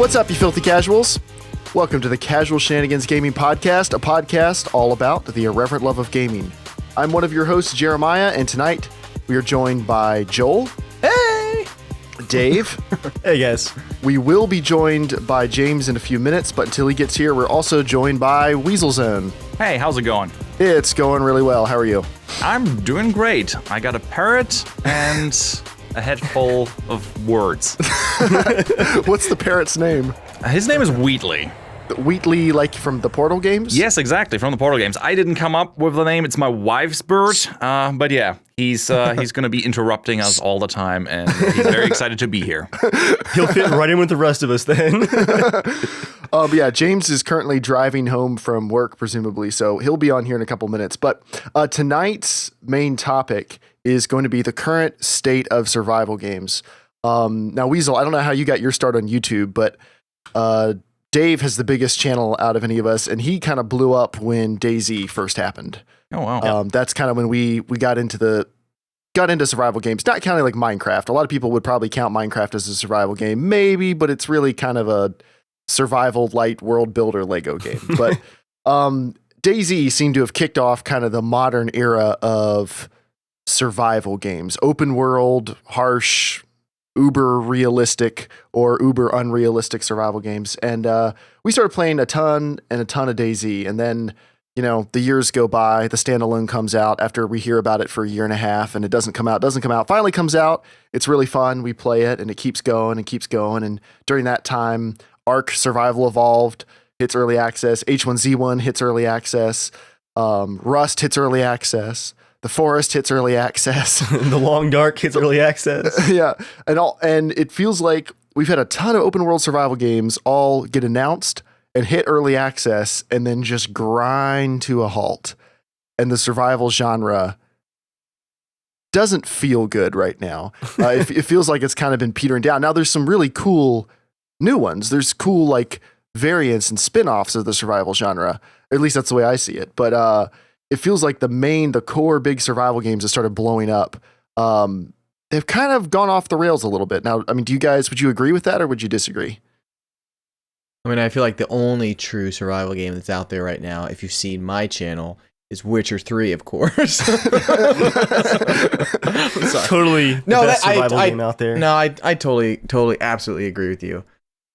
What's up, you filthy casuals? Welcome to the Casual Shenanigans Gaming Podcast, a podcast all about the irreverent love of gaming. I'm one of your hosts, Jeremiah, and tonight we are joined by Joel. Hey! Dave. Hey, guys. We will be joined by James in a few minutes, but until he gets here, we're also joined by WeaselZone. Hey, how's it going? It's going really well. How are you? I'm doing great. I got a parrot and a head full of words. What's the parrot's name? His name is Wheatley. Wheatley, like from the Portal games? Yes, exactly, from the Portal games. I didn't come up with the name. It's my wife's bird. But yeah, he's going to be interrupting us all the time, and he's very excited to be here. He'll fit right in with the rest of us then. But yeah, James is currently driving home from work, presumably, so he'll be on here in a couple minutes. But tonight's main topic is going to be the current state of survival games. Now, Weasel, I don't know how you got your start on YouTube, but Dave has the biggest channel out of any of us, and he kind of blew up when DayZ first happened. Oh, wow. That's kind of when we got into survival games, not counting like Minecraft. A lot of people would probably count Minecraft as a survival game, maybe, but it's really kind of a survival light world builder Lego game. But DayZ seemed to have kicked off kind of the modern era of survival games, open world, harsh, uber realistic or uber unrealistic survival games. And we started playing a ton of DayZ. And then, you know, the years go by, the standalone comes out after we hear about it for a year and a half, and it doesn't come out, finally comes out. It's really fun. We play it and it keeps going and keeps going. And during that time, Ark Survival Evolved hits early access. H1Z1 hits early access. Rust hits early access. The Forest hits early access. The Long Dark hits early access. Yeah. And it feels like we've had a ton of open world survival games all get announced and hit early access and then just grind to a halt. And the survival genre doesn't feel good right now. It feels like it's kind of been petering down. Now there's some really cool new ones. There's cool like variants and spin-offs of the survival genre. At least that's the way I see it. But it feels like the core big survival games that started blowing up, they've kind of gone off the rails a little bit. Now, I mean, would you agree with that or would you disagree? I mean, I feel like the only true survival game that's out there right now, if you've seen my channel, is Witcher 3, of course. Totally the best survival game out there. No, I totally, absolutely agree with you.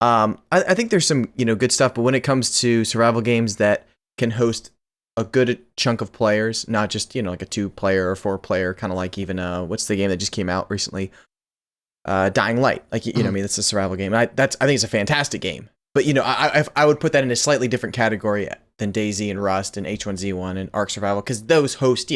I think there's some, good stuff, but when it comes to survival games that can host a good chunk of players, not just, like a 2-player or 4-player, kind of like even, what's the game that just came out recently? Dying Light. Like, I mean, that's a survival game. I think it's a fantastic game. But, I would put that in a slightly different category than DayZ and Rust and H1Z1 and Ark Survival, because those host,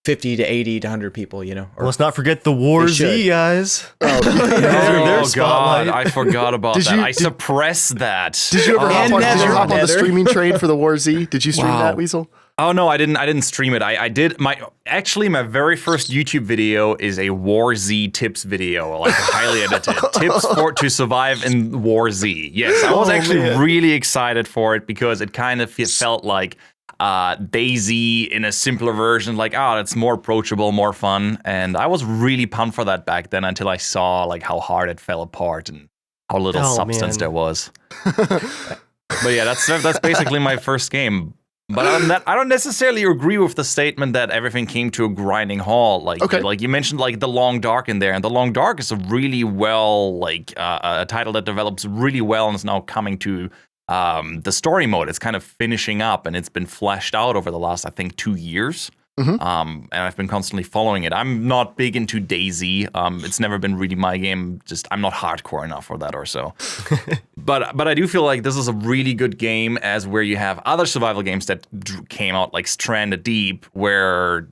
50 to 80 to 100 people, Or, let's not forget the War Z, guys. Oh, God, I forgot about that. I suppressed that. Did you ever hop on the streaming train for the War Z? Did you stream that, Weasel? Oh, no, I didn't stream it. I did. My very first YouTube video is a War Z tips video, like highly edited. Tips to survive in War Z. Yes, I was really excited for it because it kind of felt like DayZ in a simpler version, like, it's more approachable, more fun. And I was really pumped for that back then until I saw like how hard it fell apart and how little substance there was. But yeah, that's basically my first game. But other than that, I don't necessarily agree with the statement that everything came to a grinding halt. Like you mentioned, like The Long Dark in there, and The Long Dark is a really well, a title that develops really well and is now coming to the story mode. It's kind of finishing up, and it's been fleshed out over the last, I think, 2 years. Mm-hmm. And I've been constantly following it. I'm not big into DayZ. It's never been really my game. Just I'm not hardcore enough for that or so. But I do feel like this is a really good game, as where you have other survival games that came out like Stranded Deep, where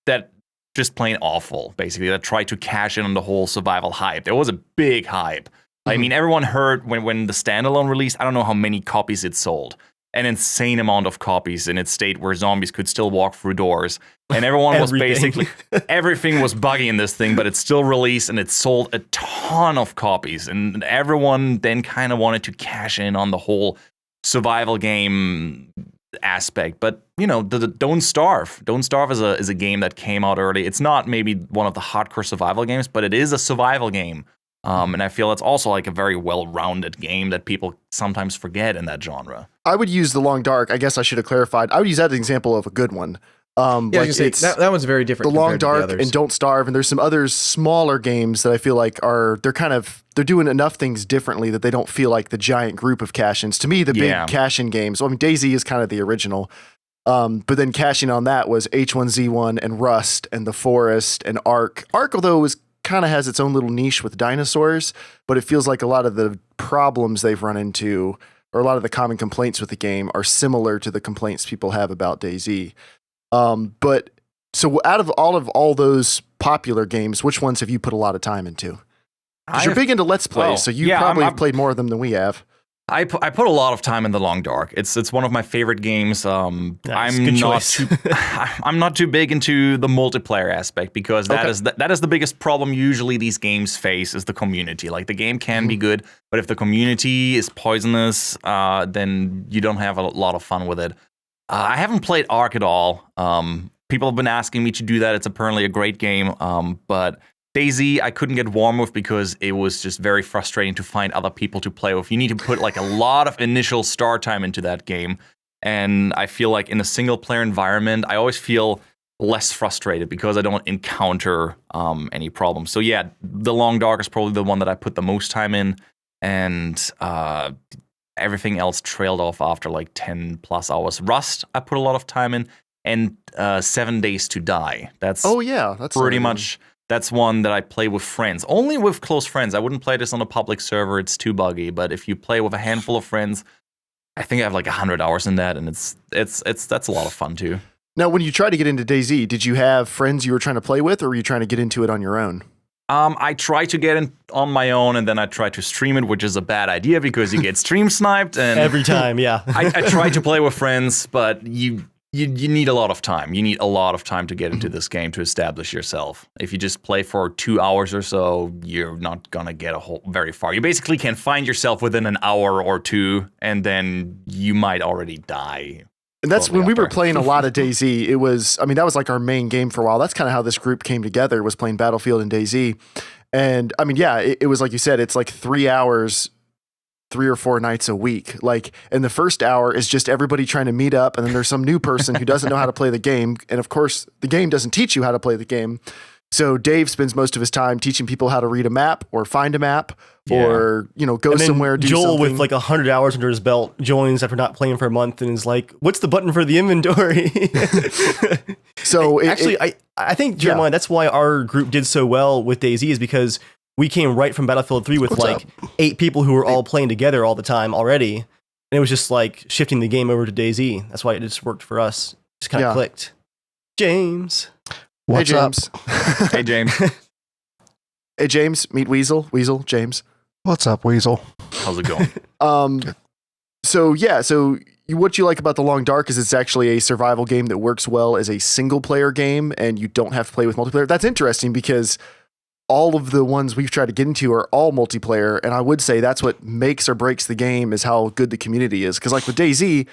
that just plain awful, basically, that tried to cash in on the whole survival hype. There was a big hype. Mm-hmm. I mean, everyone heard when the standalone released, I don't know how many copies it sold. An insane amount of copies in its state where zombies could still walk through doors. And everyone was basically, everything was buggy in this thing, but it still released and it sold a ton of copies. And everyone then kind of wanted to cash in on the whole survival game aspect. But, Don't Starve. Don't Starve is a game that came out early. It's not maybe one of the hardcore survival games, but it is a survival game. And I feel it's also like a very well-rounded game that people sometimes forget in that genre. I would use The Long Dark. I guess I should have clarified. I would use that as an example of a good one. That one's very different. The Long Dark and Don't Starve, and there's some other smaller games that I feel like they're doing enough things differently that they don't feel like the giant group of cash-ins. To me, the big cash-in games. Well, I mean, DayZ is kind of the original, but then cashing on that was H1Z1 and Rust and The Forest and Ark. Ark, although kind of has its own little niche with dinosaurs, but it feels like a lot of the problems they've run into, or a lot of the common complaints with the game, are similar to the complaints people have about DayZ. But so out of all those popular games, which ones have you put a lot of time into? Because you're big into Let's Plays, so you probably have played more of them than we have. I put a lot of time in The Long Dark. It's one of my favorite games. I'm not too big into the multiplayer aspect because that is the biggest problem usually these games face is the community. Like the game can be good, but if the community is poisonous, then you don't have a lot of fun with it. I haven't played Ark at all. People have been asking me to do that. It's apparently a great game, but DayZ I couldn't get warm with because it was just very frustrating to find other people to play with. You need to put like a lot of initial start time into that game, and I feel like in a single player environment, I always feel less frustrated because I don't encounter any problems. So yeah, The Long Dark is probably the one that I put the most time in, and everything else trailed off after like 10 plus hours. Rust, I put a lot of time in, and 7 Days to Die. That's pretty much. That's one that I play with friends, only with close friends. I wouldn't play this on a public server; it's too buggy. But if you play with a handful of friends, I think I have like 100 hours in that, and that's a lot of fun too. Now, when you tried to get into DayZ, did you have friends you were trying to play with, or were you trying to get into it on your own? I tried to get in on my own, and then I tried to stream it, which is a bad idea because you get stream sniped. And every time, yeah. I tried to play with friends, but you need a lot of time. You need a lot of time to get into this game to establish yourself. If you just play for 2 hours or so, you're not gonna get very far. You basically can find yourself within an hour or two, and then you might already die. And that's when we were playing a lot of DayZ. That was like our main game for a while. That's kind of how this group came together, was playing Battlefield and DayZ. And I mean, yeah, it was like you said, it's like 3 hours, 3 or 4 nights a week. Like, and the first hour is just everybody trying to meet up, and then there's some new person who doesn't know how to play the game. And of course, the game doesn't teach you how to play the game. So Dave spends most of his time teaching people how to read a map or find a map or, go and then somewhere, do Joel something. with like 100 hours under his belt joins after not playing for a month and is like, what's the button for the inventory? So I think, Jeremiah, that's why our group did so well with DayZ, is because we came right from Battlefield 3 with 8 people who were all playing together all the time already. And it was just like shifting the game over to DayZ. That's why it just worked for us. Just kind of clicked. James. What's James? Up? Hey, James. Hey, James. Meet Weasel. Weasel, James. What's up, Weasel? How's it going? What you like about The Long Dark is it's actually a survival game that works well as a single player game, and you don't have to play with multiplayer. That's interesting because all of the ones we've tried to get into are all multiplayer, and I would say that's what makes or breaks the game, is how good the community is. Because like with DayZ,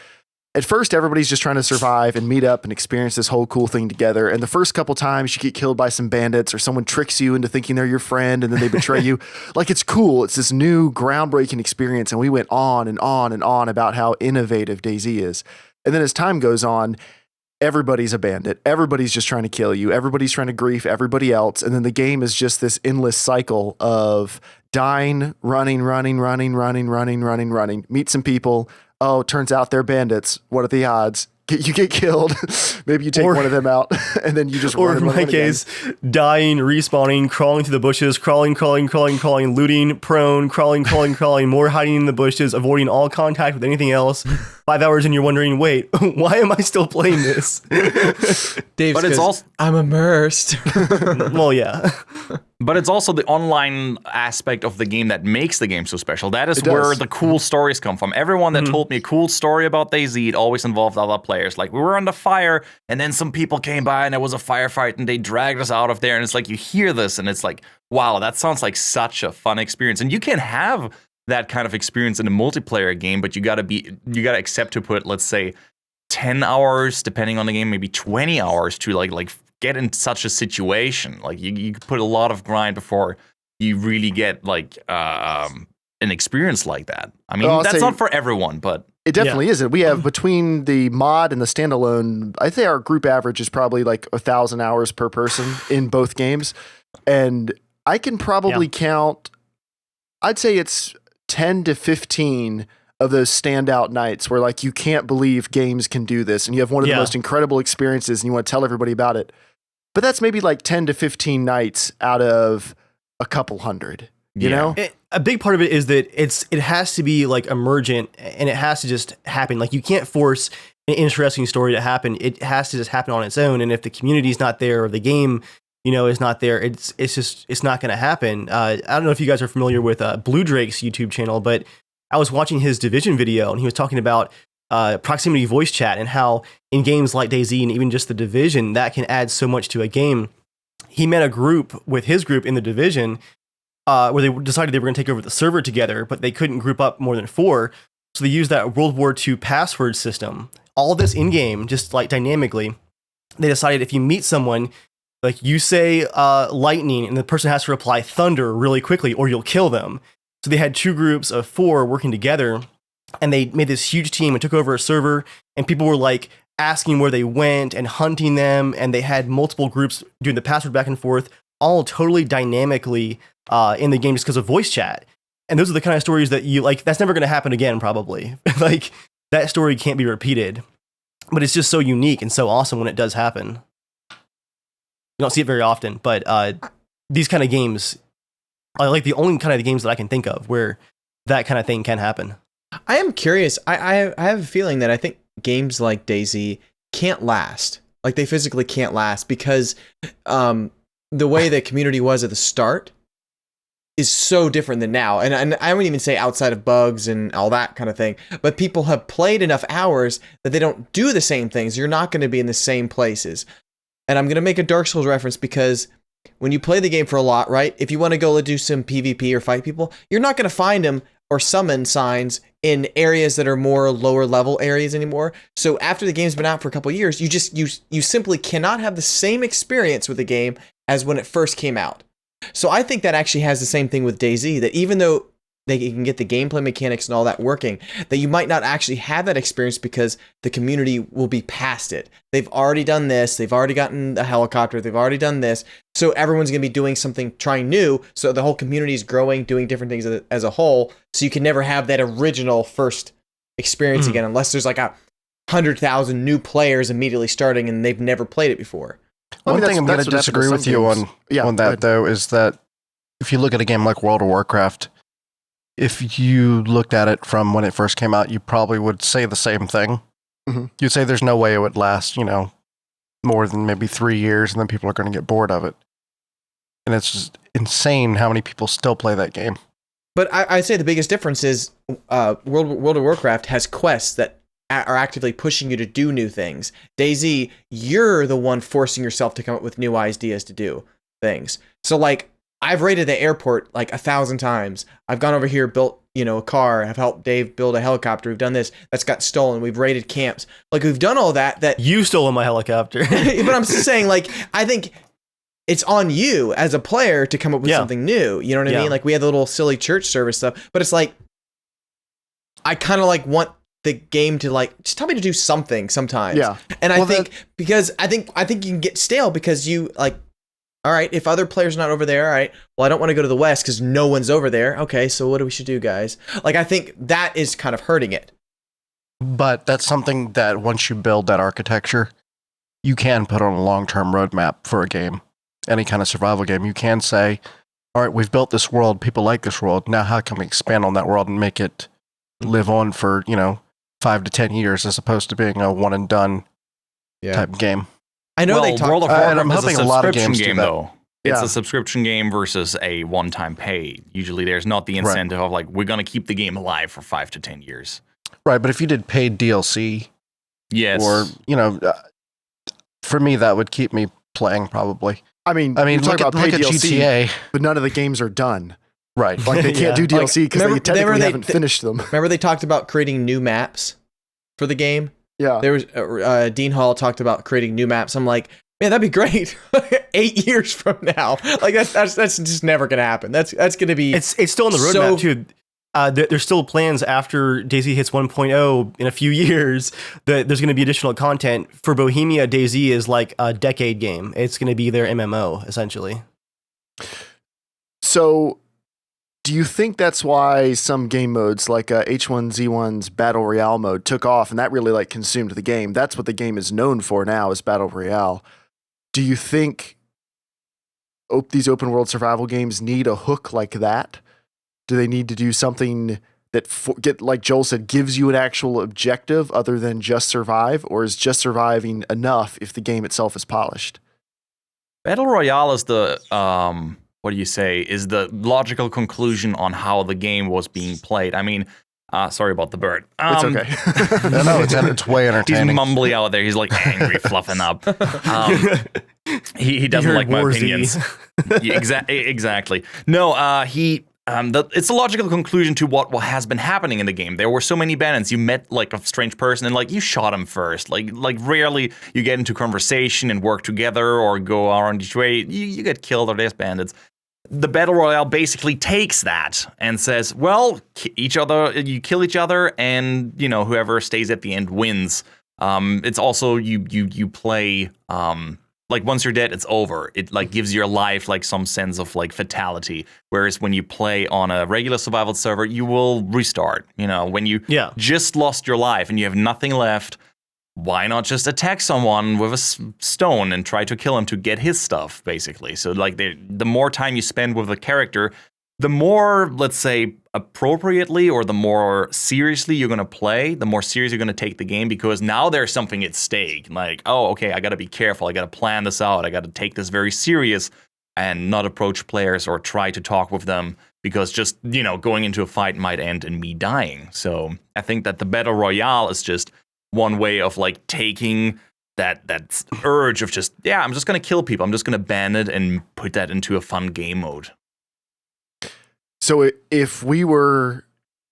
at first everybody's just trying to survive and meet up and experience this whole cool thing together. And the first couple times you get killed by some bandits, or someone tricks you into thinking they're your friend and then they betray you. Like, it's cool. It's this new groundbreaking experience. And we went on and on and on about how innovative DayZ is. And then as time goes on, everybody's a bandit. Everybody's just trying to kill you. Everybody's trying to grief everybody else. And then the game is just this endless cycle of dying, running, meet some people. Oh, turns out they're bandits. What are the odds? You get killed. Maybe you take one of them out, and then you just or run. In my case, dying, respawning, crawling through the bushes, crawling, looting, prone, crawling, more hiding in the bushes, avoiding all contact with anything else. 5 hours and you're wondering, wait, why am I still playing this? Dave, but it's also I'm immersed. Well, yeah. But it's also the online aspect of the game that makes the game so special. That is where the cool stories come from. Everyone that told me a cool story about DayZ, it always involved other players. Like, we were under fire, and then some people came by, and there was a firefight, and they dragged us out of there. And it's like, you hear this, and it's like, wow, that sounds like such a fun experience. And you can have that kind of experience in a multiplayer game, but you gotta accept to put, let's say, 10 hours, depending on the game, maybe 20 hours to like get in such a situation. Like, you put a lot of grind before you really get like an experience like that. I mean, Well, that's not for everyone, but it definitely isn't. We have between the mod and the standalone, I'd say our group average is probably like 1,000 hours per person in both games. And I can probably count, I'd say it's 10 to 15 of those standout nights where like you can't believe games can do this and you have one of the most incredible experiences and you want to tell everybody about it. But that's maybe like 10 to 15 nights out of a couple hundred, you know? A big part of it is that it has to be like emergent and it has to just happen. Like you can't force an interesting story to happen. It has to just happen on its own. And if the community's not there or the game, is not there, it's not going to happen. I don't know if you guys are familiar with Blue Drake's YouTube channel, but I was watching his Division video and he was talking about proximity voice chat and how in games like DayZ and even just the Division, that can add so much to a game. He met a group with his group in the Division where they decided they were going to take over the server together, but they couldn't group up more than 4. So they used that World War II password system. All this in-game, just like dynamically, they decided if you meet someone, like you say lightning and the person has to reply thunder really quickly or you'll kill them. So they had 2 groups of 4 working together and they made this huge team and took over a server and people were like asking where they went and hunting them. And they had multiple groups doing the password back and forth, all totally dynamically in the game just because of voice chat. And those are the kind of stories that you like, that's never going to happen again, probably. Like that story can't be repeated, but it's just so unique and so awesome when it does happen. You don't see it very often, but these kind of games are like the only kind of games that I can think of where that kind of thing can happen. I am curious. I have a feeling that I think games like DayZ can't last. Like they physically can't last because the way the community was at the start is so different than now. And I wouldn't even say outside of bugs and all that kind of thing, but people have played enough hours that they don't do the same things. You're not going to be in the same places. And I'm going to make a Dark Souls reference because when you play the game for a lot, right? If you want to go do some PvP or fight people, you're not going to find them or summon signs in areas that are more lower level areas anymore. So after the game's been out for a couple of years, you simply cannot have the same experience with the game as when it first came out. So I think that actually has the same thing with DayZ, that even though they can get the gameplay mechanics and all that working, that you might not actually have that experience because the community will be past it. They've already done this. They've already gotten a helicopter. They've already done this. So everyone's going to be doing something, trying new. So the whole community is growing, doing different things as a whole. So you can never have that original first experience again, unless there's like 100,000 new players immediately starting and they've never played it before. One thing I'm going to disagree with you on that, though, is that if you look at a game like World of Warcraft, if you looked at it from when it first came out, you probably would say the same thing. Mm-hmm. You'd say there's no way it would last, more than maybe 3 years, and then people are going to get bored of it. And it's just insane how many people still play that game. But I'd say the biggest difference is World of Warcraft has quests that are actively pushing you to do new things. DayZ, you're the one forcing yourself to come up with new ideas to do things. So like, I've raided the airport like 1,000 times. I've gone over here, built, a car. I've helped Dave build a helicopter. We've done this. That's got stolen. We've raided camps. Like we've done all that. You stolen my helicopter. But I'm just saying, like, I think it's on you as a player to come up with something new. You know what I mean? Like we had the little silly church service stuff, but it's like, I kind of like want the game to like, just tell me to do something sometimes. Yeah. And I think you can get stale because you like, all right, if other players are not over there, all right, well, I don't want to go to the west because no one's over there. Okay, so what do we should do, guys? Like, I think that is kind of hurting it. But that's something that once you build that architecture, you can put on a long-term roadmap for a game. Any kind of survival game. You can say, all right, we've built this world. People like this world. Now how can we expand on that world and make it live on for, 5 to 10 years as opposed to being a one-and-done type game? I know they talk. World of Warcraft I'm hoping a lot of games game, do that. though. It's a subscription game versus a one-time pay. Usually there's not the incentive of like, we're going to keep the game alive for 5 to 10 years. Right, but if you did paid DLC, or, for me, that would keep me playing probably. I mean, look at DLC, GTA. But none of the games are done. Right. Like they can't do DLC because they technically haven't finished them. Remember they talked about creating new maps for the game? Yeah. There was Dean Hall talked about creating new maps. I'm like, Man, that'd be great. 8 years from now, like that's just never gonna happen. That's gonna be. It's still on the roadmap too. There's still plans after DayZ hits 1.0 in a few years that there's going to be additional content. For Bohemia, DayZ is like a decade game. It's going to be their MMO, essentially. So, do you think that's why some game modes like H1Z1's Battle Royale mode took off and that really like consumed the game? That's what the game is known for now, is Battle Royale. Do you think these open world survival games need a hook like that? Do they need to do something that, like Joel said, gives you an actual objective other than just survive, or is just surviving enough if the game itself is polished? Battle Royale is the what do you say? Is the logical conclusion on how the game was being played. I mean, sorry about the bird. It's okay. No, it's way entertaining. He's mumbly out there. He's like angry, fluffing up. He doesn't like my opinions. Yeah, exactly. No, it's a logical conclusion to what has been happening in the game. There were so many bandits. You met like a strange person and like you shot him first. Like rarely you get into conversation and work together or go around each way. You get killed or there's bandits. The Battle Royale basically takes that and says, well, you kill each other and, you know, whoever stays at the end wins. It's also you play like once you're dead, it's over. It like gives your life like some sense of like fatality. Whereas when you play on a regular survival server, you will restart. You know, when you just lost your life and you have nothing left, why not just attack someone with a stone and try to kill him to get his stuff, basically? So like the more time you spend with the character, the more, let's say, appropriately or the more seriously you're going to play, the more serious you're going to take the game, because now there's something at stake. Like, oh, okay, I got to be careful. I got to plan this out. I got to take this very serious and not approach players or try to talk with them, because just, you know, going into a fight might end in me dying. So I think that the Battle Royale is just one way of like taking that urge of just, I'm just going to kill people. I'm just going to ban it and put that into a fun game mode. So if we were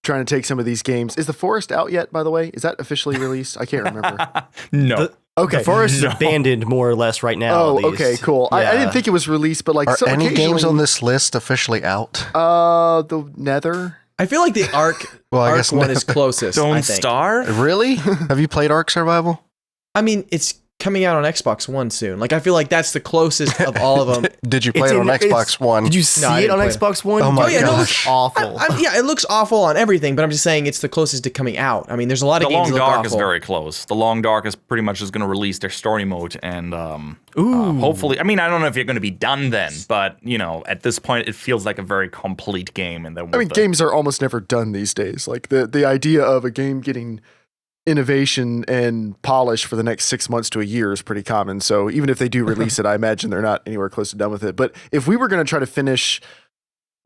trying to take some of these games, is The Forest out yet, by the way? Is that officially released? I can't remember. No. The Forest is abandoned more or less right now. Oh, okay, cool. Yeah. I didn't think it was released, but like, are any games on this list officially out? The Nether. I feel like the Ark Ark one is closest. Don't Starve? Really? Have you played Ark Survival? I mean, it's coming out on Xbox One soon. Like, I feel like that's the closest of all of them. Did you play it on Xbox One? Did you see it on Xbox One? Oh my gosh. It looks awful. It looks awful on everything, but I'm just saying it's the closest to coming out. I mean, there's a lot of games that look awful. The Long Dark is very close. The Long Dark is pretty much just going to release their story mode, and hopefully, I mean, I don't know if you're going to be done then, but, you know, at this point, it feels like a very complete game. And then games are almost never done these days. Like, the idea of a game getting innovation and polish for the next 6 months to a year is pretty common. So even if they do release it, I imagine they're not anywhere close to done with it. But if we were going to try to finish,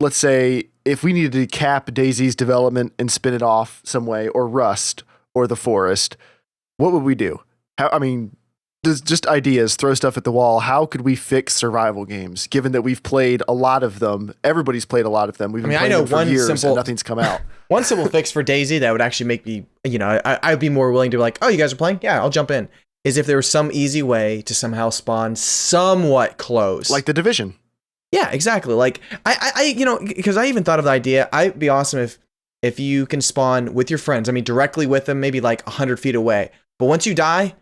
let's say, if we needed to cap DayZ's development and spin it off some way, or Rust or The Forest, what would we do? Just ideas, throw stuff at the wall. How could we fix survival games, given that we've played a lot of them? Everybody's played a lot of them. We've been playing them for years and nothing's come out. One simple fix for DayZ that would actually make me, you know, I'd be more willing to be like, oh, you guys are playing? Yeah, I'll jump in. Is if there was some easy way to somehow spawn somewhat close. Like The Division. Yeah, exactly. Like, I you know, because I even thought of the idea, it'd be awesome if you can spawn with your friends. I mean, directly with them, maybe like 100 feet away. But once you die,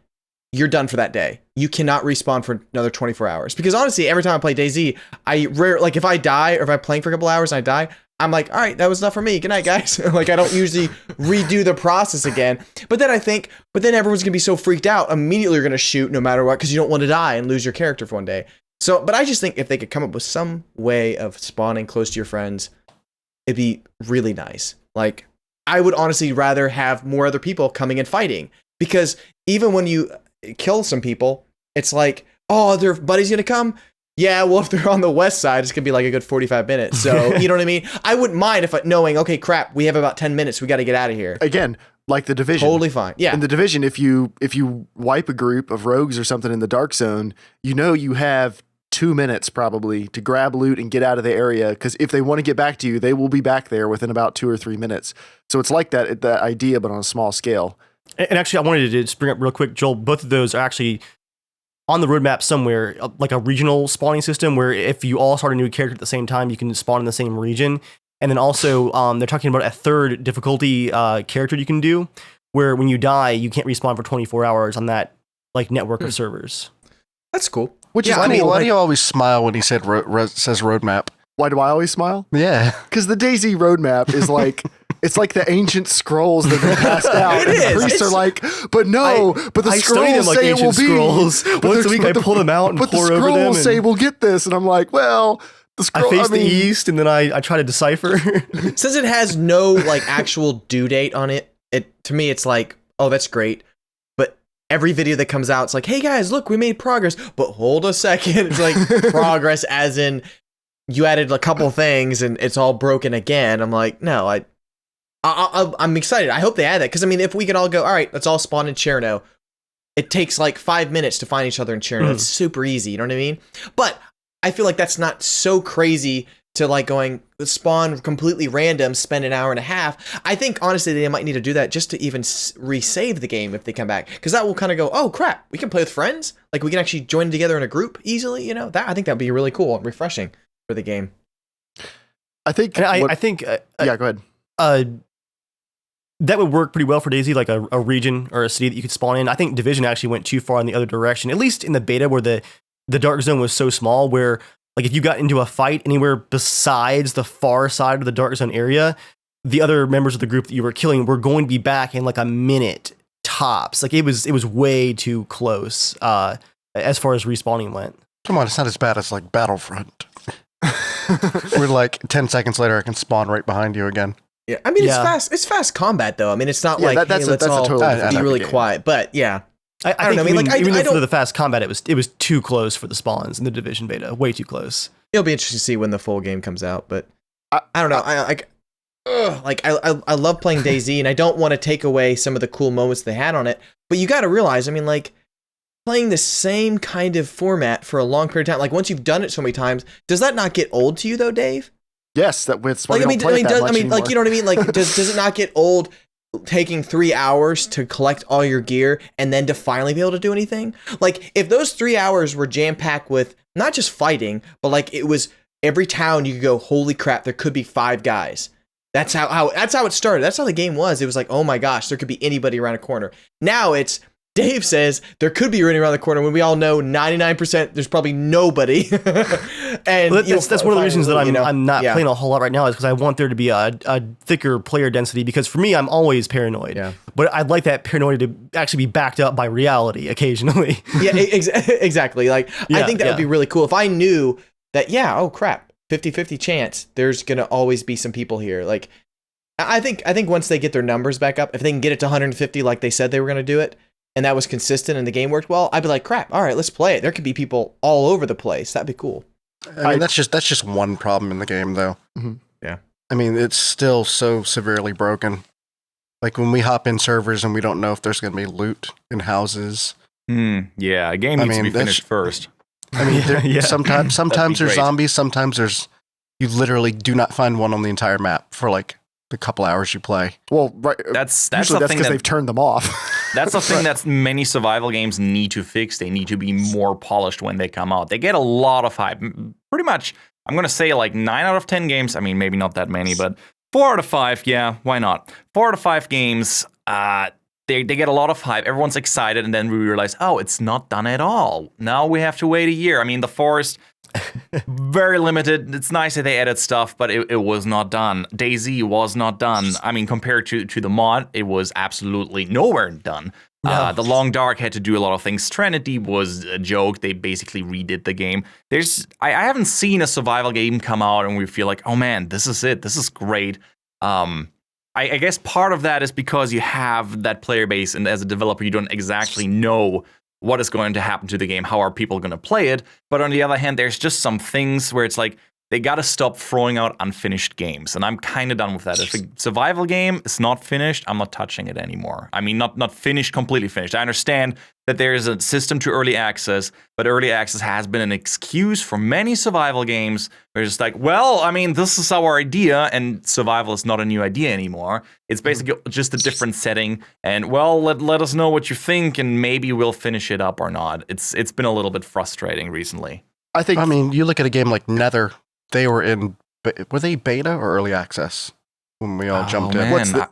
you're done for that day. You cannot respawn for another 24 hours. Because honestly, every time I play DayZ, like if I die or if I'm playing for a couple hours and I die, I'm like, all right, that was enough for me. Good night, guys. Like, I don't usually redo the process again. But then everyone's gonna be so freaked out. Immediately you're gonna shoot no matter what, because you don't want to die and lose your character for one day. So, but I just think if they could come up with some way of spawning close to your friends, it'd be really nice. Like, I would honestly rather have more other people coming and fighting. Because even when you kill some people, it's like, oh, their buddy's gonna come. Yeah, well, if they're on the west side, it's gonna be like a good 45 minutes. So, you know what I mean? I wouldn't mind knowing, okay, crap, we have about 10 minutes. We got to get out of here. Again, like The Division. Totally fine. Yeah. In The Division, if you wipe a group of rogues or something in the dark zone, you know you have 2 minutes probably to grab loot and get out of the area, because if they want to get back to you, they will be back there within about 2 or 3 minutes. So it's like that idea, but on a small scale. And actually, I wanted to just bring up real quick, Joel, both of those are actually on the roadmap somewhere, like a regional spawning system where if you all start a new character at the same time, you can spawn in the same region. And then also, they're talking about a third difficulty character you can do, where when you die, you can't respawn for 24 hours on that like network of servers. That's cool. Which is cool. Why do you always smile when he says roadmap? Why do I always smile? Yeah. Because the DayZ roadmap is like, it's like the ancient scrolls that they passed out. It is. The priests are like, but the scrolls like say it will scrolls. be. Once a week I pull them out and pour over them. But the scrolls say we'll get this. And I'm like, well, the scroll, I face the east and then I try to decipher. Since it has no like actual due date on it, to me it's like, oh, that's great. But every video that comes out, it's like, hey guys, look, we made progress. But hold a second. It's like progress as in you added a couple things and it's all broken again. I'm like, no, I'm excited. I hope they add that. Because, I mean, if we could all go, all right, let's all spawn in Cherno. It takes like 5 minutes to find each other in Cherno. It's super easy. You know what I mean? But I feel like that's not so crazy to like going spawn completely random, spend an hour and a half. I think, honestly, they might need to do that just to even resave the game if they come back. Because that will kind of go, oh, crap, we can play with friends? Like, we can actually join together in a group easily, you know? I think that would be really cool and refreshing for the game. I think... I think... yeah, go ahead. That would work pretty well for DayZ, like a region or a city that you could spawn in. I think Division actually went too far in the other direction, at least in the beta where the dark zone was so small where like if you got into a fight anywhere besides the far side of the dark zone area, the other members of the group that you were killing were going to be back in like a minute tops. Like it was way too close as far as respawning went. Come on, it's not as bad as like Battlefront. We're like 10 seconds later I can spawn right behind you again. Yeah, I mean, it's fast combat though. I mean, it's not like that's let's all be really game. quiet. But yeah, I don't know. I mean, like even for the fast combat, it was too close for the spawns in the Division beta. Way too close. It'll be interesting to see when the full game comes out. But I don't know. I love playing DayZ, and I don't want to take away some of the cool moments they had on it. But you got to realize, I mean, like playing the same kind of format for a long period of time. Like once you've done it so many times, does that not get old to you though, Dave? Yes, that's why like, we don't play it that much anymore. like, you know what I mean? Like, does it not get old taking 3 hours to collect all your gear and then to finally be able to do anything? Like, if those 3 hours were jam-packed with not just fighting, but like it was every town you could go, holy crap, there could be 5 guys. That's how it started. That's how the game was. It was like, oh my gosh, there could be anybody around a corner. Now it's Dave says there could be running around the corner when we all know 99% there's probably nobody. And well, that's one of the reasons that I'm not playing a whole lot right now is because I want there to be a thicker player density because for me, I'm always paranoid. Yeah. But I'd like that paranoia to actually be backed up by reality occasionally. Yeah, exactly. Like, I think that would be really cool if I knew that, oh crap, 50-50 chance there's going to always be some people here. Like, I think once they get their numbers back up, if they can get it to 150 like they said they were going to do it, and that was consistent and the game worked well, I'd be like, crap, all right, let's play it. There could be people all over the place. That'd be cool. I mean, that's just one problem in the game, though. Mm-hmm. Yeah. I mean, it's still so severely broken. Like, when we hop in servers and we don't know if there's going to be loot in houses. Yeah, a game needs to be finished first. I mean, sometimes there's zombies, sometimes you literally do not find one on the entire map for, like, the couple hours you play. Well, right. That's because they've turned them off. That's the thing that many survival games need to fix. They need to be more polished when they come out. They get a lot of hype. Pretty much, I'm going to say like 9 out of 10 games. I mean, maybe not that many, but 4 out of 5, yeah, why not? 4 out of 5 games, they get a lot of hype. Everyone's excited, and then we realize, oh, it's not done at all. Now we have to wait a year. I mean, The Forest... very limited. It's nice that they added stuff, but it was not done. DayZ was not done. I mean, compared to the mod, it was absolutely nowhere done. No. The Long Dark had to do a lot of things. Trinity was a joke. They basically redid the game. I haven't seen a survival game come out and we feel like, oh man, this is it. This is great. I guess part of that is because you have that player base, and as a developer, you don't exactly know what is going to happen to the game, how are people going to play it. But on the other hand, there's just some things where it's like, they got to stop throwing out unfinished games. And I'm kind of done with that. If a survival game is not finished, I'm not touching it anymore. I mean, not finished, completely finished. I understand that there is a system to early access, but early access has been an excuse for many survival games. They're just like, well, I mean, this is our idea, and survival is not a new idea anymore. It's basically just a different setting. And, well, let us know what you think, and maybe we'll finish it up or not. It's been a little bit frustrating recently. I mean, you look at a game like Nether. They were they beta or early access when we all jumped in?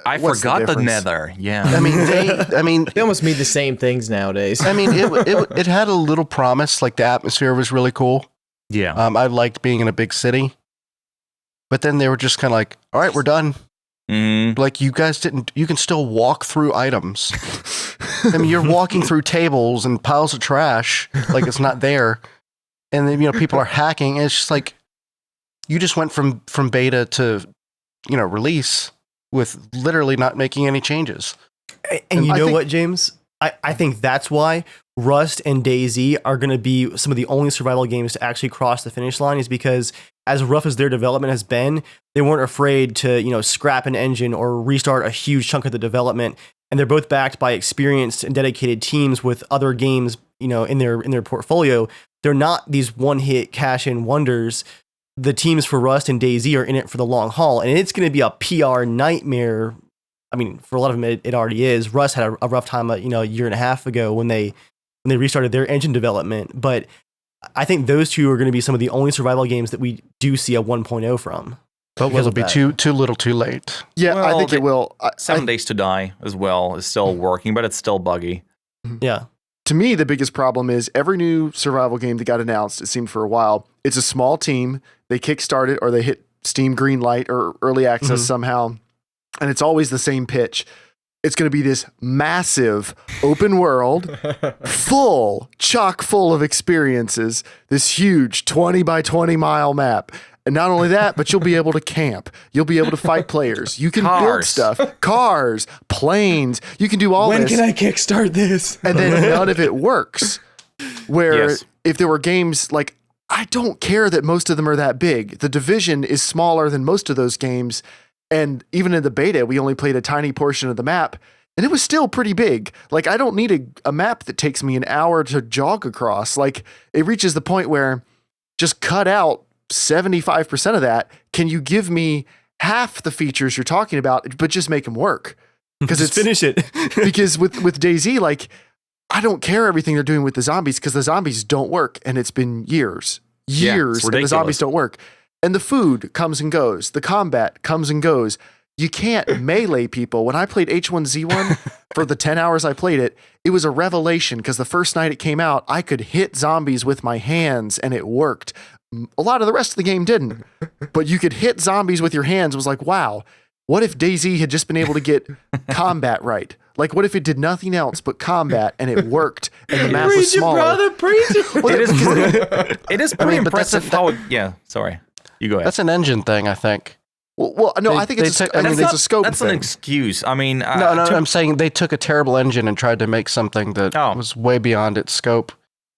I forgot the Nether. Yeah. I mean, they almost mean the same things nowadays. I mean, it had a little promise. Like the atmosphere was really cool. Yeah. I liked being in a big city. But then they were just kind of like, all right, we're done. Like you guys you can still walk through items. I mean, you're walking through tables and piles of trash like it's not there. And then, people are hacking. And it's just like, you just went from beta to, release with literally not making any changes. And you know what, James? I think that's why Rust and DayZ are going to be some of the only survival games to actually cross the finish line, is because as rough as their development has been, they weren't afraid to, scrap an engine or restart a huge chunk of the development. And they're both backed by experienced and dedicated teams with other games, in their portfolio. They're not these one-hit cash-in wonders. The teams for Rust and DayZ are in it for the long haul, and it's going to be a PR nightmare. I mean, for a lot of them, it already is. Rust had a rough time, a year and a half ago when they restarted their engine development. But I think those two are going to be some of the only survival games that we do see a 1.0 from. But will it be too little, too late? Yeah, well, I think it will. 7 Days to Die as well is still working, but it's still buggy. Yeah. To me, the biggest problem is every new survival game that got announced, it seemed for a while, it's a small team. They kickstart it or they hit Steam green light or early access somehow. And it's always the same pitch. It's going to be this massive open world, chock full of experiences, this huge 20 by 20 mile map. And not only that, but you'll be able to camp. You'll be able to fight players. You can build stuff, cars, planes. You can do all this. When can I kickstart this? And then none of it works. Where if there were games like, I don't care that most of them are that big. The Division is smaller than most of those games. And even in the beta, we only played a tiny portion of the map. And it was still pretty big. Like, I don't need a map that takes me an hour to jog across. Like, it reaches the point where just cut out 75% of that. Can you give me half the features you're talking about, but just make them work? Because it's finish it. Because with DayZ, like, I don't care everything they're doing with the zombies because the zombies don't work, and it's been years, and the zombies don't work. And the food comes and goes. The combat comes and goes. You can't melee people. When I played H1Z1 for the 10 hours I played it, it was a revelation because the first night it came out, I could hit zombies with my hands and it worked. A lot of the rest of the game didn't, but you could hit zombies with your hands. It was like, wow, what if DayZ had just been able to get combat right? Like, what if it did nothing else but combat and it worked and the map was smaller? It is pretty impressive how. Yeah, sorry. You go ahead. That's an engine thing, I think. Well, no, I think it's a scope That's thing. an excuse. I mean, I'm saying they took a terrible engine and tried to make something that was way beyond its scope.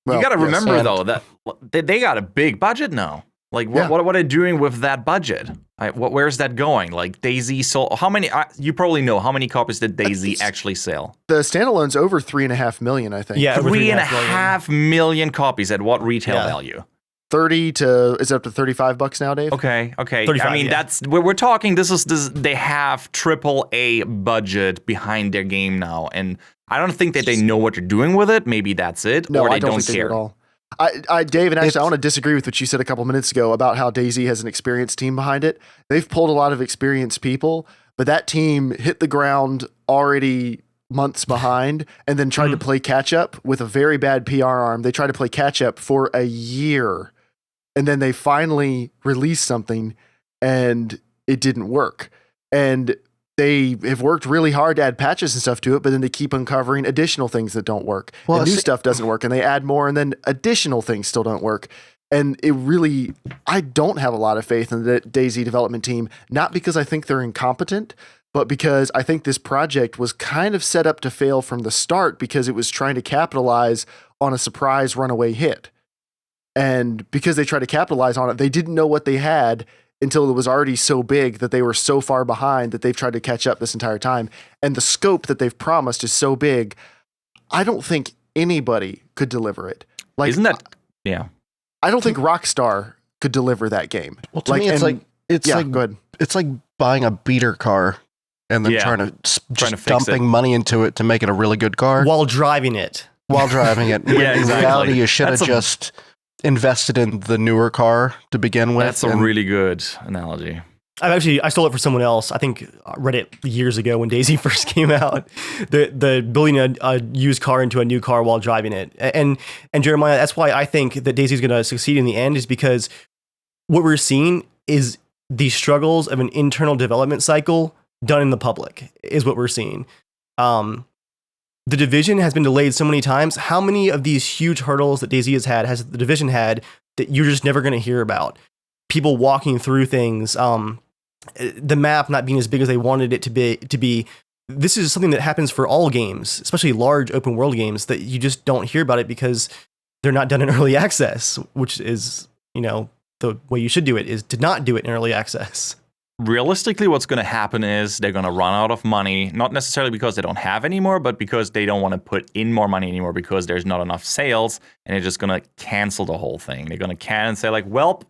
Well, you got to remember though that they got a big budget now. Like, what are they doing with that budget? Where's that going? Like, DayZ sold how many? You probably know how many copies did DayZ actually sell? The standalone's over 3.5 million, I think. Yeah, 3.5 million copies at what retail value? 30 to is it up to $35 now, Dave? Okay. I mean, that's we're talking. This they have AAA budget behind their game now, and I don't think that they know what they're doing with it. Maybe that's it, no, or they I don't think care. At all. Dave, and actually, I want to disagree with what you said a couple minutes ago about how DayZ has an experienced team behind it. They've pulled a lot of experienced people, but that team hit the ground already months behind and then tried to play catch up with a very bad PR arm. They tried to play catch up for a year. And then they finally released something and it didn't work. And they have worked really hard to add patches and stuff to it, but then they keep uncovering additional things that don't work. Well, and new stuff doesn't work, and they add more, and then additional things still don't work. And it really, I don't have a lot of faith in the DayZ development team, not because I think they're incompetent, but because I think this project was kind of set up to fail from the start because it was trying to capitalize on a surprise runaway hit. And because they tried to capitalize on it, they didn't know what they had until it was already so big that they were so far behind that they've tried to catch up this entire time. And the scope that they've promised is so big, I don't think anybody could deliver it. Like, isn't that, yeah. I don't think Rockstar could deliver that game. Well, to me, it's like buying a beater car and then trying to dumping money into it to make it a really good car while driving it. Yeah, exactly. In reality, you should have just invested in the newer car to begin with. That's a really good analogy. I stole it for someone else. I think I read it years ago when DayZ first came out. The building a used car into a new car while driving it. And Jeremiah, that's why I think that DayZ is going to succeed in the end, is because what we're seeing is the struggles of an internal development cycle done in the public is what we're seeing. The Division has been delayed so many times. How many of these huge hurdles that DayZ has the Division had that you're just never going to hear about? People walking through things, the map not being as big as they wanted it to be. This is something that happens for all games, especially large open world games, that you just don't hear about it because they're not done in early access, which is, the way you should do it is to not do it in early access. Realistically, what's going to happen is they're going to run out of money, not necessarily because they don't have any more, but because they don't want to put in more money anymore because there's not enough sales, and they're just going to cancel the whole thing. They're going to and say like, well,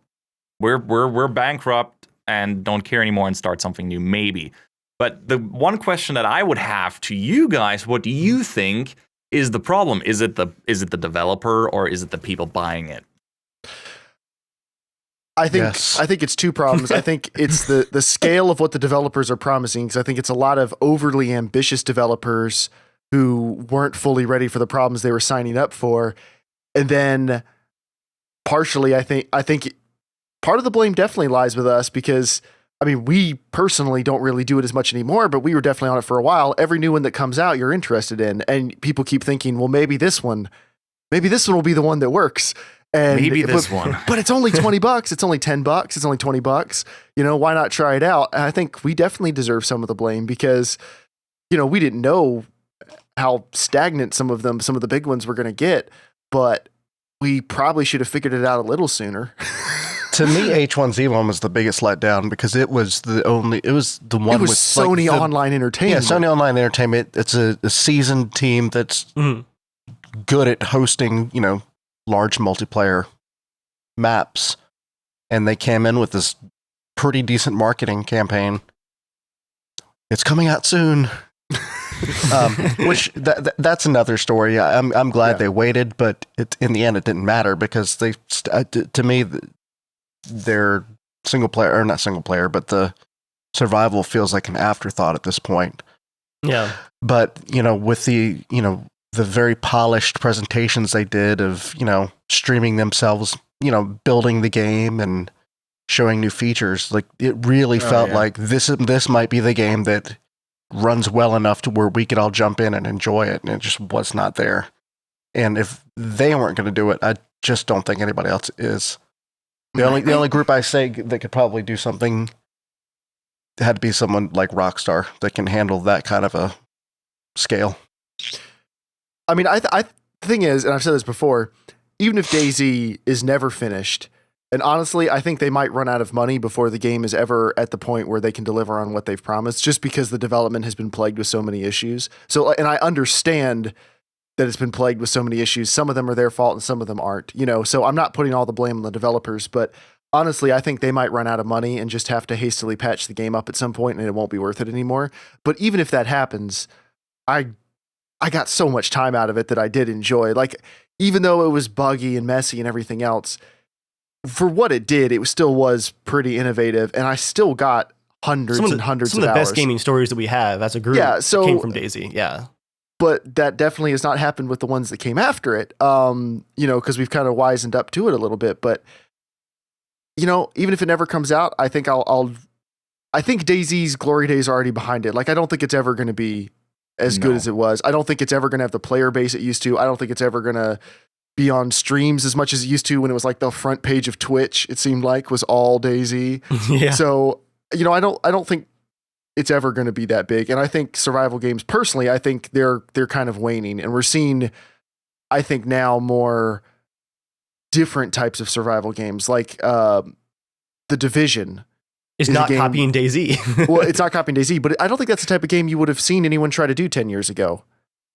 we're bankrupt and don't care anymore and start something new, maybe. But the one question that I would have to you guys, what do you think is the problem? Is it the developer or is it the people buying it? I think it's two problems. I think it's the scale of what the developers are promising, because I think it's a lot of overly ambitious developers who weren't fully ready for the problems they were signing up for. And then partially, I think part of the blame definitely lies with us, because we personally don't really do it as much anymore, but we were definitely on it for a while. Every new one that comes out, you're interested in, and people keep thinking, well, maybe this one will be the one that works. And maybe this one. But it's only $20. It's only $10. It's only $20. Why not try it out? And I think we definitely deserve some of the blame because, we didn't know how stagnant some of the big ones were going to get, but we probably should have figured it out a little sooner. To me, H1Z1 was the biggest letdown because it was the one with Sony Online Entertainment. Yeah, Sony Online Entertainment. It's a seasoned team that's good at hosting, large multiplayer maps, and they came in with this pretty decent marketing campaign. It's coming out soon. Which that's another story. I'm glad they waited, but in the end it didn't matter because to me their single player, or not single player, but the survival feels like an afterthought at this point. Yeah. But with the very polished presentations they did of, streaming themselves, building the game and showing new features, like it really felt like this might be the game that runs well enough to where we could all jump in and enjoy it, and it just was not there. And if they weren't going to do it, I just don't think anybody else is. The only group I say that could probably do something had to be someone like Rockstar that can handle that kind of a scale. The thing is, and I've said this before, even if DayZ is never finished, and honestly, I think they might run out of money before the game is ever at the point where they can deliver on what they've promised, just because the development has been plagued with so many issues. So, and I understand that it's been plagued with so many issues. Some of them are their fault and some of them aren't, so I'm not putting all the blame on the developers, but honestly, I think they might run out of money and just have to hastily patch the game up at some point and it won't be worth it anymore. But even if that happens, I got so much time out of it that I did enjoy. Like, even though it was buggy and messy and everything else, for what it did, it still was pretty innovative, and I still got hundreds and hundreds of hours. Some of the best gaming stories that we have as a group came from DayZ, yeah. But that definitely has not happened with the ones that came after it, because we've kind of wisened up to it a little bit. But, even if it never comes out, I think I think DayZ's glory days are already behind it. Like, I don't think it's ever going to be as good as it was. I don't think it's ever going to have the player base it used to. I don't think it's ever going to be on streams as much as it used to when it was like the front page of Twitch, it seemed like, was all DayZ. Yeah. So, I don't think it's ever going to be that big. And I think survival games, personally, I think they're kind of waning, and we're seeing, I think now, more different types of survival games, like The Division. It's not copying DayZ. Well, it's not copying DayZ, but I don't think that's the type of game you would have seen anyone try to do 10 years ago.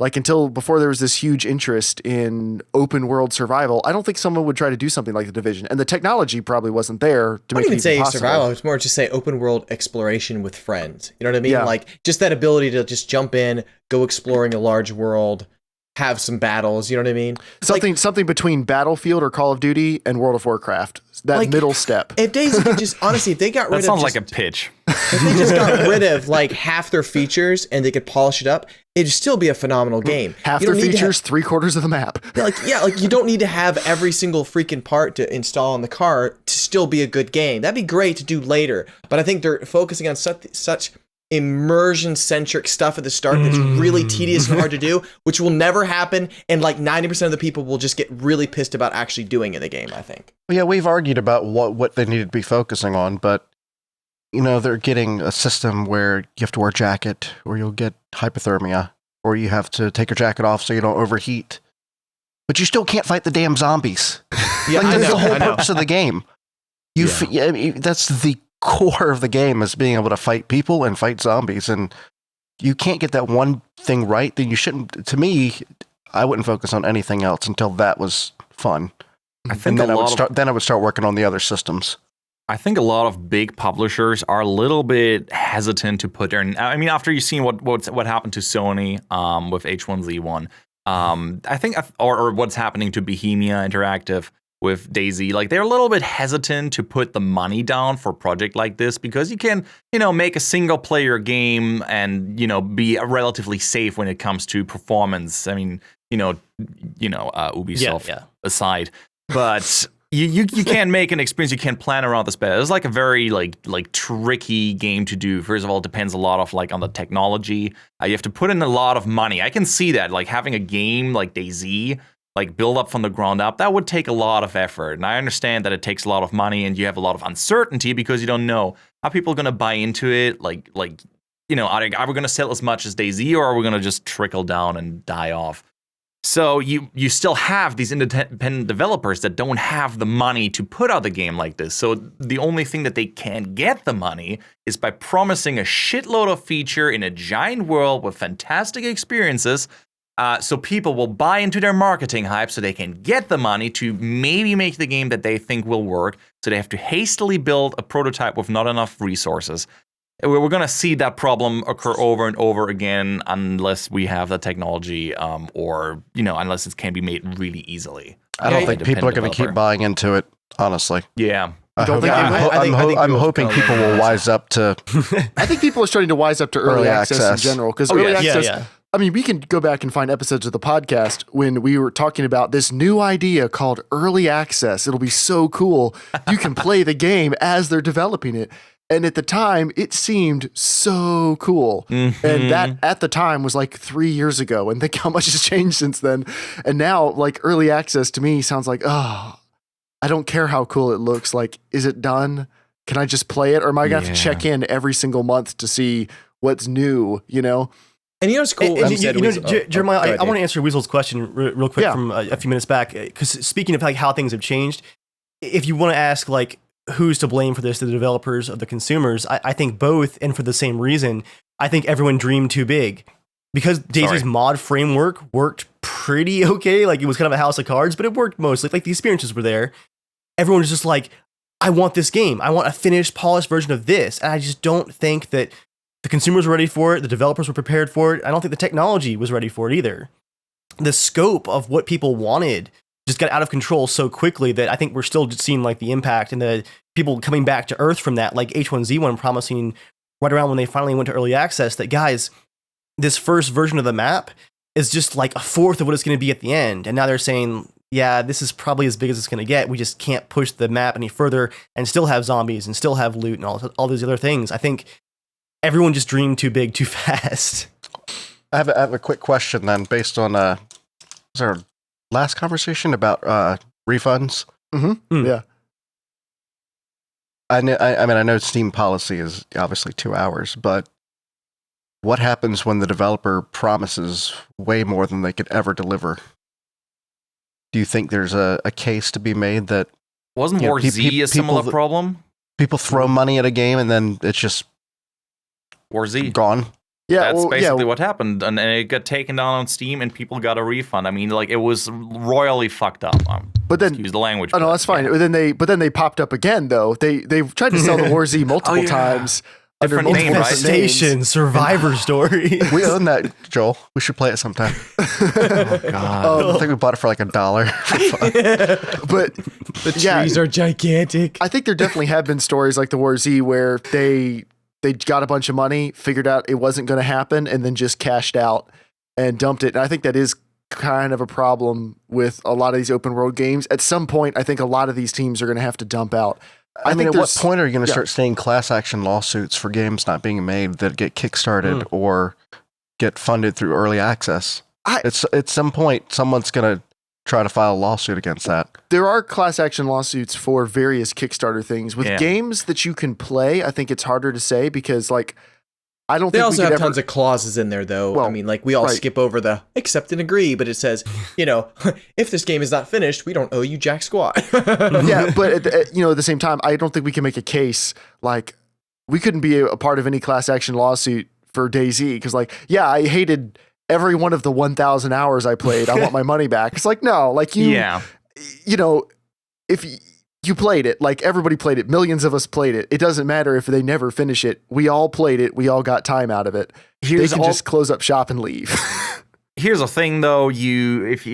Like until before there was this huge interest in open world survival, I don't think someone would try to do something like The Division. And the technology probably wasn't there to make it even possible. I wouldn't even say survival. It's more just say open world exploration with friends. You know what I mean? Yeah. Like just that ability to just jump in, go exploring a large world, have some battles. You know what I mean? Something between Battlefield or Call of Duty and World of Warcraft. That middle step. If DayZ could just, honestly, if they got rid of... That sounds like a pitch. If they just got rid of like half their features and they could polish it up, it'd still be a phenomenal game. Half their features, 3/4 of the map. Like you don't need to have every single freaking part to install on the car to still be a good game. That'd be great to do later. But I think they're focusing on such immersion-centric stuff at the start that's really tedious and hard to do, which will never happen, and like 90% of the people will just get really pissed about actually doing in the game, I think. Well, yeah, we've argued about what they needed to be focusing on, but they're getting a system where you have to wear a jacket, or you'll get hypothermia, or you have to take your jacket off so you don't overheat. But you still can't fight the damn zombies. Yeah, that's the whole purpose of the game. That's the core of the game, is being able to fight people and fight zombies, and you can't get that one thing right, then you shouldn't. To me, I wouldn't focus on anything else until that was fun. I think then I would start working on the other systems. I think a lot of big publishers are a little bit hesitant to put their. I mean, after you've seen what happened to Sony with H1Z1, I think, or what's happening to Bohemia Interactive with DayZ, like they're a little bit hesitant to put the money down for a project like this, because you can, make a single player game and, be relatively safe when it comes to performance. I mean, Ubisoft aside, but you can't make an experience. You can't plan around this better. It's like a very like tricky game to do. First of all, it depends a lot of on the technology. You have to put in a lot of money. I can see that, like having a game like DayZ, like build up from the ground up, that would take a lot of effort. And I understand that it takes a lot of money and you have a lot of uncertainty because you don't know, are people going to buy into it? Are we going to sell as much as DayZ, or are we going to just trickle down and die off? So you still have these independent developers that don't have the money to put out a game like this. So the only thing that they can get the money is by promising a shitload of feature in a giant world with fantastic experiences. So people will buy into their marketing hype so they can get the money to maybe make the game that they think will work. So they have to hastily build a prototype with not enough resources. We're going to see that problem occur over and over again unless we have the technology or, unless it can be made really easily. I don't think people are going to keep buying into it, honestly. Yeah. I'm hoping people will wise up to... I think people are starting to wise up to early access in general, because early access... I mean, we can go back and find episodes of the podcast when we were talking about this new idea called early access. It'll be so cool. You can play the game as they're developing it. And at the time, it seemed so cool. Mm-hmm. And that at the time was like 3 years ago. And think how much has changed since then. And now, like, early access to me sounds like, I don't care how cool it looks. Like, is it done? Can I just play it? Or am I going to have to check in every single month to see what's new, And what's cool? Jeremiah, I want to answer Weasel's question real quick from a few minutes back. Because speaking of like how things have changed, if you want to ask like who's to blame for this, the developers or the consumers, I think both, and for the same reason. I think everyone dreamed too big, because DayZ's mod framework worked pretty okay. Like it was kind of a house of cards, but it worked mostly. Like the experiences were there. Everyone was just like, I want this game. I want a finished, polished version of this. And I just don't think that the consumers were ready for it. The developers were prepared for it. I don't think the technology was ready for it either. The scope of what people wanted just got out of control so quickly that I think we're still just seeing like the impact and the people coming back to earth from that, like H1Z1 promising right around when they finally went to early access that, guys, this first version of the map is just like a fourth of what it's going to be at the end. And now they're saying, yeah, this is probably as big as it's going to get. We just can't push the map any further and still have zombies and still have loot and all these other things. I think everyone just dreamed too big too fast. I have a quick question then, based on was our last conversation about refunds? Mm-hmm. Mm. Yeah. I know Steam policy is obviously 2 hours, but what happens when the developer promises way more than they could ever deliver? do you think there's a case to be made that wasn't War Z a similar problem? People throw money at a game and then it's just War Z gone. Yeah, that's basically what happened, and it got taken down on Steam, and people got a refund. I mean, like, it was royally fucked up. But then, excuse the language. Oh no, that's fine. Yeah. But then they popped up again, though. They tried to sell the War Z multiple times. Different name, right? Station Survivor Story. We own that, Joel. We should play it sometime. Oh God! I think we bought it for like $1. But the trees are gigantic. I think there definitely have been stories like the War Z where they got a bunch of money, figured out it wasn't going to happen, and then just cashed out and dumped it. And I think that is kind of a problem with a lot of these open world games. At some point, I think a lot of these teams are going to have to dump out. I mean, at what point are you going to start seeing class action lawsuits for games not being made that get kickstarted or get funded through early access? It's at some point, someone's going to try to file a lawsuit against that. There are class action lawsuits for various Kickstarter things. With games that you can play, I think it's harder to say because, like, I don't they think also have tons of clauses in there, though. Well, I mean, like, we all skip over the accept and agree, but it says, you know, if this game is not finished, we don't owe you jack squat. Yeah, but at the same time, I don't think we can make a case like we couldn't be a part of any class action lawsuit for DayZ because, like, yeah, I hated every one of the 1,000 hours I played. I want my money back. It's like, no, like you know, if you played it, like everybody played it, millions of us played it. It doesn't matter if they never finish it. We all played it. We all got time out of it. They can just close up shop and leave. Here's the thing, though. If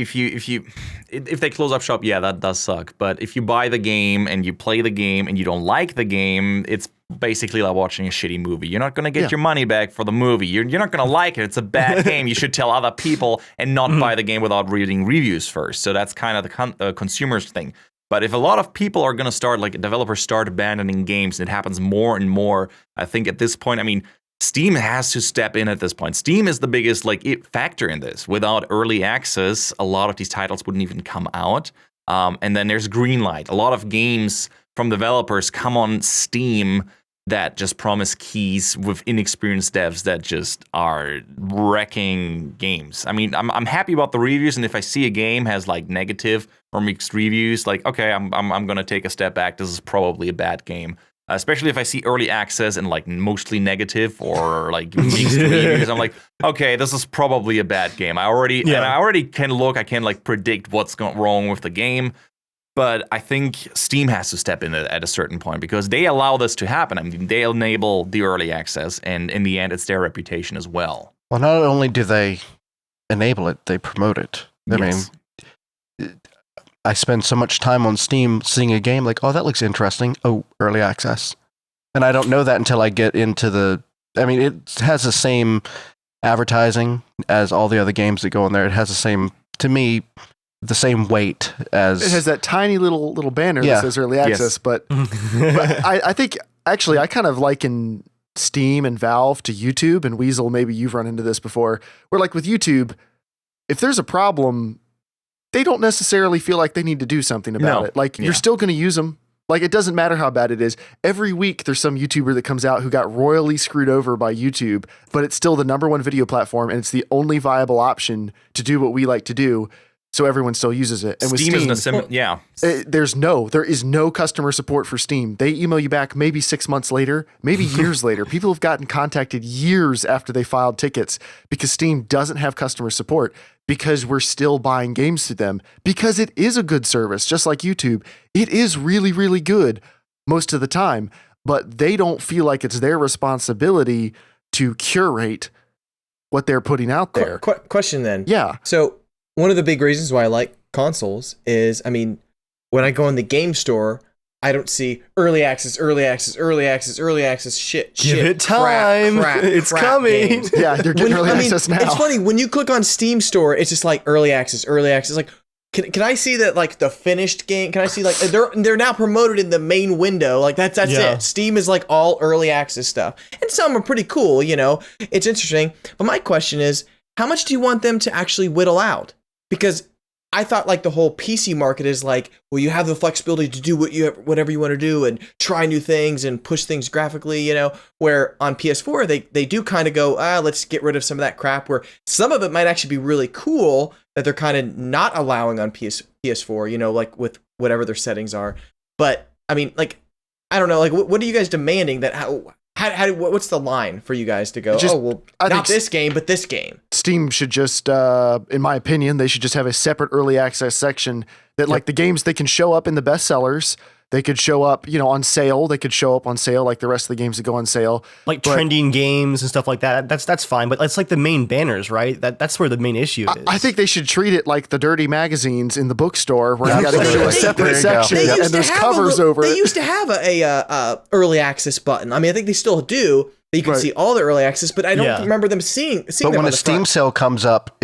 they close up shop, yeah, that does suck. But if you buy the game and you play the game and you don't like the game, it's basically like watching a shitty movie. You're not going to get your money back for the movie. You're not going to like it. It's a bad game. You should tell other people and not buy the game without reading reviews first. So that's kind of the consumer's thing. But if a lot of people are going to start, like developers start abandoning games, and it happens more and more, I think at this point, I mean, Steam has to step in at this point. Steam is the biggest factor in this. Without early access, a lot of these titles wouldn't even come out. And then there's Greenlight. A lot of games from developers come on Steam that just promise keys with inexperienced devs that just are wrecking games. I mean, I'm happy about the reviews, and if I see a game has like negative or mixed reviews, like, okay, I'm gonna take a step back. This is probably a bad game. Especially if I see early access and like mostly negative or like mixed reviews, I'm like, okay, this is probably a bad game. I already can like predict what's going wrong with the game. But I think Steam has to step in at a certain point because they allow this to happen. I mean, they enable the early access, and in the end, it's their reputation as well. Well, not only do they enable it, they promote it. I mean, I spend so much time on Steam seeing a game like, oh, that looks interesting. Oh, early access. And I don't know that until I get into I mean, it has the same advertising as all the other games that go in there. It has the same, to me, the same weight as... It has that tiny little banner that says early access, but I think, actually, I kind of liken Steam and Valve to YouTube, and Weasel, maybe you've run into this before, where like with YouTube, if there's a problem, they don't necessarily feel like they need to do something about it. Like, you're still going to use them. Like, it doesn't matter how bad it is. Every week, there's some YouTuber that comes out who got royally screwed over by YouTube, but it's still the #1 video platform, and it's the only viable option to do what we like to do. So everyone still uses it. And with Steam there is no customer support for Steam. They email you back maybe 6 months later, maybe years later. People have gotten contacted years after they filed tickets because Steam doesn't have customer support because we're still buying games through them because it is a good service, just like YouTube. It is really, really good most of the time, but they don't feel like it's their responsibility to curate what they're putting out there. Question then. Yeah. So one of the big reasons why I like consoles is, I mean, when I go in the game store, I don't see early access shit. Give it time. It's coming. Games. Yeah, you're getting early access now. It's funny, when you click on Steam Store, it's just like early access. Like, can I see that, like, the finished game? Can I see, like, they're now promoted in the main window? Like, that's it. Steam is, like, all early access stuff. And some are pretty cool, you know? It's interesting. But my question is, how much do you want them to actually whittle out? Because I thought, like, the whole PC market is like, well, you have the flexibility to do whatever you want to do and try new things and push things graphically, you know, where on PS4, they do kind of go, let's get rid of some of that crap, where some of it might actually be really cool that they're kind of not allowing on PS4, you know, like with whatever their settings are. But I mean, like, I don't know, like, what are you guys demanding that what's the line for you guys to go, not this game, but this game? Steam should just, in my opinion, they should just have a separate early access section that like the games, they can show up in the bestsellers. They could show up, you know, on sale. They could show up on sale like the rest of the games that go on sale. Like trending games and stuff like that. That's fine, but it's like the main banners, right? That's where the main issue is. I think they should treat it like the dirty magazines in the bookstore where you got to go to a separate section and there's covers over it. They used to have a early access button. I mean, I think they still do. You can see all the early access, but I don't remember them seeing But them when on a the Steam front. sale comes up,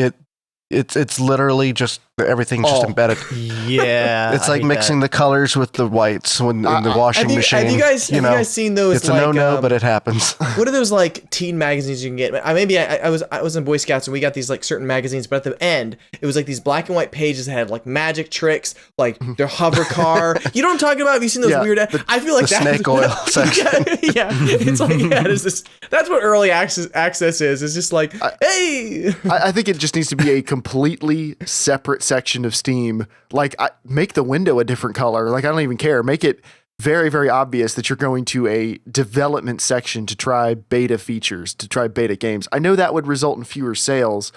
it's literally just everything's just embedded. Yeah, it's like mixing the colors with the whites in the washing machine. Have you guys seen those? It's a no-no, but it happens. What are those like teen magazines you can get? I was in Boy Scouts and we got these like certain magazines, but at the end it was like these black and white pages that had like magic tricks, like their hover car. You know what I'm talking about? Have you seen those weird? I feel like the snake oil section. Yeah, it's like there's this. That's what early access is. It's just like, hey. I think it just needs to be a completely separate section of Steam. Like, make the window a different color. Like, I don't even care. Make it very, very obvious that you're going to a development section to try beta features, to try beta games. I know that would result in fewer sales.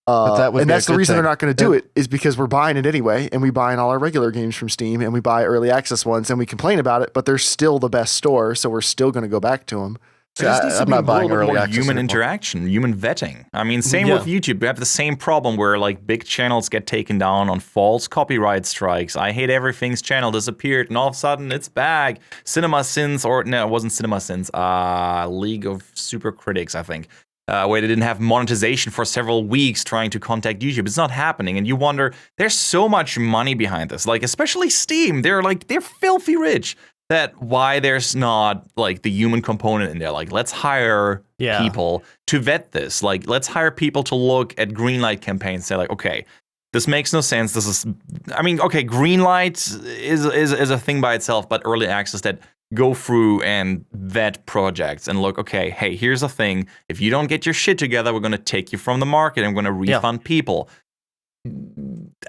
And that's the reason they're not going to do it, is because we're buying it anyway, and we buying all our regular games from Steam, and we buy early access ones, and we complain about it, but they're still the best store, so we're still going to go back to them. So I'm not buying early access. Human interaction, human vetting. I mean, same with YouTube. We have the same problem where like big channels get taken down on false copyright strikes. I Hate Everything's channel disappeared, and all of a sudden it's back. CinemaSins, or no, it wasn't CinemaSins. League of Super Critics, I think, where they didn't have monetization for several weeks trying to contact YouTube. It's not happening, and you wonder, there's so much money behind this. Like, especially Steam, they're filthy rich. That why there's not like the human component in there. Like, let's hire people to vet this. Like, let's hire people to look at greenlight campaigns and say like, okay, this makes no sense. This is, I mean, okay, greenlight is a thing by itself, but early access that go through and vet projects and look, okay, hey, here's the thing. If you don't get your shit together, we're going to take you from the market and we're going to refund people.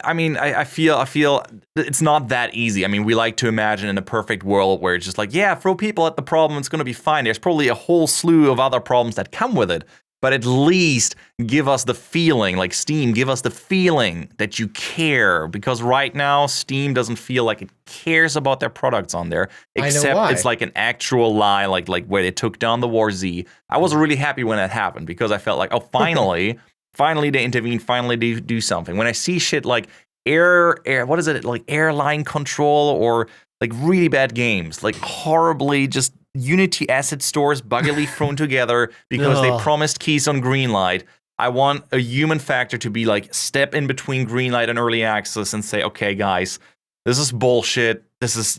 I mean, I feel it's not that easy. I mean, we like to imagine in a perfect world where it's just like, yeah, throw people at the problem, it's going to be fine. There's probably a whole slew of other problems that come with it, but at least give us the feeling, like Steam, give us the feeling that you care, because right now Steam doesn't feel like it cares about their products on there, except it's like an actual lie, like where they took down the War Z. I was really happy when that happened because I felt like, oh, finally. Finally, they intervene. Finally, they do something. When I see shit like what is it? Like airline control or like really bad games, like horribly just Unity asset stores buggily thrown together because they promised keys on Greenlight. I want a human factor to be like step in between Greenlight and early access and say, okay, guys, this is bullshit.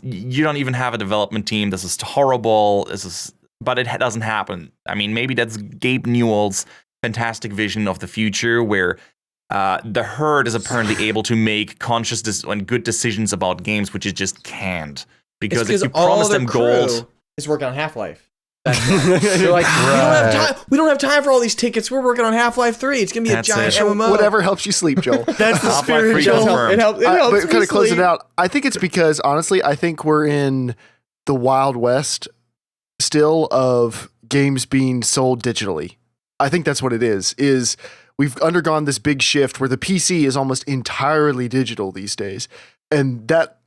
You don't even have a development team. This is horrible. But it doesn't happen. I mean, maybe that's Gabe Newell's fantastic vision of the future where the herd is apparently able to make conscious and good decisions about games, which it just can't. Because if you promise them gold, is working on Half-Life. They're like, we don't have time for all these tickets. We're working on Half-Life 3. It's gonna be a giant MMO. Whatever helps you sleep, Joel. That's the spirit, Joel. It helps. But kind of close it out. I think it's because honestly, I think we're in the Wild West still of games being sold digitally. I think that's what it is we've undergone this big shift where the PC is almost entirely digital these days. And that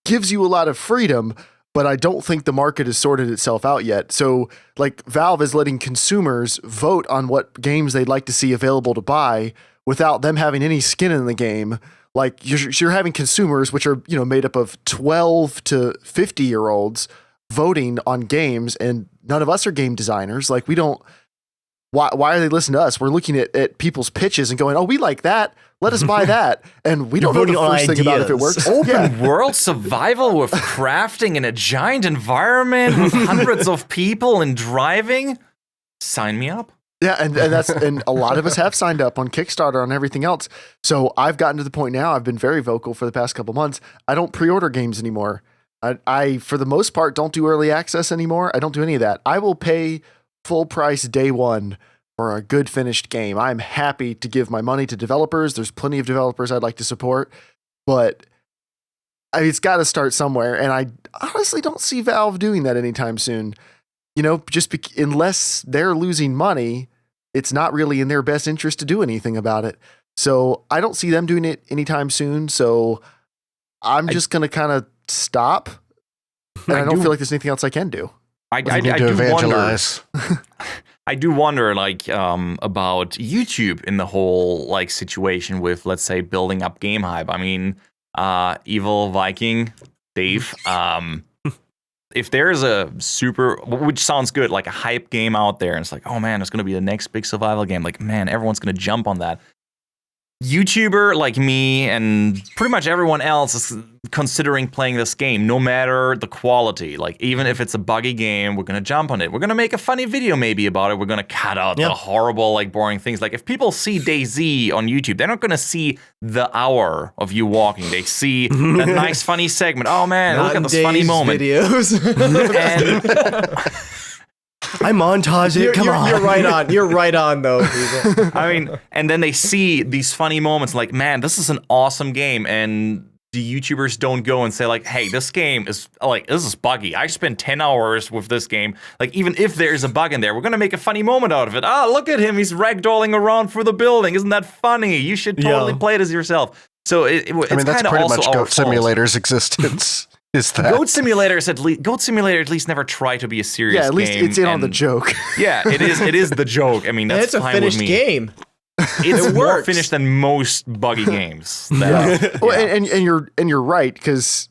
gives you a lot of freedom, but I don't think the market has sorted itself out yet. So like Valve is letting consumers vote on what games they'd like to see available to buy without them having any skin in the game. Like you're having consumers, which are, you know, made up of 12 to 50-year-olds voting on games, and none of us are game designers. Like we don't. Why are they listening to us? We're looking at people's pitches and going, oh, we like that. Let us buy that. And we don't know the first thing about if it works. Open world survival with crafting in a giant environment with hundreds of people and driving. Sign me up. Yeah, and a lot of us have signed up on Kickstarter and everything else. So I've gotten to the point now, I've been very vocal for the past couple months. I don't pre-order games anymore. I for the most part, don't do early access anymore. I don't do any of that. I will pay full price day one for a good finished game. I'm happy to give my money to developers. There's plenty of developers I'd like to support, but it's got to start somewhere. And I honestly don't see Valve doing that anytime soon. Unless they're losing money, it's not really in their best interest to do anything about it. So I don't see them doing it anytime soon. So I'm just going to kind of stop. And I don't feel like there's anything else I can do. I do evangelize. I do wonder, like, about YouTube in the whole like situation with, let's say, building up game hype. I mean, Evil Viking, Dave. If there's a super, which sounds good, like a hype game out there, and it's like, oh man, it's gonna be the next big survival game. Like, man, everyone's gonna jump on that. YouTuber like me and pretty much everyone else is considering playing this game, no matter the quality. Like, even if it's a buggy game, we're gonna jump on it. We're gonna make a funny video maybe about it. We're gonna cut out the horrible, like, boring things. Like, if people see DayZ on YouTube, they're not gonna see the hour of you walking. They see a nice, funny segment. Oh man, look at this funny moment. Videos. And I montage it. Come on. You're right on. You're right on, though. I mean, and then they see these funny moments like, man, this is an awesome game. And the YouTubers don't go and say like, hey, this game is like, this is buggy. I spent 10 hours with this game. Like, even if there's a bug in there, we're going to make a funny moment out of it. Oh, look at him. He's ragdolling around for the building. Isn't that funny? You should totally play this yourself. So it's that's pretty much Goat Simulator's existence. Is that Goat Simulator at least never tried to be a serious game. Yeah, at least it's in on the joke. Yeah, it is the joke. I mean, that's it's a fine finished with me. game. It's more finished than most buggy games. Well, and you're right, because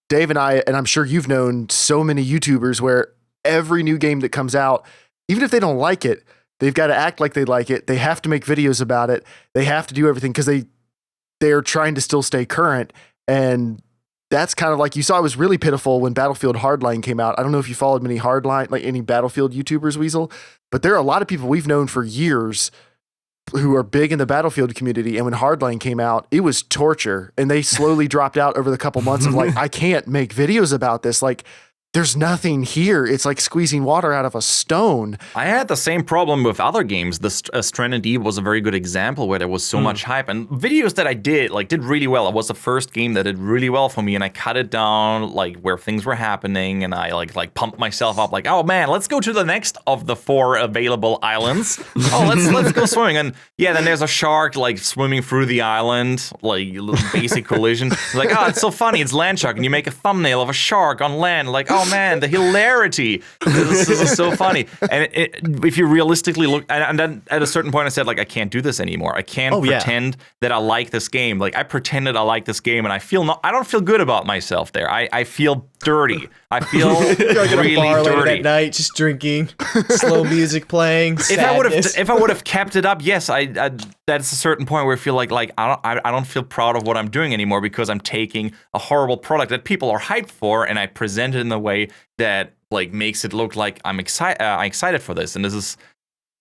Dave and I, and I'm sure you've known so many YouTubers where every new game that comes out, even if they don't like it, they've got to act like they like it. They have to make videos about it. They have to do everything because they're trying to still stay current. And that's kind of like, you saw it was really pitiful when Battlefield Hardline came out. I don't know if you followed many Hardline, like any Battlefield YouTubers, Weasel, but there are a lot of people we've known for years who are big in the Battlefield community. And when Hardline came out, it was torture. And they slowly dropped out over the couple months of like, I can't make videos about this. Like, there's nothing here. It's like squeezing water out of a stone. I had the same problem with other games. The Stranded Eve was a very good example where there was so much hype, and videos that I did really well. It was the first game that did really well for me, and I cut it down like where things were happening, and I like pumped myself up like, oh man, let's go to the next of the 4 available islands. Oh, let's go swimming. And yeah, then there's a shark like swimming through the island, like basic collision. Like, oh, it's so funny. It's Land Shark, and you make a thumbnail of a shark on land. Like, oh man, the hilarity. This is so funny. And if you realistically look, and then at a certain point I said, like, I can't do this anymore. I can't pretend that I like this game. Like, I pretended I like this game, and I don't feel good about myself there. I feel dirty. I feel really dirty. At night, just drinking, slow music playing. If I would have kept it up, yes, that's a certain point where I feel like I don't feel proud of what I'm doing anymore, because I'm taking a horrible product that people are hyped for, and I present it in a way that like makes it look like I'm excited for this. And this is,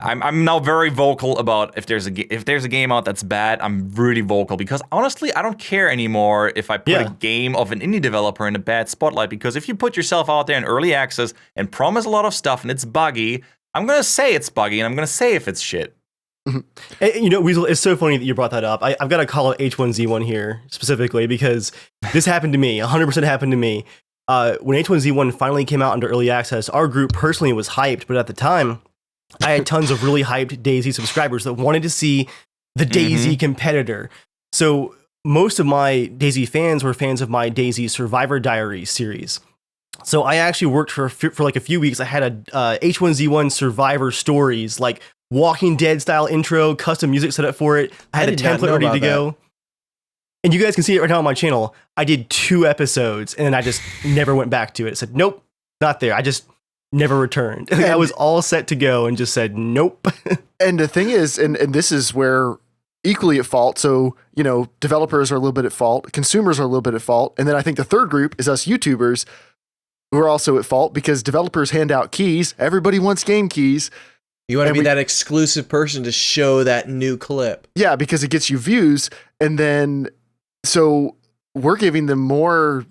I'm now very vocal about if there's a game out that's bad. I'm really vocal, because honestly, I don't care anymore if I put a game of an indie developer in a bad spotlight, because if you put yourself out there in early access and promise a lot of stuff and it's buggy, I'm gonna say it's buggy, and I'm gonna say if it's shit. And, you know, Weasel, it's so funny that you brought that up. I've got to call out H1Z1 here specifically, because this happened to me. 100% happened to me. When H1Z1 finally came out under early access, our group personally was hyped, but at the time, I had tons of really hyped DayZ subscribers that wanted to see the DayZ competitor. So most of my DayZ fans were fans of my DayZ Survivor Diaries series. So I actually worked for like a few weeks. I had a H1Z1 Survivor Stories, like Walking Dead style intro, custom music set up for it. I had a template ready to go. And you guys can see it right now on my channel. I did 2 episodes, and then I just never went back to it. I said, nope, not there. I just never returned. I was all set to go and just said, nope. And the thing is, and this is where equally at fault. So, you know, developers are a little bit at fault. Consumers are a little bit at fault. And then I think the third group is us YouTubers, who are also at fault, because developers hand out keys. Everybody wants game keys. You want to be that exclusive person to show that new clip. Yeah, because it gets you views. And then, so we're giving them more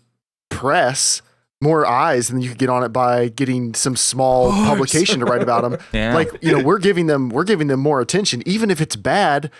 press, more eyes, and you could get on it by getting some small publication to write about them. Yeah. Like, you know, we're giving them more attention, even if it's bad.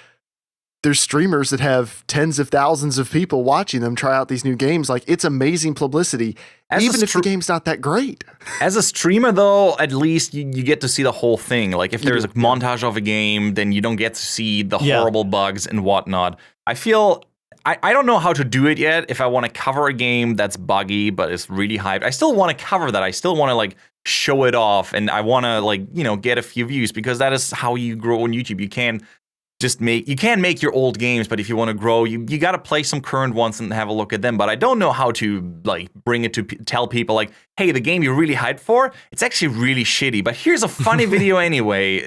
there's streamers that have tens of thousands of people watching them try out these new games. Like, it's amazing publicity, even if the game's not that great. As a streamer, though, at least you get to see the whole thing. Like, if there's a montage of a game, then you don't get to see the horrible bugs and whatnot. I feel... I don't know how to do it yet. If I want to cover a game that's buggy but is really hyped, I still want to cover that. I still want to like show it off, and I want to like get a few views, because that is how you grow on YouTube. You can't make your old games, but if you want to grow, you got to play some current ones and have a look at them. But I don't know how to like bring it to tell people like, hey, the game you're really hyped for, it's actually really shitty, but here's a funny video anyway.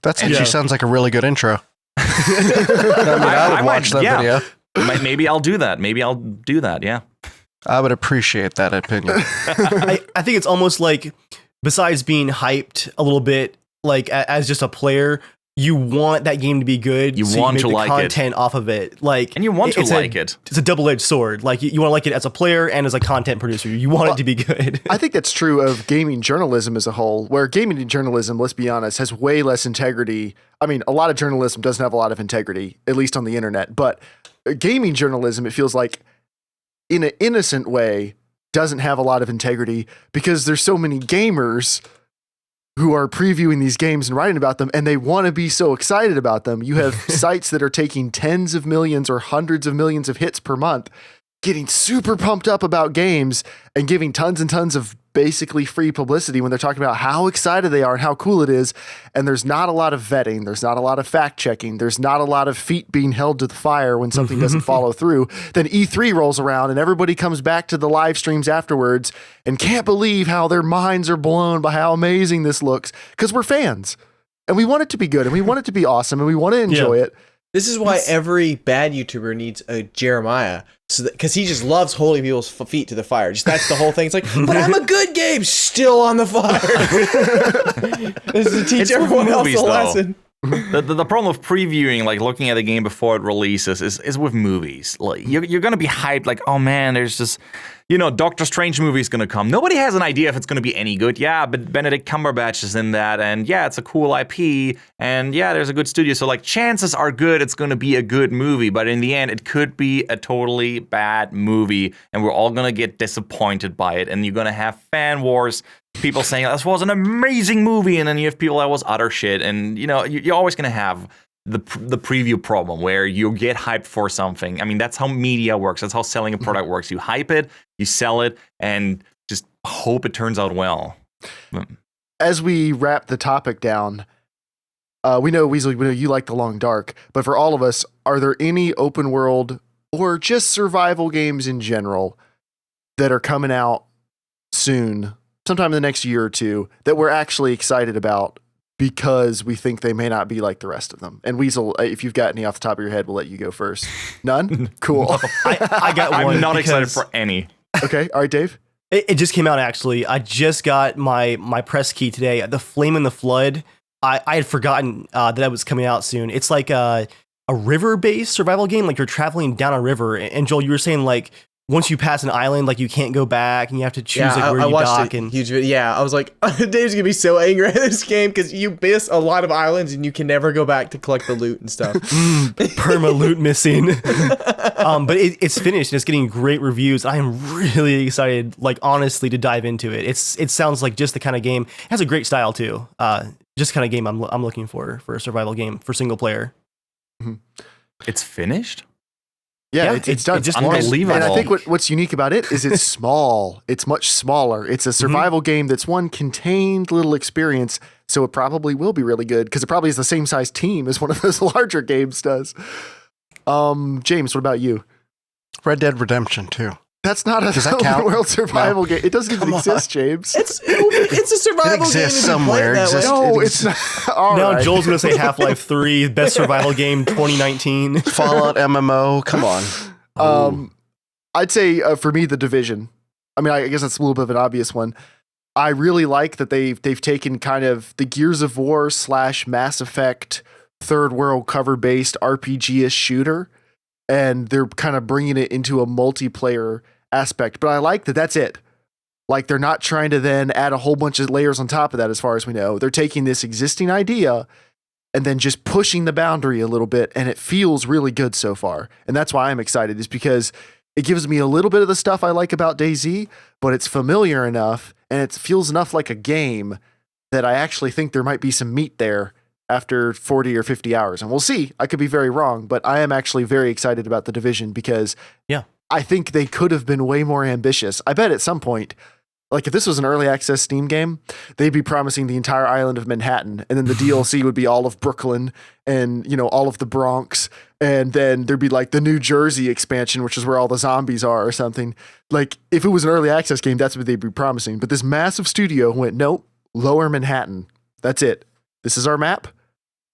That actually sounds like a really good intro. I would watch that video. Maybe I'll do that. Yeah. I would appreciate that opinion. I think it's almost like, besides being hyped a little bit, like as just a player, you want that game to be good. You want to like it. Content off of it, like, and you want to like it. It's a double-edged sword. Like, you want to like it as a player and as a content producer. You want it to be good. I think that's true of gaming journalism as a whole, where gaming journalism, let's be honest, has way less integrity. I mean, a lot of journalism doesn't have a lot of integrity, at least on the internet. But gaming journalism, it feels like, in an innocent way, doesn't have a lot of integrity, because there's so many gamers who are previewing these games and writing about them, and they want to be so excited about them. You have sites that are taking tens of millions or hundreds of millions of hits per month, getting super pumped up about games and giving tons and tons of basically free publicity when they're talking about how excited they are and how cool it is. And there's not a lot of vetting. There's not a lot of fact checking. There's not a lot of feet being held to the fire when something doesn't follow through. Then E3 rolls around and everybody comes back to the live streams afterwards and can't believe how their minds are blown by how amazing this looks, because we're fans and we want it to be good and we want it to be awesome and we want to enjoy it. This is why every bad YouTuber needs a Jeremiah, because he just loves holding people's feet to the fire. Just that's the whole thing. It's like, but I'm a good game, still on the fire. This is to teach everyone else a lesson. The problem with previewing, like looking at the game before it releases, is with movies. Like you're gonna be hyped, like, oh man, there's this, Doctor Strange movie is gonna come. Nobody has an idea if it's gonna be any good. Yeah, but Benedict Cumberbatch is in that, and yeah, it's a cool IP, and yeah, there's a good studio. So like, chances are good it's gonna be a good movie, but in the end, it could be a totally bad movie, and we're all gonna get disappointed by it, and you're gonna have fan wars. People saying this was an amazing movie, and then you have people that was utter shit, and you're always gonna have the preview problem where you get hyped for something. I mean, that's how media works. That's how selling a product works. You hype it, you sell it, and just hope it turns out well. As we wrap the topic down, we know, Weasel, we know you like the long dark, but for all of us, are there any open world or just survival games in general that are coming out soon, sometime in the next year or two, that we're actually excited about because we think they may not be like the rest of them? And Weasel, if you've got any off the top of your head, we'll let you go first. None? Cool. No, I got one. I'm not excited for any. Okay. All right, Dave. It just came out, actually. I just got my press key today. The Flame in the Flood. I had forgotten that was coming out soon. It's like a river-based survival game. Like, you're traveling down a river. And Joel, you were saying, like, once you pass an island, like, you can't go back, and you have to choose where you dock. And huge video. Yeah, I was like, Dave's gonna be so angry at this game because you miss a lot of islands and you can never go back to collect the loot and stuff. Perma loot missing. But it's finished and it's getting great reviews. I am really excited, like, honestly, to dive into it. It sounds like just the kind of game. It has a great style too. Just the kind of game I'm looking for a survival game for single player. It's finished? Yeah, it's done. It's just unbelievable. And I think what's unique about it is it's small. It's much smaller. It's a survival game that's one contained little experience, so it probably will be really good because it probably is the same size team as one of those larger games does. James, what about you? Red Dead Redemption 2. That's not a open world survival game. It doesn't even exist, James. It's a survival game. It exists somewhere. No, it's not. All now right. Joel's going to say Half-Life 3, best survival game 2019. Fallout MMO. Come on. I'd say for me, The Division. I mean, I guess that's a little bit of an obvious one. I really like that they've taken kind of the Gears of War / Mass Effect third world cover-based RPG-ish shooter, and they're kind of bringing it into a multiplayer aspect. But I like that that's it. Like, they're not trying to then add a whole bunch of layers on top of that, as far as we know. They're taking this existing idea and then just pushing the boundary a little bit, and it feels really good so far. And that's why I'm excited, is because it gives me a little bit of the stuff I like about DayZ, but it's familiar enough and it feels enough like a game that I actually think there might be some meat there after 40 or 50 hours. And we'll see. I could be very wrong, but I am actually very excited about The Division because I think they could have been way more ambitious. I bet at some point, like if this was an early access Steam game, they'd be promising the entire island of Manhattan, and then the DLC would be all of Brooklyn and, you know, all of the Bronx, and then there'd be like the New Jersey expansion, which is where all the zombies are or something. Like if it was an early access game, that's what they'd be promising. But this massive studio went, nope, lower Manhattan. That's it. This is our map.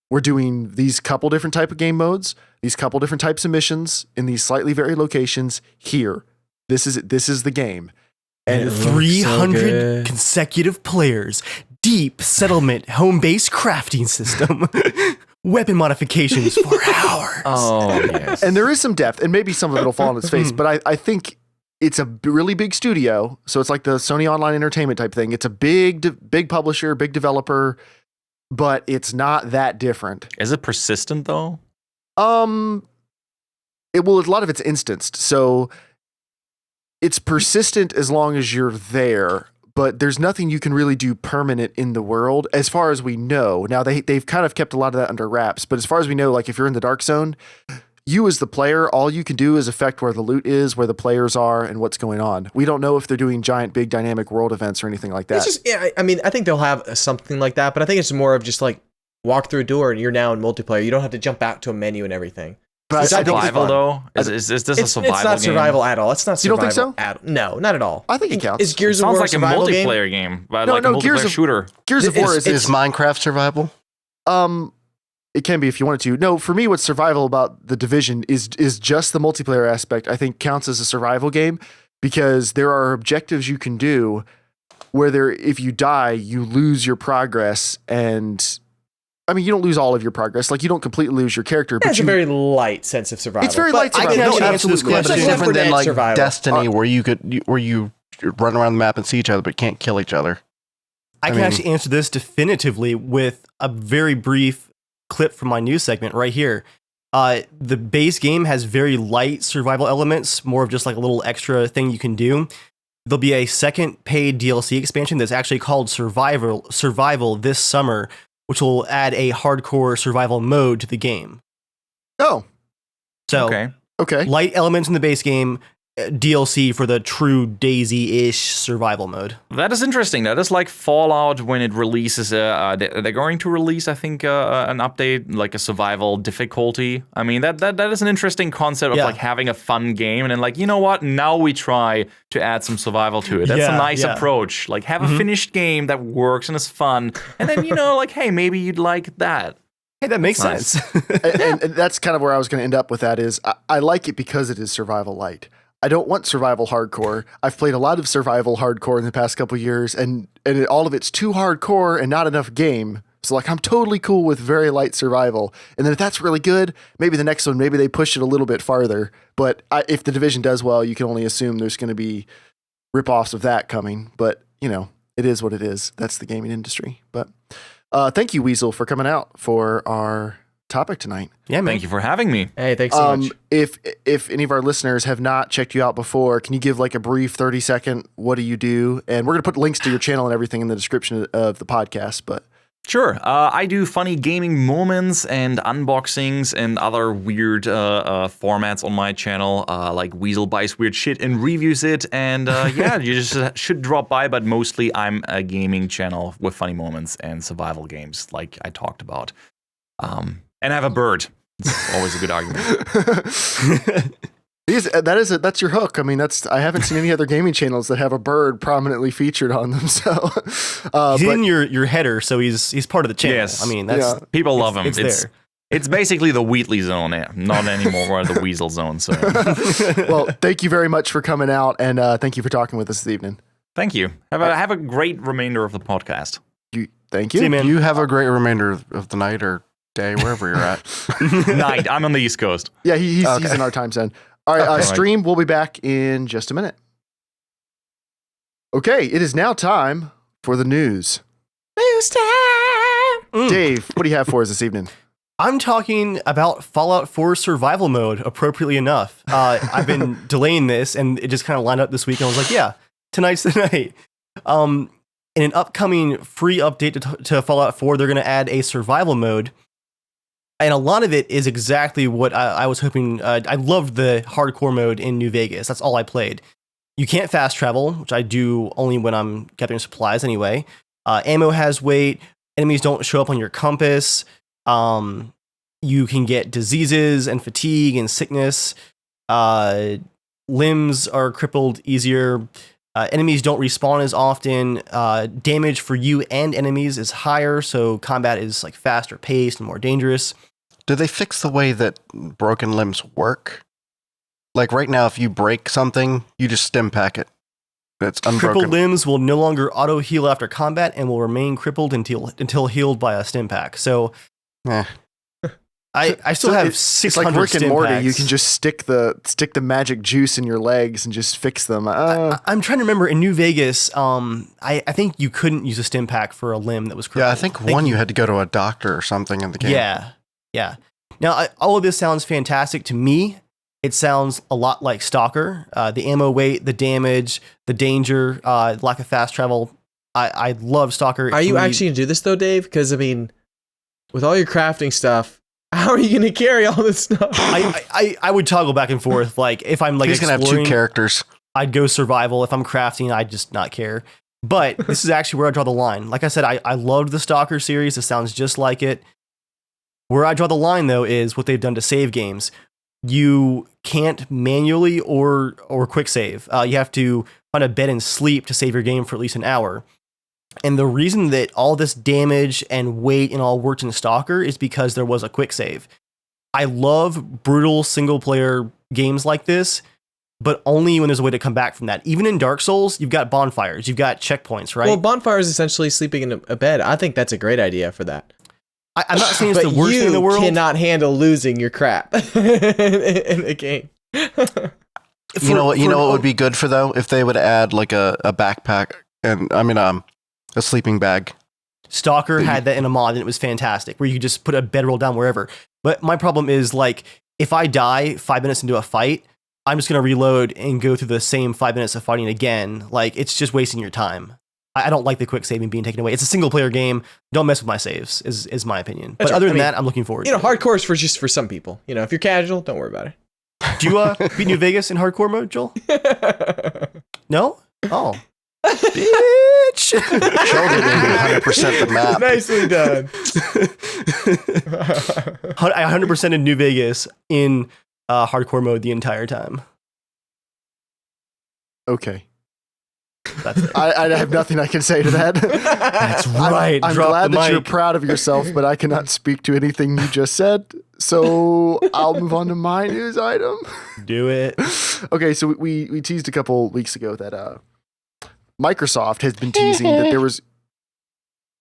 We're doing these couple different type of game modes, these couple different types of missions in these slightly varied locations here. This is it. This is the game. And 300 consecutive players, deep settlement, home-based crafting system, weapon modifications for hours. Oh, yes. And there is some depth, and maybe some of it will fall on its face, but I think it's a really big studio. So it's like the Sony Online Entertainment type thing. It's a big publisher, big developer, but it's not that different. Is it persistent though? A lot of it's instanced. So it's persistent as long as you're there, but there's nothing you can really do permanent in the world as far as we know. Now they've kind of kept a lot of that under wraps, but as far as we know, like if you're in the dark zone, you as the player, all you can do is affect where the loot is, where the players are, and what's going on. We don't know if they're doing giant, big dynamic world events or anything like that. It's just, I mean, I think they'll have something like that, but I think it's more of just like walk through a door and you're now in multiplayer. You don't have to jump back to a menu and everything. But survival though? Is this a survival It's not game? survival at all. It's not survival. You don't think so? No, not at all. I think it counts. Is Gears of War Sounds like a survival multiplayer game, but No, like a Gears multiplayer of- shooter. Gears of War Is Minecraft survival? It can be if you wanted to. No, for me, what's survival about The Division is just the multiplayer aspect. I think counts as a survival game because there are objectives you can do where if you die, you lose your progress, and I mean, you don't lose all of your progress. Like you don't completely lose your character, but It's a very light sense of survival. It's very But light I survival. can No, actually answer this absolutely. Yeah, but question. it's Left 4 different than Dead like survival. Destiny, where you run around the map and see each other, but can't kill each other. I can actually answer this definitively with a very brief clip from my news segment right here. The base game has very light survival elements, more of just like a little extra thing you can do. There'll be a second paid DLC expansion that's actually called Survival this summer, which will add a hardcore survival mode to the game. Oh, So okay. light elements in the base game, DLC for the true DayZ-ish survival mode. That is interesting. That is like Fallout when it releases. They're going to release, I think, an update like a survival difficulty. I mean, that is an interesting concept of like having a fun game, and then like, you know what? Now we try to add some survival to it. That's a nice approach. Like have a finished game that works and is fun, and then like, hey, maybe you'd like that. Hey, that makes sense. and that's kind of where I was going to end up with that is I like it because it is survival light. I don't want survival hardcore. I've played a lot of survival hardcore in the past couple of years, and all of it's too hardcore and not enough game. So like I'm totally cool with very light survival. And then if that's really good, maybe the next one, maybe they push it a little bit farther. But if the Division does well, you can only assume there's going to be ripoffs of that coming. But it is what it is. That's the gaming industry. But thank you, Weasel, for coming out for our topic tonight. Yeah, man. Thank you for having me. Hey, thanks so much. If any of our listeners have not checked you out before, can you give like a brief 30-second what do you do? And we're going to put links to your channel and everything in the description of the podcast, but Sure. I do funny gaming moments and unboxings and other weird formats on my channel, like Weasel buys weird shit and reviews it. And you just should drop by, but mostly I'm a gaming channel with funny moments and survival games like I talked about. And I have a bird. It's always a good argument. That's your hook. I mean, I haven't seen any other gaming channels that have a bird prominently featured on them. So he's in your header, so he's part of the channel. Yes. I mean, that's people love him. It's there. It's basically the Wheatley zone, not anymore the Weasel zone. So, well, thank you very much for coming out, and thank you for talking with us this evening. Thank you. Have a great remainder of the podcast. Thank you. See you, man. You have a great remainder of the night or day, wherever you're at. Night. I'm on the East Coast. Yeah, he's in our time zone. All right, stream. We'll be back in just a minute. Okay, it is now time for the news. News time. Dave, what do you have for us this evening? I'm talking about Fallout 4 survival mode, appropriately enough. I've been delaying this, and it just kind of lined up this week, and I was like, yeah, tonight's the night. In an upcoming free update to Fallout 4, they're going to add a survival mode. And a lot of it is exactly what I was hoping. I loved the hardcore mode in New Vegas. That's all I played. You can't fast travel, which I do only when I'm gathering supplies anyway. Ammo has weight. Enemies don't show up on your compass. You can get diseases and fatigue and sickness. Limbs are crippled easier. Enemies don't respawn as often. Damage for you and enemies is higher, so combat is like faster paced and more dangerous. Do they fix the way that broken limbs work? Like right now, if you break something, you just stim pack it. It's unbroken. Crippled limbs will no longer auto heal after combat and will remain crippled until healed by a stim pack. So, I still have 600 it's like Rick and Morty. packs. You can just stick the magic juice in your legs and just fix them. I'm trying to remember in New Vegas. I think you couldn't use a stim pack for a limb that was crippled. Yeah, I think you had to go to a doctor or something in the game. Yeah. Now, all of this sounds fantastic to me. It sounds a lot like Stalker. The ammo weight, the damage, the danger, lack of fast travel. I love Stalker. Are you actually going to do this though, Dave? Because, I mean, with all your crafting stuff, how are you going to carry all this stuff? I would toggle back and forth. Like, if I'm like He's going to have 2 characters. I'd go survival. If I'm crafting, I'd just not care. But this is actually where I draw the line. Like I said, I loved the Stalker series. It sounds just like it. Where I draw the line, though, is what they've done to save games. You can't manually or quick save. You have to find a bed and sleep to save your game for at least an hour. And the reason that all this damage and weight and all worked in Stalker is because there was a quick save. I love brutal single player games like this, but only when there's a way to come back from that. Even in Dark Souls, you've got bonfires, you've got checkpoints, right? Well, bonfire is essentially sleeping in a bed. I think that's a great idea for that. I'm not saying it's the worst thing in the world. You cannot handle losing your crap in the game. You know what would be good for though? If they would add like a backpack and a sleeping bag. Stalker had that in a mod and it was fantastic, where you could just put a bedroll down wherever. But my problem is, like, if I die 5 minutes into a fight, I'm just going to reload and go through the same 5 minutes of fighting again. Like, it's just wasting your time. I don't like the quick saving being taken away. It's a single player game. Don't mess with my saves, is my opinion. But other than that, I'm looking forward to it. Hardcore is just for some people. If you're casual, don't worry about it. Do you beat New Vegas in hardcore mode, Joel? No? Oh. Bitch! Joel did 100% the map. Nicely done. I 100% in New Vegas in hardcore mode the entire time. Okay. That's it. I have nothing I can say to that. That's right. I'm glad that you're proud of yourself, but I cannot speak to anything you just said. So I'll move on to my news item. Do it. Okay, so we teased a couple weeks ago that Microsoft has been teasing that there was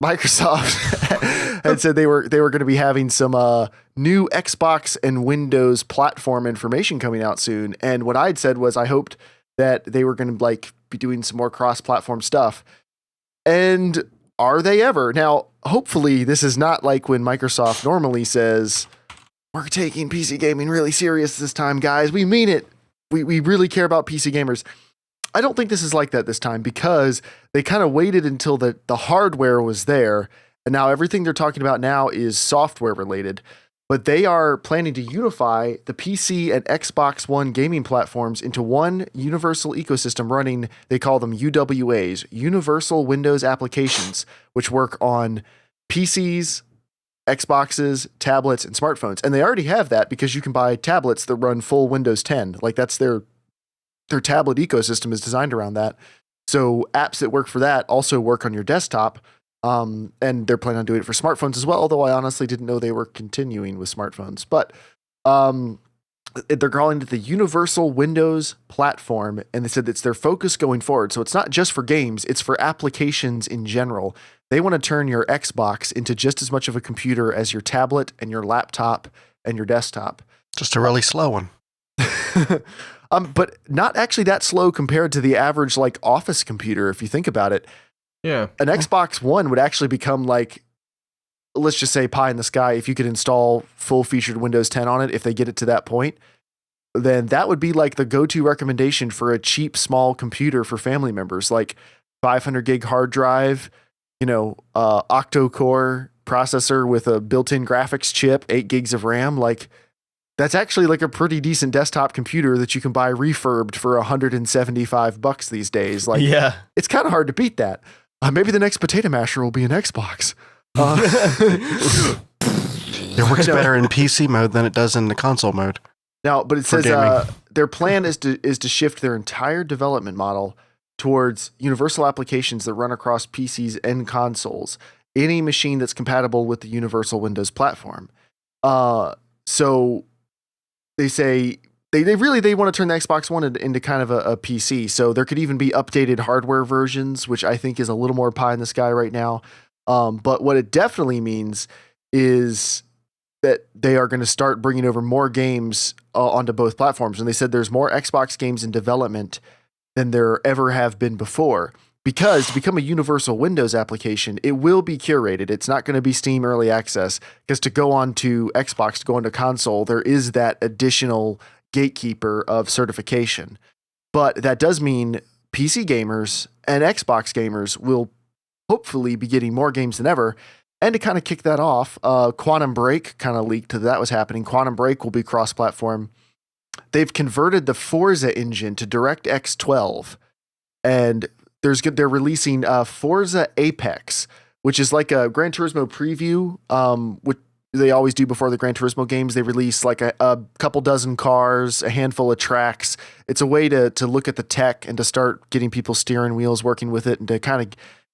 Microsoft had said they were going to be having some new Xbox and Windows platform information coming out soon. And what I'd said was I hoped that they were going to be doing some more cross-platform stuff. And are they ever? Now, hopefully this is not like when Microsoft normally says, we're taking PC gaming really serious this time, guys. We mean it. We really care about PC gamers. I don't think this is like that this time because they kind of waited until the hardware was there. And now everything they're talking about now is software related. But they are planning to unify the PC and Xbox One gaming platforms into one universal ecosystem running, they call them UWAs, Universal Windows Applications, which work on PCs, Xboxes, tablets, and smartphones. And they already have that because you can buy tablets that run full Windows 10. Like that's their tablet ecosystem is designed around that. So apps that work for that also work on your desktop. And they're planning on doing it for smartphones as well, although I honestly didn't know they were continuing with smartphones. But they're calling it the Universal Windows Platform, and they said it's their focus going forward. So it's not just for games, it's for applications in general. They want to turn your Xbox into just as much of a computer as your tablet and your laptop and your desktop. Just a really slow one. But not actually that slow compared to the average office computer, if you think about it. Yeah. An Xbox One would actually become let's just say pie in the sky, if you could install full featured Windows 10 on it, if they get it to that point, then that would be like the go-to recommendation for a cheap, small computer for family members, like 500 gig hard drive, octo-core processor with a built-in graphics chip, 8 gigs of RAM. Like, that's actually like a pretty decent desktop computer that you can buy refurbed for $175 these days. Like, yeah, it's kind of hard to beat that. Maybe the next potato masher will be an Xbox. It works better in PC mode than it does in the console mode. Now, but it says their plan is to shift their entire development model towards universal applications that run across PCs and consoles, any machine that's compatible with the universal Windows platform. So they say they want to turn the Xbox One into kind of a PC. So there could even be updated hardware versions, which I think is a little more pie in the sky right now. But what it definitely means is that they are going to start bringing over more games onto both platforms. And they said there's more Xbox games in development than there ever have been before. Because to become a universal Windows application, it will be curated. It's not going to be Steam Early Access. Because to go on to Xbox, to go onto console, there is that additional gatekeeper of certification. But that does mean PC gamers and Xbox gamers will hopefully be getting more games than ever. And to kind of kick that off, Quantum Break kind of leaked that was happening. Quantum Break will be cross-platform. They've converted the Forza engine to DirectX 12, and they're releasing Forza Apex, which is like a Gran Turismo preview, which they always do before the Gran Turismo games. They release like a couple dozen cars, a handful of tracks. It's a way to look at the tech and to start getting people's steering wheels working with it and to kind of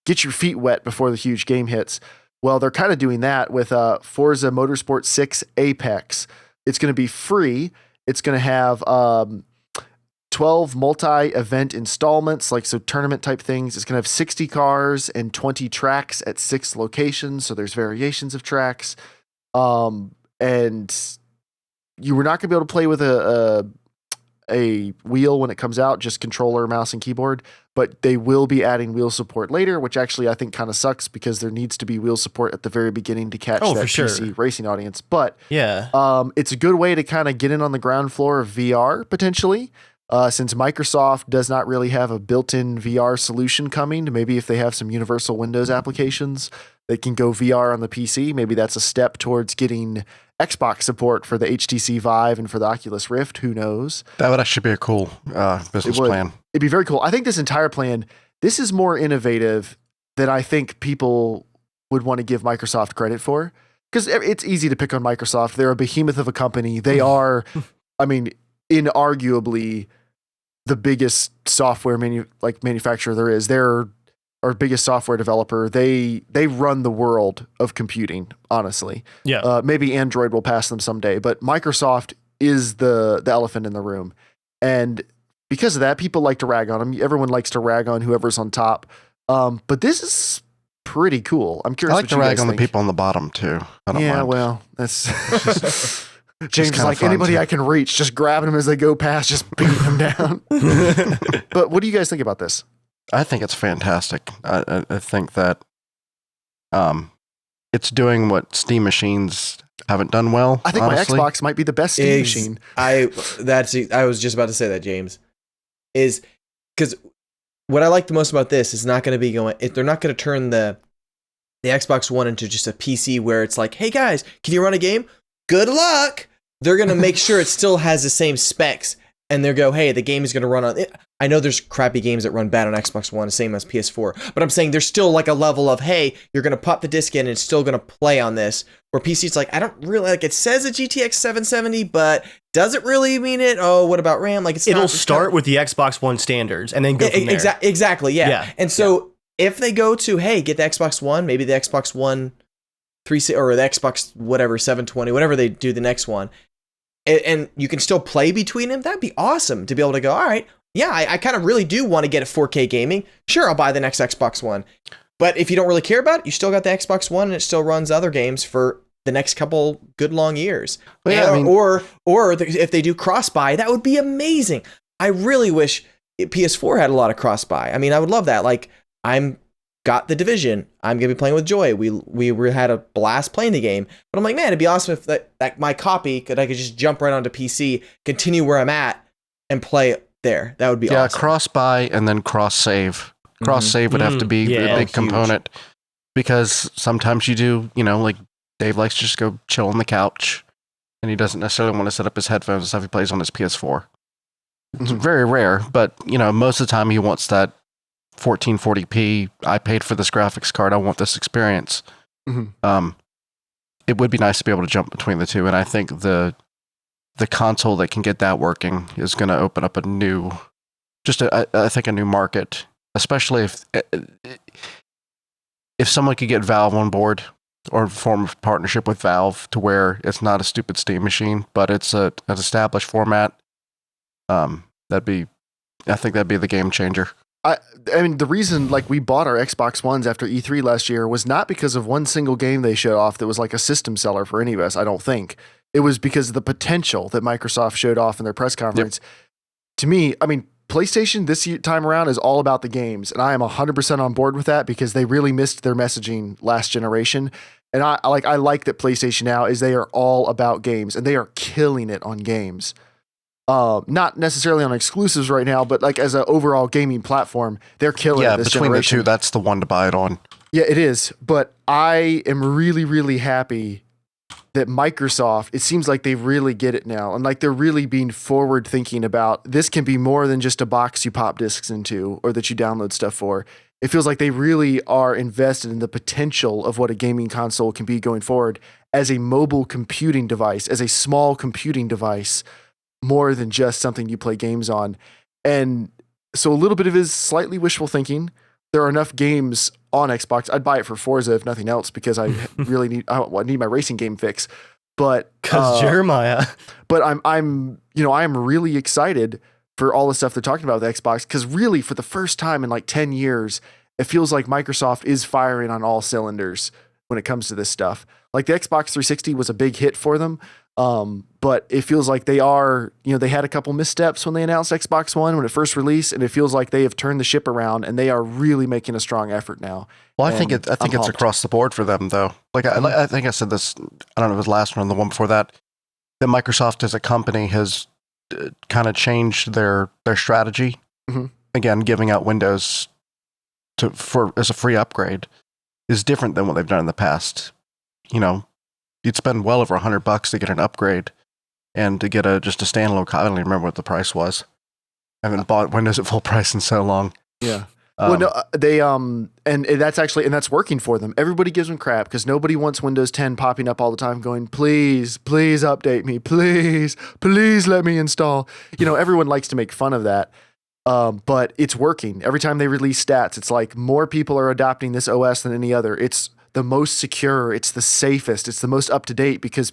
get your feet wet before the huge game hits. Well, they're kind of doing that with Forza Motorsport 6 Apex. It's going to be free. It's going to have 12 multi-event installments, so tournament type things. It's going to have 60 cars and 20 tracks at 6 locations. So there's variations of tracks. And you were not going to be able to play with a wheel when it comes out, just controller, mouse, and keyboard. But they will be adding wheel support later, which actually I think kind of sucks because there needs to be wheel support at the very beginning to catch that PC racing audience. But yeah, it's a good way to kind of get in on the ground floor of VR potentially. Since Microsoft does not really have a built-in VR solution coming, maybe if they have some universal Windows applications that can go VR on the PC, maybe that's a step towards getting Xbox support for the HTC Vive and for the Oculus Rift. Who knows? That would actually be a cool business plan. It'd be very cool. I think this entire plan, this is more innovative than I think people would want to give Microsoft credit for. Because it's easy to pick on Microsoft. They're a behemoth of a company. They are, inarguably the biggest software manufacturer there is. They're our biggest software developer. They run the world of computing, honestly. Yeah. Maybe Android will pass them someday, but Microsoft is the elephant in the room. And because of that, people like to rag on them. Everyone likes to rag on whoever's on top. But this is pretty cool. I'm curious. I like to rag on the people on the bottom too. I don't mind. Well, that's James is like, anybody I can reach, just grabbing them as they go past, just beating them down. But what do you guys think about this? I think it's fantastic. I think that it's doing what Steam machines haven't done well. I think honestly. My Xbox might be the best Steam machine. I was just about to say that, James. Is because what I like the most about this is not going to be they're not going to turn the Xbox One into just a PC where it's like, hey guys, can you run a game? Good luck. They're going to make sure it still has the same specs, and they'll go, hey, the game is going to run on it. I know there's crappy games that run bad on Xbox One, same as PS4, but I'm saying there's still like a level of, hey, you're going to pop the disc in and it's still going to play on this, where PC's like, I don't really, it says a GTX 770, but does it really mean it? Oh, what about RAM? It'll start with the Xbox One standards and then go from there. Exactly, yeah. And so if they go to, hey, get the Xbox One, maybe the Xbox One 3 or the Xbox whatever 720, whatever they do the next one, and you can still play between them, that'd be awesome to be able to go, all right, yeah, I kind of really do want to get a 4K gaming. Sure, I'll buy the next Xbox One. But if you don't really care about it, you still got the Xbox One and it still runs other games for the next couple good long years. Well, yeah, or if they do cross-buy, that would be amazing. I really wish PS4 had a lot of cross-buy. I mean, I would love that. I'm got The Division. I'm gonna be playing with Joy. We had a blast playing the game. But I'm like, man, it'd be awesome if that my copy I could just jump right onto PC, continue where I'm at, and play there. That would be awesome. Yeah, cross buy and then cross save. Cross save would have to be a big component, because sometimes you do, like Dave likes to just go chill on the couch, and he doesn't necessarily want to set up his headphones and stuff. He plays on his PS4. It's very rare, but most of the time he wants that 1440p. I paid for this graphics card. I want this experience. It would be nice to be able to jump between the two, and I think the console that can get that working is going to open up a new market, especially if someone could get Valve on board or form a partnership with Valve to where it's not a stupid Steam machine, but it's an established format. I think that'd be the game changer. I mean, the reason we bought our Xbox Ones after E3 last year was not because of one single game they showed off that was like a system seller for any of us. I don't think it was because of the potential that Microsoft showed off in their press conference. Yep. To me, I mean, PlayStation this time around is all about the games, and I am 100% on board with that because they really missed their messaging last generation. And I like that PlayStation now is they are all about games, and they are killing it on games. Not necessarily on exclusives right now, but as an overall gaming platform, they're killing it this between generation. The two, that's the one to buy it on. Yeah, it is. But I am really, really happy that Microsoft, it seems like they really get it now. And they're really being forward thinking about this can be more than just a box you pop discs into or that you download stuff for. It feels like they really are invested in the potential of what a gaming console can be going forward as a mobile computing device, as a small computing device, more than just something you play games on. And so a little bit of it is slightly wishful thinking. There are enough games on Xbox. I'd buy it for Forza if nothing else, because I really need my racing game fix. But Jeremiah. But I'm really excited for all the stuff they're talking about with Xbox, because really for the first time in 10 years, it feels like Microsoft is firing on all cylinders when it comes to this stuff. The Xbox 360 was a big hit for them. But it feels like they are, they had a couple missteps when they announced Xbox One when it first released, and it feels like they have turned the ship around and they are really making a strong effort now. Well, I think it's across the board for them though. I think I said this, I don't know if it was last one or the one before that Microsoft as a company has kind of changed their strategy. Again, giving out Windows as a free upgrade is different than what they've done in the past. You'd spend well over $100 to get an upgrade and to get just a standalone. I don't even remember what the price was. I haven't bought Windows at full price in so long. Yeah. Well, no, they and that's working for them. Everybody gives them crap because nobody wants Windows 10 popping up all the time, going, please update me, please let me install. Everyone likes to make fun of that, but it's working. Every time they release stats, it's like more people are adopting this OS than any other. It's the most secure, it's the safest, it's the most up to date, because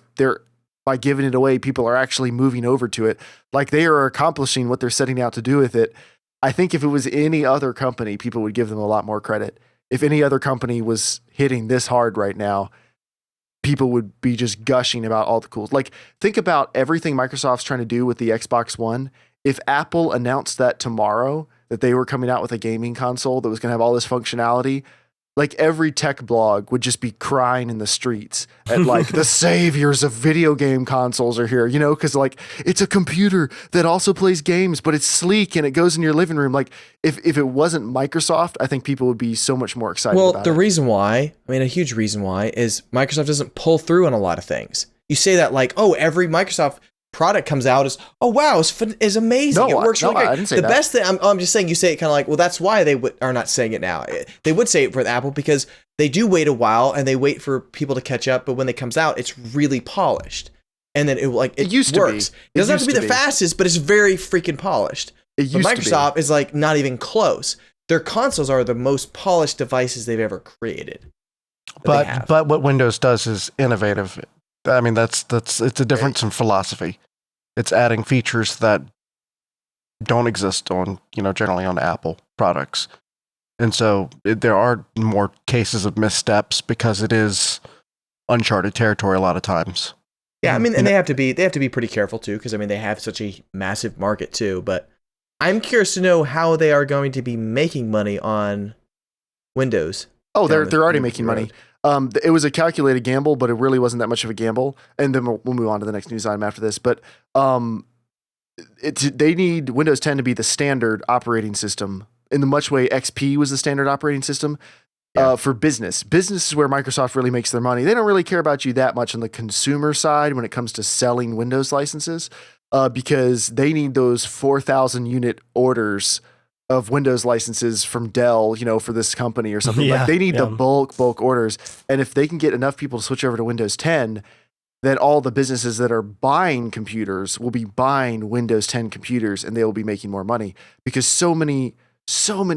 by giving it away, people are actually moving over to it. They are accomplishing what they're setting out to do with it. I think if it was any other company, people would give them a lot more credit. If any other company was hitting this hard right now, people would be just gushing about all the cool. Think about everything Microsoft's trying to do with the Xbox One. If Apple announced that tomorrow, that they were coming out with a gaming console that was going to have all this functionality, every tech blog would just be crying in the streets at the saviors of video game consoles are here, because it's a computer that also plays games, but it's sleek and it goes in your living room. If it wasn't Microsoft, I think people would be so much more excited about it. Well, the reason why, a huge reason why, is Microsoft doesn't pull through on a lot of things. You say that every Microsoft product comes out is, oh wow, is amazing. It works really great. I didn't say that. Best thing, I'm just saying, you say it kind of well, that's why they are not saying it now. They would say it for Apple because they do wait a while and they wait for people to catch up, but when it comes out, it's really polished. And then it used works. To be. It doesn't have to be the fastest, but it's very freaking polished. But Microsoft is not even close. Their consoles are the most polished devices they've ever created. But what Windows does is innovative. It's a difference in philosophy. It's adding features that don't exist on, generally on Apple products. And so there are more cases of missteps because it is uncharted territory a lot of times. Yeah, and they have to be pretty careful too, because they have such a massive market too. But I'm curious to know how they are going to be making money on Windows. Oh, they're already making money. It was a calculated gamble, but it really wasn't that much of a gamble. And then we'll move on to the next news item after this. But they need Windows 10 to be the standard operating system in the much way XP was the standard operating system. For business. Business is where Microsoft really makes their money. They don't really care about you that much on the consumer side when it comes to selling Windows licenses, because they need those 4,000 unit orders of Windows licenses from Dell, for this company or something. Like they need the bulk orders. And if they can get enough people to switch over to Windows 10, then all the businesses that are buying computers will be buying Windows 10 computers, and they will be making more money, because so many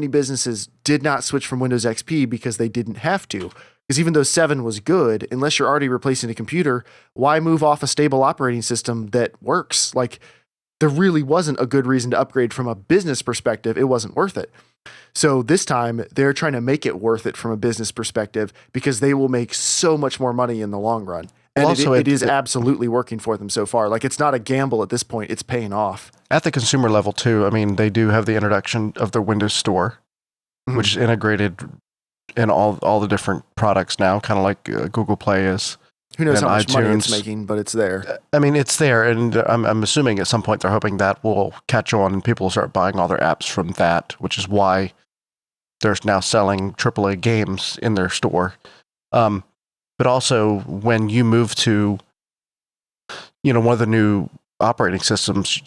businesses did not switch from Windows XP because they didn't have to. Because even though 7 was good, unless you're already replacing a computer, why move off a stable operating system that works? Like, there really wasn't a good reason to upgrade from a business perspective. It wasn't worth it. So this time, they're trying to make it worth it from a business perspective, because they will make so much more money in the long run. And also, it is absolutely working for them so far. Like, it's not a gamble at this point. It's paying off. At the consumer level, too, I mean, they do have the introduction of their Windows Store, which is integrated in all the different products now, kind of like Google Play is. Who knows how much iTunes. money it's making, but it's there. I mean, it's there, and I'm assuming at some point they're hoping that will catch on and people will start buying all their apps from that, which is why they're now selling AAA games in their store. But also, when you move to, one of the new operating systems,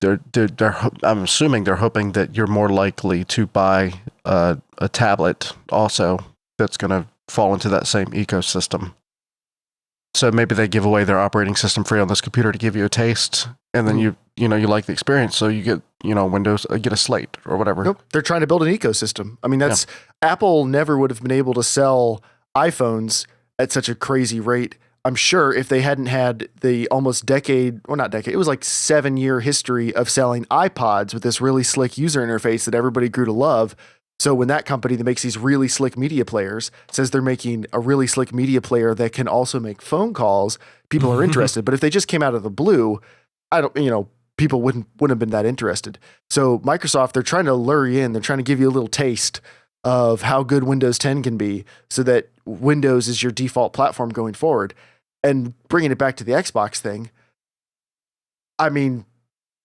I'm assuming they're hoping that you're more likely to buy a tablet also that's going to fall into that same ecosystem. So maybe they give away their operating system free on this computer to give you a taste, and then you like the experience, so you get Windows, get a Slate or whatever. Nope, they're trying to build an ecosystem. I mean, Apple never would have been able to sell iPhones at such a crazy rate, I'm sure, if they hadn't had the almost decade, or not decade, it was like 7-year history of selling iPods with this really slick user interface that everybody grew to love. So when that company that makes these really slick media players says they're making a really slick media player that can also make phone calls, people are interested. But if they just came out of the blue, people wouldn't have been that interested. So Microsoft, they're trying to lure you in. They're trying to give you a little taste of how good Windows 10 can be, so that Windows is your default platform going forward. And bringing it back to the Xbox thing, I mean,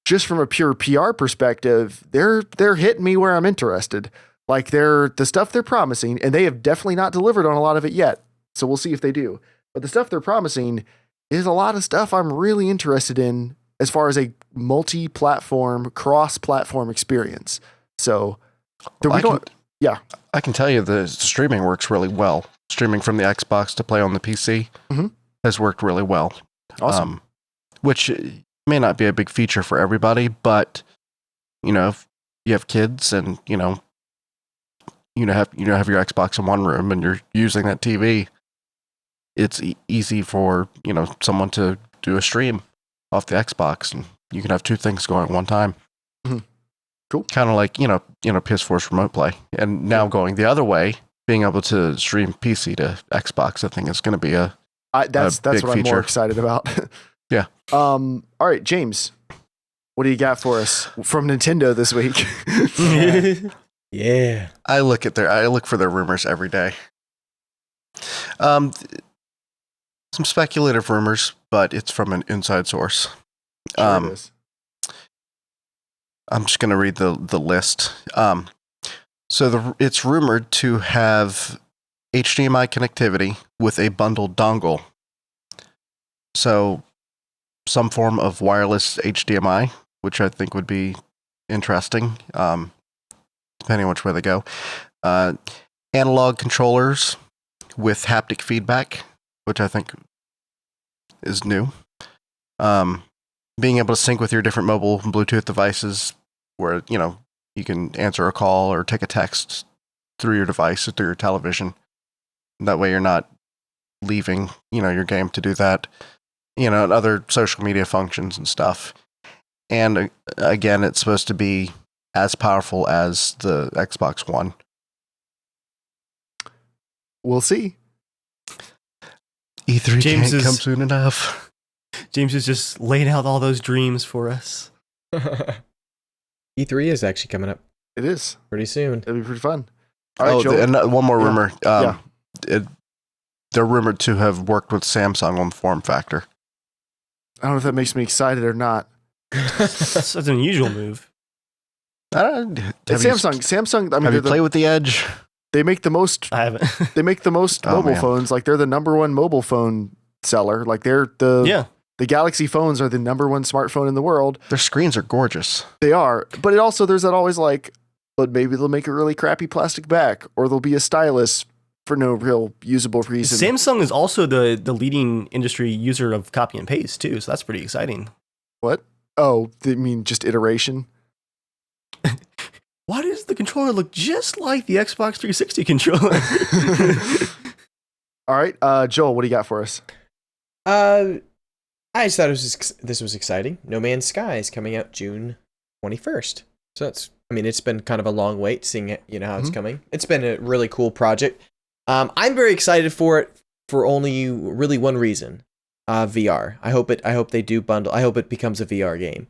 just from a pure PR perspective, they're hitting me where I'm interested. Like, the stuff they're promising, and they have definitely not delivered on a lot of it yet. So we'll see if they do. But the stuff they're promising is a lot of stuff I'm really interested in as far as a multi-platform, cross-platform experience. So I can tell you the streaming works really well. Streaming from the Xbox to play on the PC has worked really well. Awesome. Which may not be a big feature for everybody, but if you have kids and have your Xbox in one room and you're using that TV, it's easy for someone to do a stream off the Xbox, and you can have two things going at one time. Cool. Kind of like, PS4's remote play. And now going the other way, being able to stream PC to Xbox, I think is going to be that's what feature. I'm more excited about. Yeah. All right, James, what do you got for us from Nintendo this week? Yeah. I look for their rumors every day. Some speculative rumors, but it's from an inside source. Sure it is. I'm just going to read the list. It's rumored to have HDMI connectivity with a bundled dongle. So some form of wireless HDMI, which I think would be interesting, depending on which way they go. Analog controllers with haptic feedback, which I think is new. Being able to sync with your different mobile Bluetooth devices, where you can answer a call or take a text through your device or through your television. That way you're not leaving your game to do that. And other social media functions and stuff. And again, it's supposed to be as powerful as the Xbox One. We'll see. E3 can't come soon enough. James is just laying out all those dreams for us. E3 is actually coming up. It is. Pretty soon. It'll be pretty fun. All right, Joel. And one more rumor. Yeah. They're rumored to have worked with Samsung on the form factor. I don't know if that makes me excited or not. That's an unusual move. Samsung. I mean, have you played with the Edge? They make the most. I haven't. They make the most mobile phones. Like they're the number one mobile phone seller. Like the Galaxy phones are the number one smartphone in the world. Their screens are gorgeous. They are, but it also there's that always like, but maybe they'll make a really crappy plastic back, or there'll be a stylus for no real usable reason. Samsung is also the leading industry user of copy and paste too, so that's pretty exciting. What? Oh, I mean just iteration. Why does the controller look just like the Xbox 360 controller? All right, Joel, what do you got for us? I just thought this was exciting. No Man's Sky is coming out June 21st. So it's been kind of a long wait seeing it, how it's coming. It's been a really cool project. I'm very excited for it for only really one reason. VR. I hope they do bundle. I hope it becomes a VR game.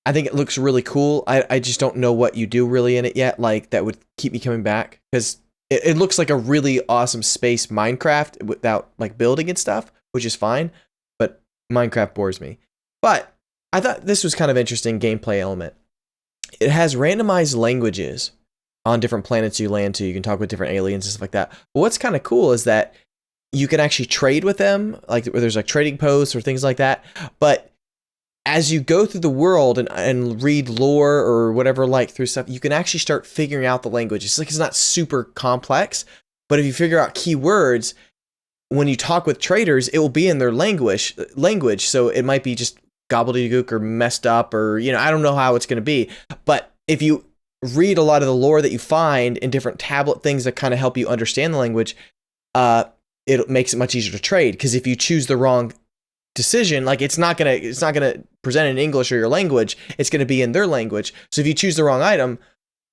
I think it looks really cool. I just don't know what you do really in it yet. Like that would keep me coming back because it looks like a really awesome space Minecraft without like building and stuff, which is fine. But Minecraft bores me. But I thought this was kind of interesting gameplay element. It has randomized languages on different planets you land to. You can talk with different aliens and stuff like that. But what's kind of cool is that you can actually trade with them, like where there's like trading posts or things like that. But as you go through the world and read lore or whatever, like through stuff, you can actually start figuring out the language. It's like it's not super complex, but if you figure out keywords, when you talk with traders, it will be in their language. So it might be just gobbledygook or messed up or, I don't know how it's going to be. But if you read a lot of the lore that you find in different tablet things that kind of help you understand the language, it makes it much easier to trade. Because if you choose the wrong decision, like it's not gonna present in English or your language, it's gonna be in their language. So if you choose the wrong item,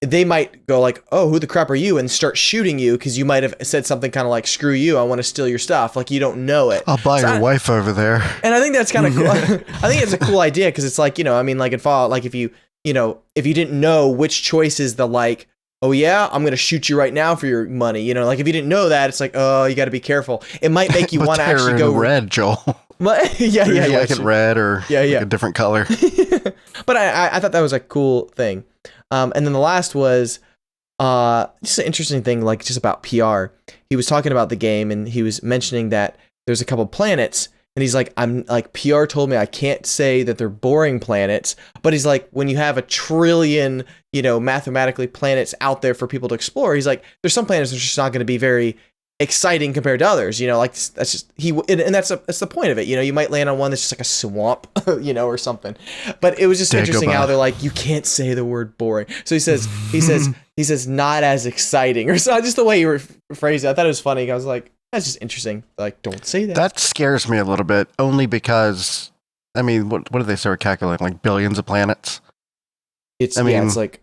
they might go like, oh, who the crap are you, and start shooting you because you might have said something kind of like, screw you, I want to steal your stuff. Like you don't know it. I'll buy your wife over there. And I think that's kind of cool. I think it's a cool idea because it's like, like in Fallout, like if you didn't know which choice is the like, oh yeah, I'm gonna shoot you right now for your money. Like if you didn't know that, it's like, oh, you got to be careful. It might make you want to actually go red, Joel. yeah. Like it red or like a different color. But I thought that was a cool thing. And then the last was just an interesting thing, like just about PR. He was talking about the game and he was mentioning that there's a couple planets. And he's like, I'm like, PR told me I can't say that they're boring planets, but he's like, when you have 1 trillion, mathematically planets out there for people to explore, he's like, there's some planets that are just not going to be very exciting compared to others, like that's just that's the point of it. You might land on one that's just like a swamp, or something. But it was just interesting how they're like, you can't say the word boring. So he says not as exciting, or so just the way you phrased it. I thought it was funny. I was like, that's just interesting. Like, don't say that. That scares me a little bit, only because, I mean, what do they start calculating? Like billions of planets? It's like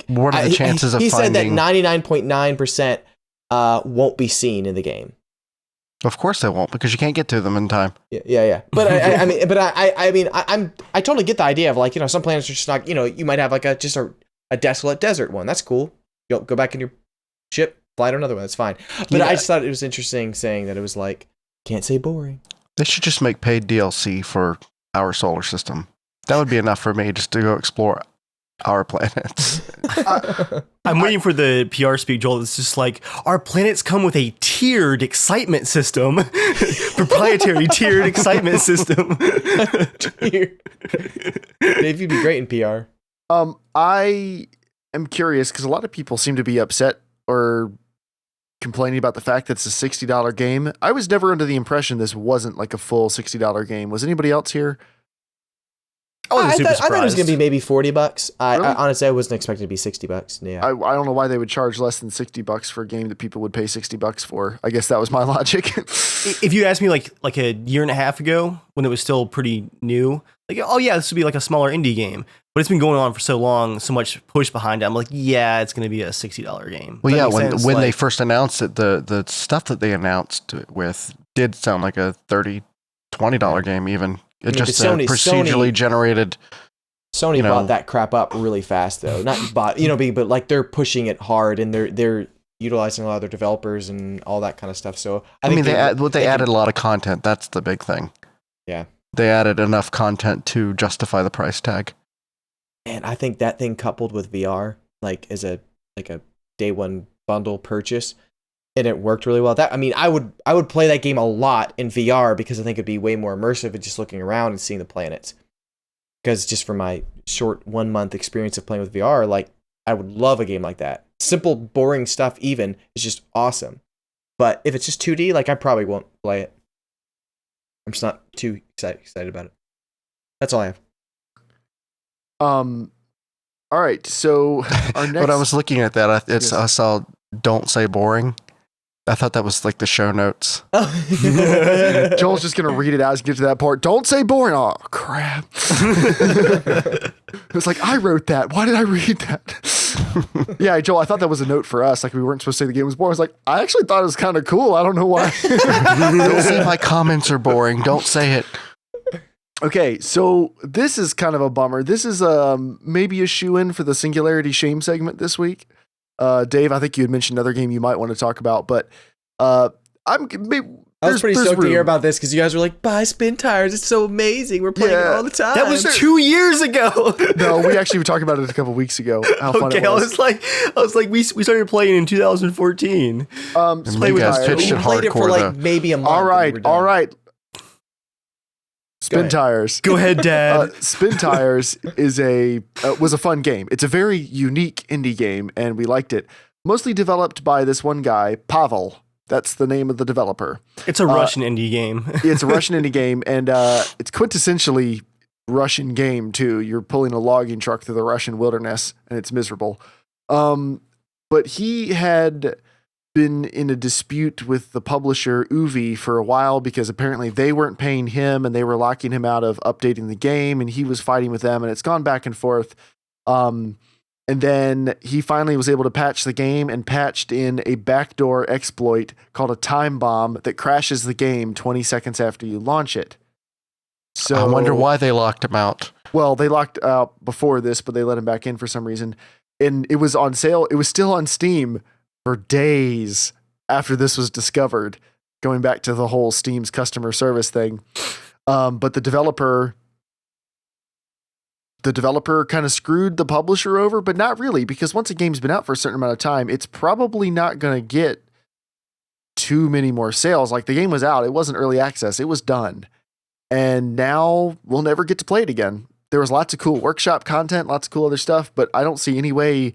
what are the chances of finding? He said that 99.9% won't be seen in the game. Of course they won't, because you can't get to them in time. Yeah. But I totally get the idea of like, some planets are just not, you might have like a desolate desert one. That's cool. Go back in your ship. Fly to another one. That's fine. But I just thought it was interesting saying that it was like, can't say boring. They should just make paid DLC for our solar system. That would be enough for me just to go explore our planets. I'm waiting for the PR speak, Joel. It's just like, our planets come with a tiered excitement system. Proprietary tiered excitement system. Dave, you'd be great in PR. I am curious because a lot of people seem to be upset or complaining about the fact that it's a $60 game. I was never under the impression this wasn't like a full $60 game. Was anybody else here? I thought it was going to be maybe $40. Really? I honestly, I wasn't expecting it to be $60. Yeah. I don't know why they would charge less than $60 for a game that people would pay $60 for. I guess that was my logic. If you asked me like a year and a half ago when it was still pretty new, like, oh yeah, this would be like a smaller indie game. But it's been going on for so long, so much push behind it. I'm like, yeah, it's going to be a $60 game. Well, yeah, when they first announced it, the stuff that they announced with did sound like a $30, $20 game even. It just procedurally generated Sony bought that crap up really fast, though. Not bought, but like they're pushing it hard, and they're utilizing a lot of their developers and all that kind of stuff. So I mean, they added a lot of content. That's the big thing. Yeah, they added enough content to justify the price tag. And I think that thing coupled with VR, like as a day one bundle purchase, and it worked really well. I would play that game a lot in VR because I think it'd be way more immersive and just looking around and seeing the planets. Because just from my short 1 month experience of playing with VR, like I would love a game like that. Simple, boring stuff even is just awesome. But if it's just 2D, like I probably won't play it. I'm just not too excited about it. That's all I have. All right. So our next. When I was looking at that, I saw "Don't say boring." I thought that was like the show notes. Joel's just gonna read it as you get to that part. Don't say boring. Oh crap! It was like I wrote that. Why did I read that? Yeah, Joel, I thought that was a note for us. Like we weren't supposed to say the game was boring. I was like, I actually thought it was kind of cool. I don't know why. Don't say my comments are boring. Don't say it. Okay, so this is kind of a bummer. This is maybe a shoe-in for the Singularity Shame segment this week. Dave, I think you had mentioned another game you might want to talk about, but I was pretty stoked to hear about this because you guys were like, buy Spintires, it's so amazing. We're playing it all the time. That was 2 years ago. No, we actually were talking about it a couple weeks ago. How fun it was. I was like, we started playing in 2014. You guys pitched it played it for like maybe a month. All right. Spintires. Go ahead, Dad. Spintires was a fun game. It's a very unique indie game, and we liked it. Mostly developed by this one guy, Pavel. That's the name of the developer. It's a Russian indie game. It's a Russian indie game, and it's quintessentially Russian game too. You're pulling a logging truck through the Russian wilderness, and it's miserable. But he had been in a dispute with the publisher Uvi for a while because apparently they weren't paying him and they were locking him out of updating the game, and he was fighting with them, and it's gone back and forth. And then he finally was able to patch the game and patched in a backdoor exploit called a time bomb that crashes the game 20 seconds after you launch it. So I wonder why they locked him out. Well, they locked out before this, but they let him back in for some reason. And it was on sale. It was still on Steam for days after this was discovered, going back to the whole Steam's customer service thing. But the developer kind of screwed the publisher over, but not really, because once a game's been out for a certain amount of time, it's probably not going to get too many more sales. Like the game was out, it wasn't early access, it was done. And now we'll never get to play it again. There was lots of cool workshop content, lots of cool other stuff, but I don't see any way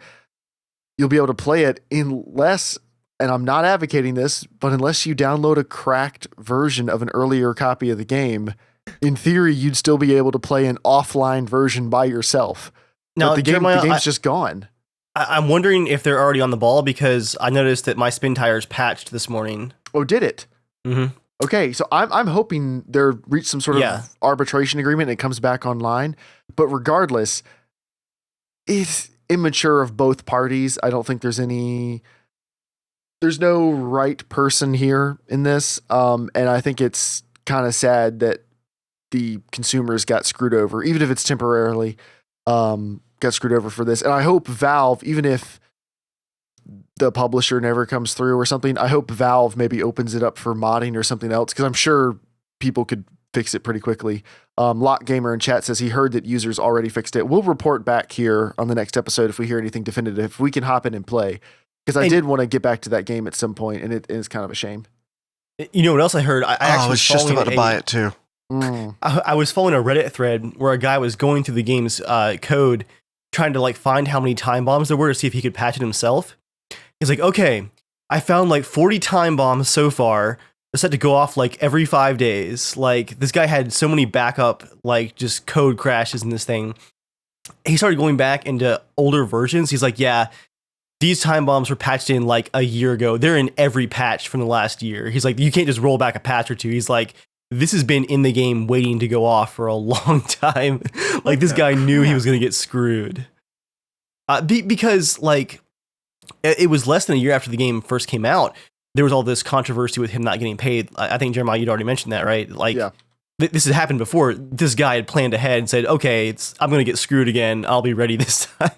you'll be able to play it unless, and I'm not advocating this, but unless you download a cracked version of an earlier copy of the game. In theory, you'd still be able to play an offline version by yourself. Now, but the game's just gone. I'm wondering if they're already on the ball because I noticed that my Spintires patched this morning. Oh, did it? Mm-hmm. Okay, so I'm hoping they're reached some sort of arbitration agreement and it comes back online. But regardless, it's immature of both parties. I don't think there's no right person here in this. And I think it's kind of sad that the consumers got screwed over, even if it's temporarily, got screwed over for this. And I hope Valve, even if the publisher never comes through or something, I hope Valve maybe opens it up for modding or something else, because I'm sure people could fix it pretty quickly. Lock Gamer in chat says he heard that users already fixed it. We'll report back here on the next episode if we hear anything definitive, if we can hop in and play, because I did want to get back to that game at some point, and it is kind of a shame. You know what else I heard? I was just about to buy it too. I was following a Reddit thread where a guy was going through the game's code, trying to like find how many time bombs there were to see if he could patch it himself. He's like, okay, I found like 40 time bombs so far. They're set to go off like every 5 days. Like this guy had so many backup, like just code crashes in this thing. He started going back into older versions. He's like, yeah, these time bombs were patched in like a year ago. They're in every patch from the last year. He's like, you can't just roll back a patch or two. He's like, this has been in the game waiting to go off for a long time. Like this guy knew he was going to get screwed. Because like it was less than a year after the game first came out. There was all this controversy with him not getting paid. I think, Jeremiah, you'd already mentioned that, right? Like this has happened before. This guy had planned ahead and said, okay, I'm going to get screwed again. I'll be ready this time.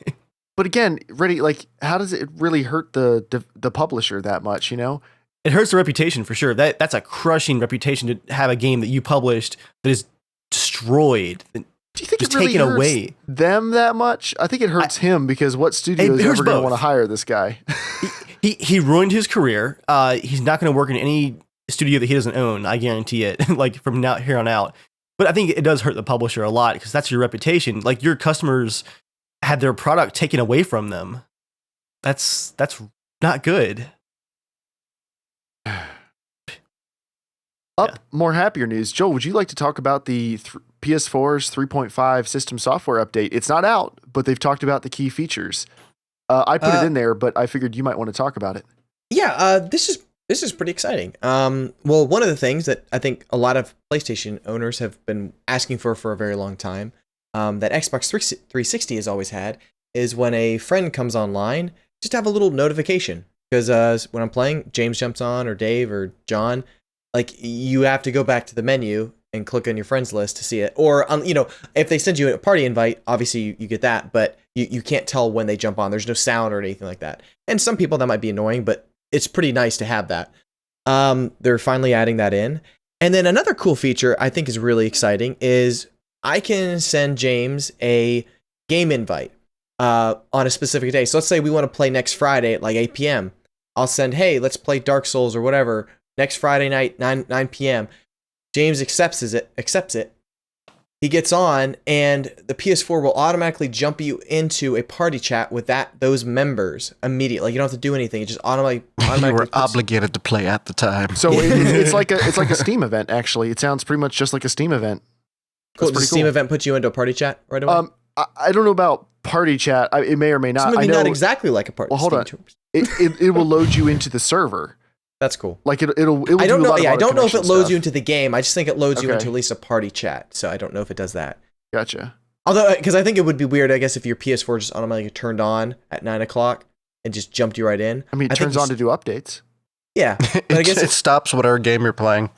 But again, like, how does it really hurt the publisher that much, you know? It hurts the reputation for sure. That's a crushing reputation to have a game that you published that is destroyed. Do you think just it really taken hurts away them that much? I think it hurts him, because what studio is ever going to want to hire this guy? he ruined his career. He's not going to work in any studio that he doesn't own. I guarantee it. Like from now here on out. But I think it does hurt the publisher a lot, because that's your reputation. Like, your customers had their product taken away from them. That's not good. More happier news. Joel, would you like to talk about the PS4's 3.5 system software update? It's not out, but they've talked about the key features. I put it in there, but I figured you might want to talk about it. Yeah, this is pretty exciting. Well, one of the things that I think a lot of PlayStation owners have been asking for a very long time, that Xbox 360 has always had, is when a friend comes online, just have a little notification. Because when I'm playing, James jumps on, or Dave, or John, like, you have to go back to the menu and click on your friends list to see it. Or, if they send you a party invite, obviously you get that, but you can't tell when they jump on. There's no sound or anything like that. And some people that might be annoying, but it's pretty nice to have that. They're finally adding that in. And then another cool feature I think is really exciting is I can send James a game invite on a specific day. So let's say we want to play next Friday at like 8 p.m. I'll send, hey, let's play Dark Souls or whatever next Friday night, 9 p.m. James accepts it. He gets on, and the PS4 will automatically jump you into a party chat with those members immediately. Like, you don't have to do anything. It just automatically you were obligated to play at the time. So it's like a Steam event. Actually, it sounds pretty much just like a Steam event. Cool. Does Steam event put you into a party chat right away? I don't know about party chat. It may or may not. It's maybe not exactly like a party. Well, hold on. It will load you into the server. That's cool. Like it'll I don't know. Yeah, I don't know if it loads stuff. you into the game. I just think it loads you into at least a party chat. So I don't know if it does that. Gotcha. Although, because I think it would be weird, I guess, if your PS4 just automatically turned on at 9 o'clock and just jumped you right in. I mean, it turns on to do updates. Yeah, but I guess it stops whatever game you're playing.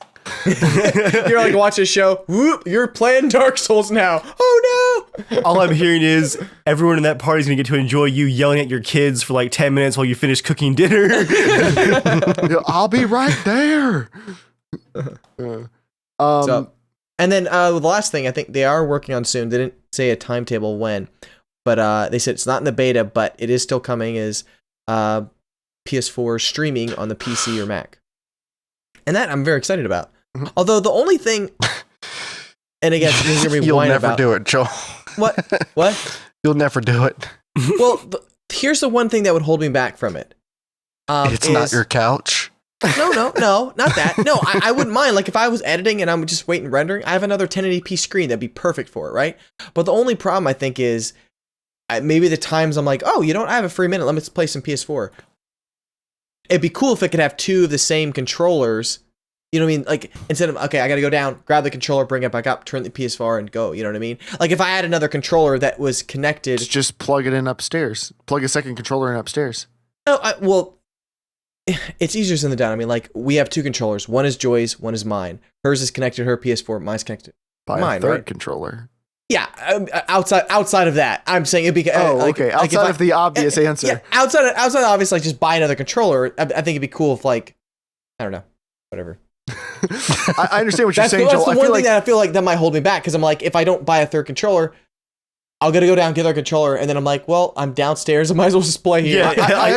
You're like watching a show. Whoop! You're playing Dark Souls now. Oh no! All I'm hearing is everyone in that party is going to get to enjoy you yelling at your kids for like 10 minutes while you finish cooking dinner. I'll be right there. And then the last thing I think they are working on soon. They didn't say a timetable when, but they said it's not in the beta, but it is still coming. Is PS4 streaming on the PC or Mac, and that I'm very excited about. Mm-hmm. Although the only thing, and again, you'll never do it, Joel. What? You'll never do it. Well, here's the one thing that would hold me back from it. It's not your couch. No, not that. No, I wouldn't mind. Like, if I was editing and I'm just waiting rendering, I have another 1080p screen that'd be perfect for it, right? But the only problem I think is maybe the times I'm like, oh, I have a free minute. Let me play some PS4. It'd be cool if it could have two of the same controllers. You know what I mean? Like, instead of, okay, I got to go down, grab the controller, bring it back up, turn the PS4 and go. You know what I mean? Like, if I had another controller that was connected. Just plug it in upstairs. Plug a second controller in upstairs. Oh, well, it's easier than the down. I mean, like, we have two controllers. One is Joy's, one is mine. Hers is connected to her PS4, mine's connected by mine, a third right? controller. Yeah, outside of that, I'm saying it'd be. Okay. Outside of the obvious answer. Yeah, outside of obvious, like, just buy another controller. I think it'd be cool if, like, I don't know, whatever. I understand what you're saying, Joel. That's the one thing that I feel like that might hold me back, because I'm like, if I don't buy a third controller, I'll gotta go down, get our controller, and then I'm like, well, I'm downstairs. I might as well just play here. Yeah, I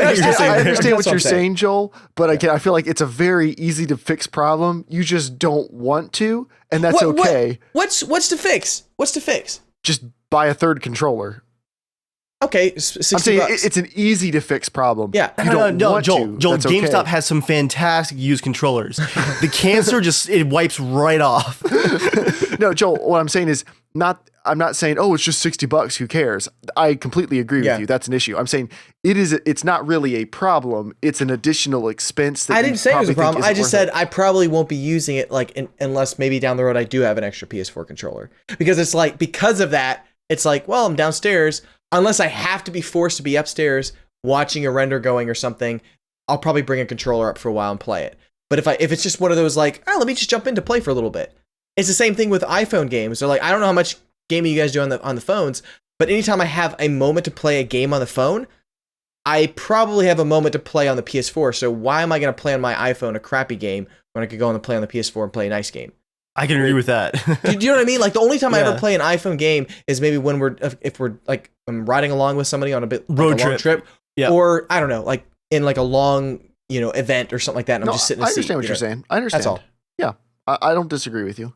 understand what you're saying, Joel, but I feel like it's a very easy to fix problem. You just don't want to, and that's okay. What's to fix? What's to fix? Just buy a third controller. Okay, I'm saying it's an easy to fix problem. Yeah, no, Joel, GameStop has some fantastic used controllers. The cancer it wipes right off. No, Joel, what I'm saying is I'm not saying, oh, it's just $60. Who cares? I completely agree with you. That's an issue. I'm saying it's not really a problem. It's an additional expense. That I didn't say it was a problem. I just said I probably won't be using it unless maybe down the road I do have an extra PS4 controller, because it's like, because of that, it's like, well, I'm downstairs. Unless I have to be forced to be upstairs watching a render going or something, I'll probably bring a controller up for a while and play it. But if it's just one of those like, oh, let me just jump in to play for a little bit, it's the same thing with iPhone games. So like, I don't know how much gaming you guys do on the phones, but anytime I have a moment to play a game on the phone, I probably have a moment to play on the PS4. So why am I going to play on my iPhone a crappy game when I could go and play on the PS4 and play a nice game? I can agree with that. Do you know what I mean? Like the only time I ever play an iPhone game is maybe when if we're like I'm riding along with somebody on a bit road trip, or I don't know, like in like a long event or something like that. And I'm just sitting. I understand what you're saying. I understand. That's all. Yeah, I don't disagree with you.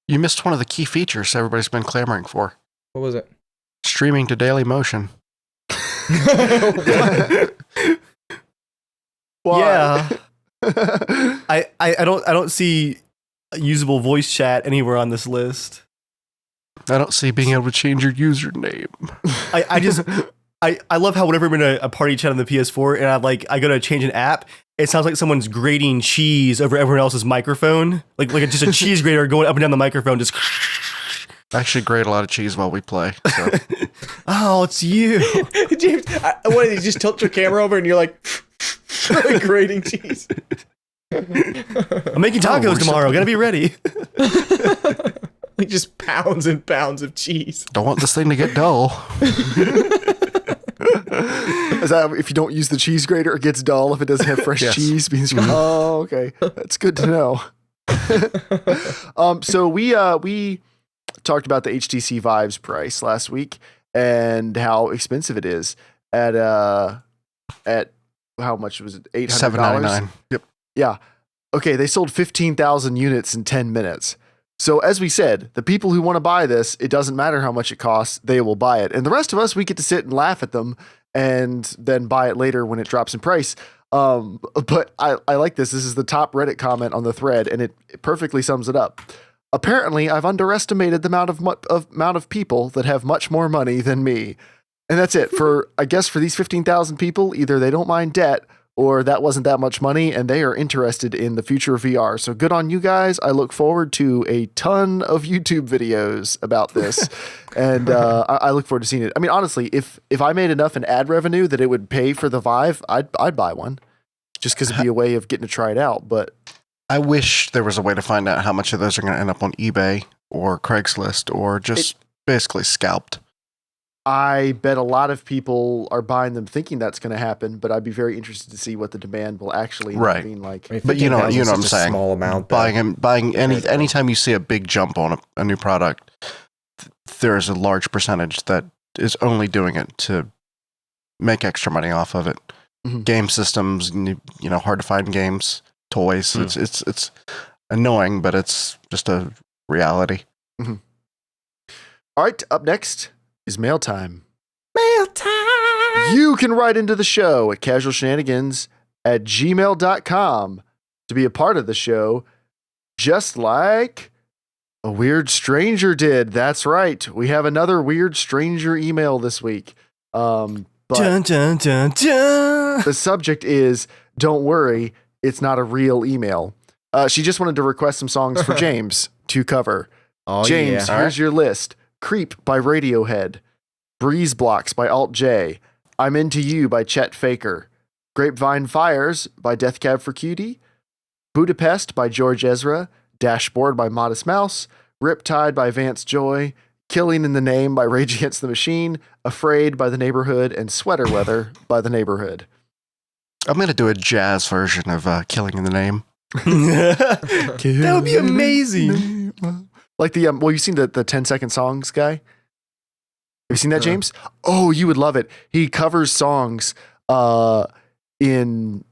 You missed one of the key features everybody's been clamoring for. What was it? Streaming to Daily Motion. Yeah. I don't see usable voice chat anywhere on this list. I don't see being able to change your username. I love how whenever I'm in a party chat on the PS4 and I go to change an app, it sounds like someone's grating cheese over everyone else's microphone. Like just a cheese grater going up and down the microphone, just I actually grate a lot of cheese while we play. So. Oh, it's you. James, what did you just tilt your camera over and you're like grating cheese? I'm making tacos tomorrow. Gotta be ready. Like just pounds and pounds of cheese. Don't want this thing to get dull. Is that if you don't use the cheese grater, it gets dull if it doesn't have fresh cheese? Oh, okay. That's good to know. So we talked about the HTC Vives price last week and how expensive it is at how much was it? $800. $799. Yep. Yeah. Okay, they sold 15,000 units in 10 minutes. So as we said, the people who want to buy this, it doesn't matter how much it costs, they will buy it. And the rest of us, we get to sit and laugh at them and then buy it later when it drops in price. But I like this. This is the top Reddit comment on the thread, and it perfectly sums it up. Apparently, I've underestimated the amount of people that have much more money than me. And that's it. I guess for these 15,000 people, either they don't mind debt or that wasn't that much money and they are interested in the future of VR. So good on you guys. I look forward to a ton of YouTube videos about this. And I look forward to seeing it. I mean, honestly, if I made enough in ad revenue that it would pay for the Vive, I'd buy one just because it'd be a way of getting to try it out. But I wish there was a way to find out how much of those are going to end up on eBay or Craigslist or just basically scalped. I bet a lot of people are buying them thinking that's going to happen, but I'd be very interested to see what the demand will actually end up being like. I mean, but you know what I'm saying. Small amount. Buying anytime you see a big jump on a new product, there is a large percentage that is only doing it to make extra money off of it. Mm-hmm. Game systems, hard to find games, toys. It's annoying, but it's just a reality. Mm-hmm. All right, up next is mail time. Mail time! You can write into the show at casualshenanigans@gmail.com to be a part of the show, just like a weird stranger did. That's right. We have another weird stranger email this week. But dun, dun, dun, dun. The subject is, don't worry, it's not a real email. She just wanted to request some songs for James to cover. Oh, James, here's your list. Creep by Radiohead, Breeze Blocks by Alt J, I'm Into You by Chet Faker, Grapevine Fires by Death Cab for Cutie, Budapest by George Ezra, Dashboard by Modest Mouse, Riptide by Vance Joy, Killing in the Name by Rage Against the Machine, Afraid by The Neighborhood, and Sweater Weather by The Neighborhood. I'm going to do a jazz version of Killing in the Name. That would be amazing. Like you've seen the 10-second songs guy? Have you seen that, James? Oh, you would love it. He covers songs in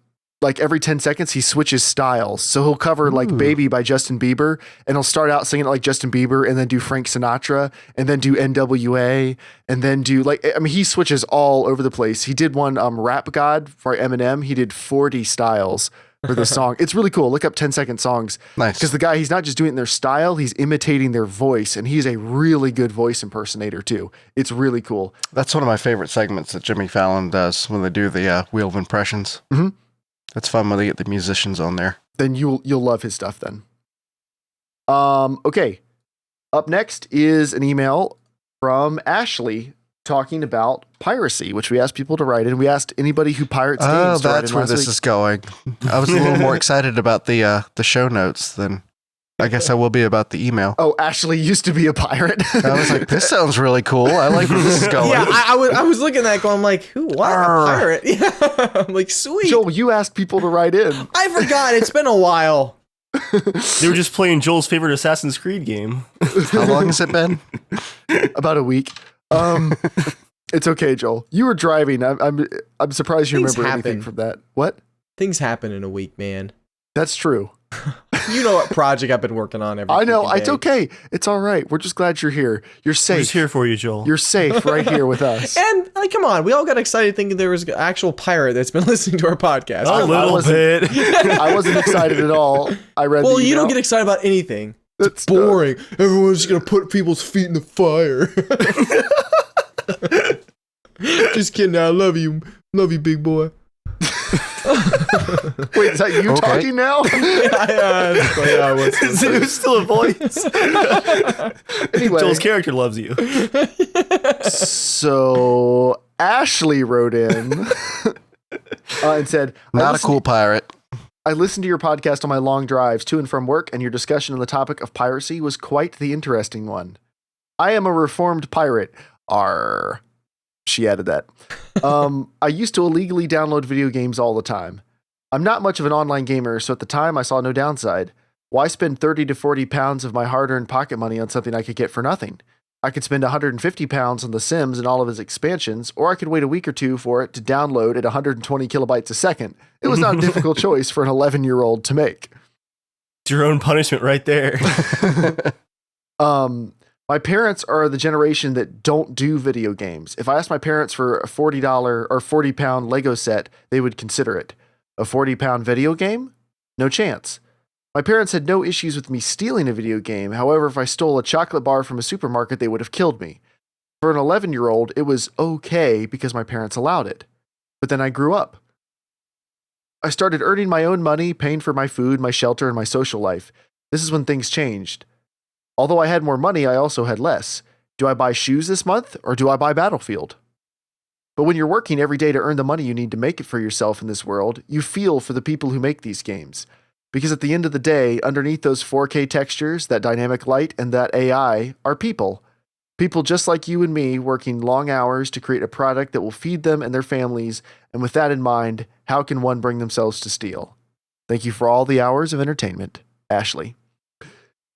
like every 10 seconds, he switches styles. So he'll cover like Baby by Justin Bieber, and he'll start out singing it like Justin Bieber and then do Frank Sinatra and then do NWA and then do he switches all over the place. He did one Rap God for Eminem. He did 40 styles for the song. It's really cool. Look up 10-second songs. Nice. Because the guy, he's not just doing it in their style, he's imitating their voice, and he's a really good voice impersonator too. It's really cool. That's one of my favorite segments that Jimmy Fallon does when they do the Wheel of Impressions. Mm-hmm. It's fun when they get the musicians on there. Then you'll love his stuff then. Okay. Up next is an email from Ashley talking about Piracy, which we asked people to write in. We asked anybody who pirates games to write in. That's where this is going. I was a little more excited about the show notes than I guess I will be about the email. Oh, Ashley used to be a pirate. I was like, this sounds really cool. I like where this is going. Yeah, I was looking at that going like, who? What? A pirate? Yeah. I'm like, sweet. Joel, you asked people to write in. I forgot. It's been a while. They were just playing Joel's favorite Assassin's Creed game. How long has it been? About a week. It's okay, Joel. You were driving. I'm surprised you remember anything from that. What? Things happen in a week, man. That's true. You know what project I've been working on every I know. day. It's okay. It's all right. We're just glad you're here. You're safe. We're just here for you, Joel. You're safe right here with us. And like, come on, we all got excited thinking there was an actual pirate that's been listening to our podcast. A little bit. I wasn't excited at all. I read. Well, the you email. don't get excited about anything. It's boring. Everyone's just gonna put people's feet in the fire. Just kidding. I love you, big boy. Wait, is that you talking now? Is it still a voice? Anyway, Joel's character loves you. So Ashley wrote in and said, Not a cool pirate. I listened to your podcast on my long drives to and from work, and your discussion on the topic of piracy was quite the interesting one. I am a reformed pirate. Arr. She added that. I used to illegally download video games all the time. I'm not much of an online gamer, so at the time I saw no downside. Why spend 30 to 40 pounds of my hard-earned pocket money on something I could get for nothing? I could spend 150 pounds on The Sims and all of its expansions, or I could wait a week or two for it to download at 120 kilobytes a second. It was not a difficult choice for an 11-year-old to make. It's your own punishment right there. My parents are the generation that don't do video games. If I asked my parents for a $40 or 40-pound Lego set, they would consider it. A 40-pound video game? No chance. My parents had no issues with me stealing a video game. However, if I stole a chocolate bar from a supermarket, they would have killed me. For an 11-year-old, it was okay because my parents allowed it. But then I grew up. I started earning my own money, paying for my food, my shelter, and my social life. This is when things changed. Although I had more money, I also had less. Do I buy shoes this month, or do I buy Battlefield? But when you're working every day to earn the money you need to make it for yourself in this world, you feel for the people who make these games. Because at the end of the day, underneath those 4K textures, that dynamic light, and that AI are people. People just like you and me working long hours to create a product that will feed them and their families, and with that in mind, how can one bring themselves to steal? Thank you for all the hours of entertainment. Ashley.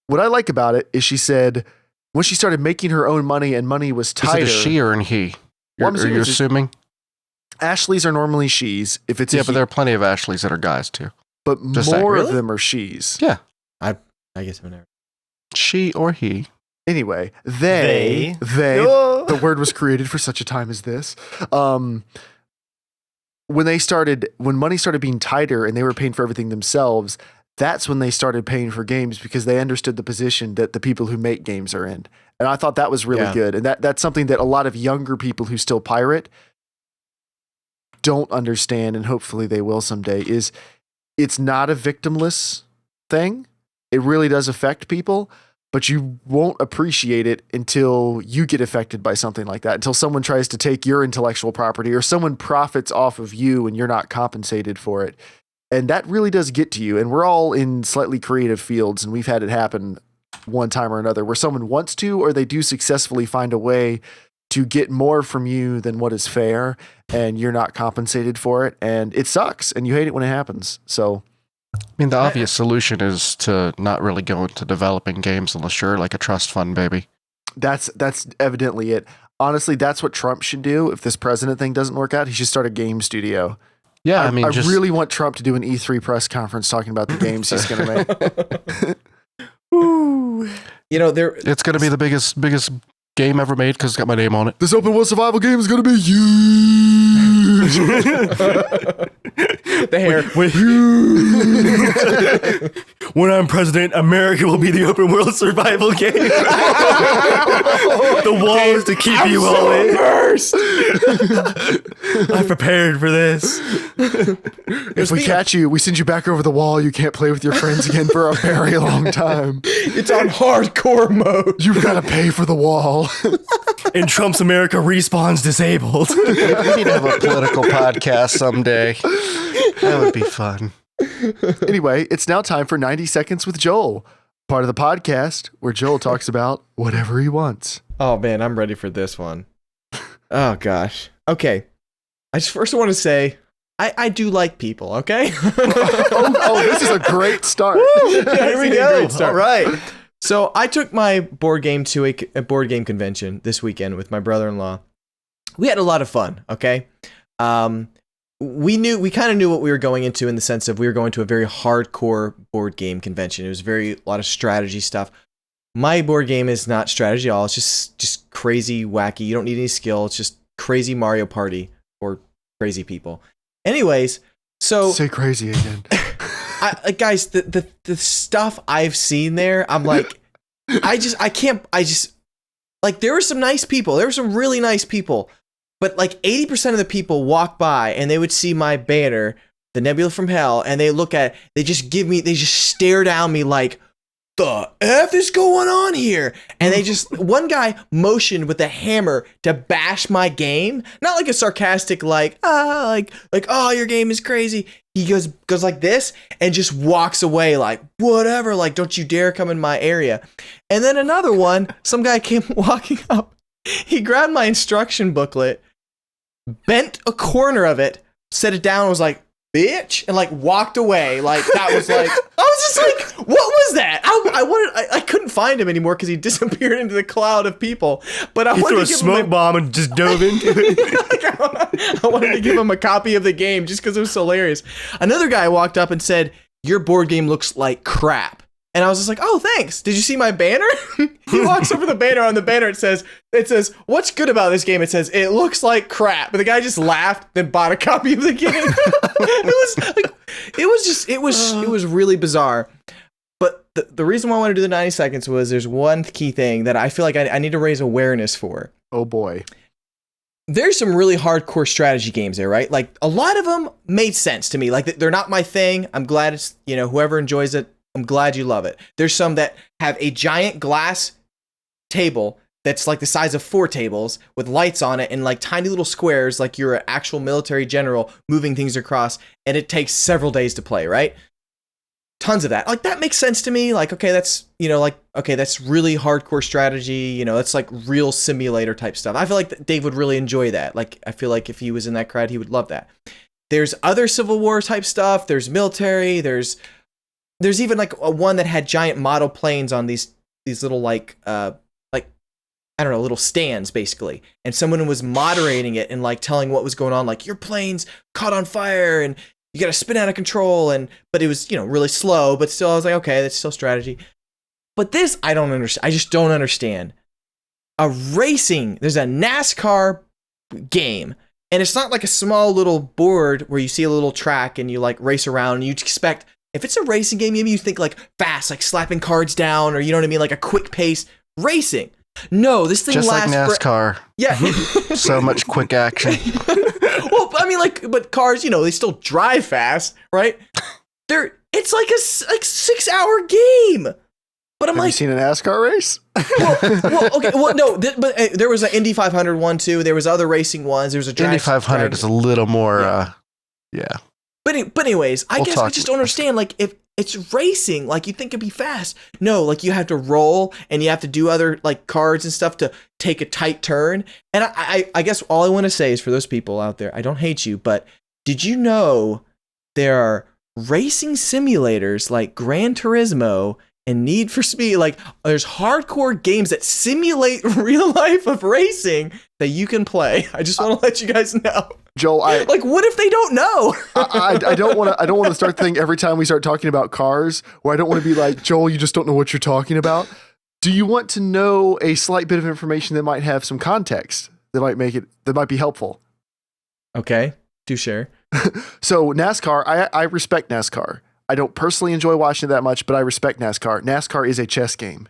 What I like about it is she said when she started making her own money and money was tighter. Is it a she or a he? You're assuming? Ashleys are normally she's. If it's but there are plenty of Ashleys that are guys too. But just more of them are she's. Yeah. I guess I've never. She or he. Anyway, they the word was created for such a time as this. When money started being tighter and they were paying for everything themselves, that's when they started paying for games because they understood the position that the people who make games are in. And I thought that was really good. And that's something that a lot of younger people who still pirate don't understand, and hopefully they will someday, is it's not a victimless thing. It really does affect people, but you won't appreciate it until you get affected by something like that, until someone tries to take your intellectual property or someone profits off of you and you're not compensated for it. And that really does get to you. And we're all in slightly creative fields, and we've had it happen one time or another where someone wants to, or they do successfully find a way to get more from you than what is fair, and you're not compensated for it. And it sucks, and you hate it when it happens. So, I mean, the obvious solution is to not really go into developing games unless you're like a trust fund baby. That's evidently it. Honestly, that's what Trump should do. If this president thing doesn't work out, he should start a game studio. Yeah, I really want Trump to do an E3 press conference talking about the games he's going to make. Ooh. You know, it's going to be the biggest game ever made because it's got my name on it. This open world survival game is going to be huge. The hair. When I'm president, America will be the open world survival game. The wall is to keep you all in. First. I prepared for this. If we catch you, we send you back over the wall. You can't play with your friends again for a very long time. It's on hardcore mode. You've got to pay for the wall. In Trump's America, respawns disabled. We need to have a political podcast someday. That would be fun. Anyway, it's now time for 90 Seconds with Joel. Part of the podcast where Joel talks about whatever he wants. Oh man, I'm ready for this one. Oh gosh. Okay. I just first want to say I do like people, okay? This is a great start. Yeah, here we go. All right. So I took my board game to a board game convention this weekend with my brother-in-law. We had a lot of fun, okay? We kind of knew what we were going into in the sense of we were going to a very hardcore board game convention. It was a lot of strategy stuff. My board game is not strategy at all. It's just crazy, wacky. You don't need any skill. It's just crazy Mario Party for crazy people. Anyways, so say crazy again. Guys, the stuff I've seen there, I'm like, I can't there were some nice people. There were some really nice people. But like 80% of the people walk by and they would see my banner, the Nebula from Hell, and they look at it, they just stare down me like, the F is going on here? And one guy motioned with a hammer to bash my game. Not like a sarcastic, oh, your game is crazy. He goes like this and just walks away like, whatever, like, don't you dare come in my area. And then another one, some guy came walking up. He grabbed my instruction booklet, bent a corner of it, set it down, and was like, bitch, and like walked away. Like that was like, I was just like, what was that? I couldn't find him anymore because he disappeared into the cloud of people. But I wanted to give smoke bomb and just dove into it. I wanted to give him a copy of the game just because it was so hilarious. Another guy walked up and said, your board game looks like crap. And I was just like, oh, thanks. Did you see my banner? He walks over the banner. On the banner, it says, what's good about this game? It says, it looks like crap. But the guy just laughed, then bought a copy of the game. It was really bizarre. But the reason why I want to do the 90 seconds was there's one key thing that I feel like I need to raise awareness for. Oh, boy. There's some really hardcore strategy games there, right? Like, a lot of them made sense to me. Like, they're not my thing. I'm glad it's, whoever enjoys it, I'm glad you love it. There's some that have a giant glass table that's like the size of 4 tables with lights on it and like tiny little squares like you're an actual military general moving things across, and it takes several days to play, right? Tons of that. Like, that makes sense to me. Like, okay, that's, that's really hardcore strategy. That's like real simulator type stuff. I feel like Dave would really enjoy that. Like, I feel like if he was in that crowd, he would love that. There's other Civil War type stuff. There's military. There's even like a one that had giant model planes on these little little stands basically. And someone was moderating it and like telling what was going on. Like, your plane's caught on fire and you got to spin out of control. But it was, really slow, but still I was like, okay, that's still strategy. But this, I don't understand. I just don't understand. There's a NASCAR game. And it's not like a small little board where you see a little track and you like race around and you expect, if it's a racing game, maybe you think like fast, like slapping cards down, or you know what I mean, like a quick pace racing. No, this thing just lasts like NASCAR. Yeah, so much quick action. Well, I mean, but cars, they still drive fast, right? It's like a 6-hour game. But I'm Have you seen a NASCAR race? but there was an Indy 500 one too. There was other racing ones. There was a Indy 500 is a little more, yeah. But anyways, I just don't understand. Like, if it's racing, like, you think it'd be fast. No, like, you have to roll and you have to do other like cards and stuff to take a tight turn. And I guess all I want to say is for those people out there, I don't hate you, but did you know there are racing simulators like Gran Turismo and Need for Speed? Like, there's hardcore games that simulate real life of racing that you can play. I just want to let you guys know. Joel, what if they don't know? I don't want to start thinking every time we start talking about cars where I don't want to be like, Joel, you just don't know what you're talking about. Do you want to know a slight bit of information that might have some context that might be helpful? Okay, do share. So NASCAR, I respect NASCAR. I don't personally enjoy watching it that much, but I respect NASCAR. NASCAR is a chess game.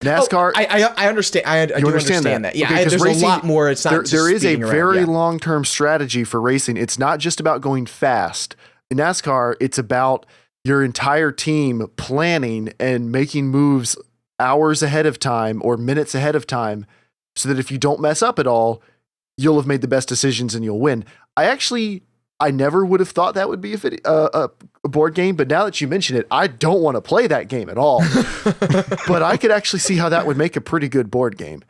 NASCAR. I understand. I do understand that. Yeah, okay, there's racing, a lot more. It's not. There is a very long-term strategy for racing. It's not just about going fast. In NASCAR, it's about your entire team planning and making moves hours ahead of time or minutes ahead of time, so that if you don't mess up at all, you'll have made the best decisions and you'll win. I never would have thought that would be a a board game, but now that you mention it, I don't want to play that game at all. But I could actually see how that would make a pretty good board game.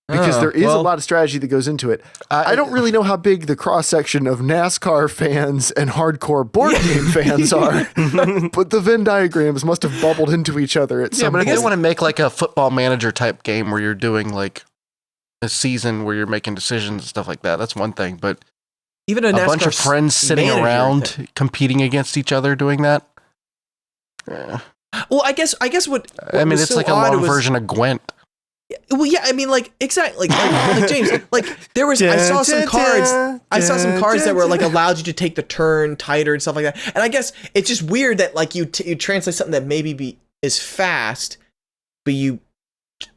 Because there is a lot of strategy that goes into it. I don't really know how big the cross-section of NASCAR fans and hardcore board game fans are, but the Venn diagrams must have bubbled into each other at some point. point. If they want to make like a Football Manager type game where you're doing like a season where you're making decisions and stuff like that, that's one thing. But even a bunch of friends sitting around competing against each other doing that. Well, I guess what I mean, it's so like a long version of Gwent. Well, yeah, I mean, like exactly, like James, like there was. I saw some cards that were like allowed you to take the turn tighter and stuff like that. And I guess it's just weird that like you translate something that maybe is fast, but you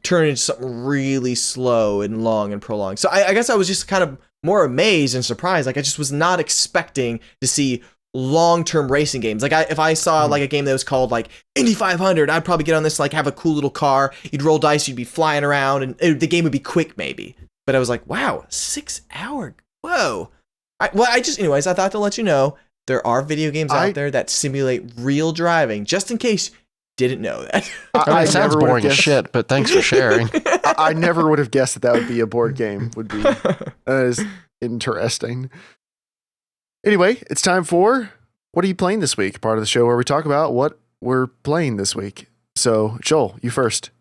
turn into something really slow and long and prolonged. So I guess I was just kind of more amazed and surprised. Like I just was not expecting to see long-term racing games. Like if I saw like a game that was called like Indy 500, I'd probably get on this, like have a cool little car, you'd roll dice, you'd be flying around, and the game would be quick maybe. But I was like, wow, 6 hour, whoa. Anyways, I thought to let you know there are video games out there that simulate real driving, just in case you didn't know that. It sounds boring as shit, but thanks for sharing. I never would have guessed that would be a board game. That is interesting. Anyway, it's time for What Are You Playing This Week? Part of the show where we talk about what we're playing this week. So, Joel, you first.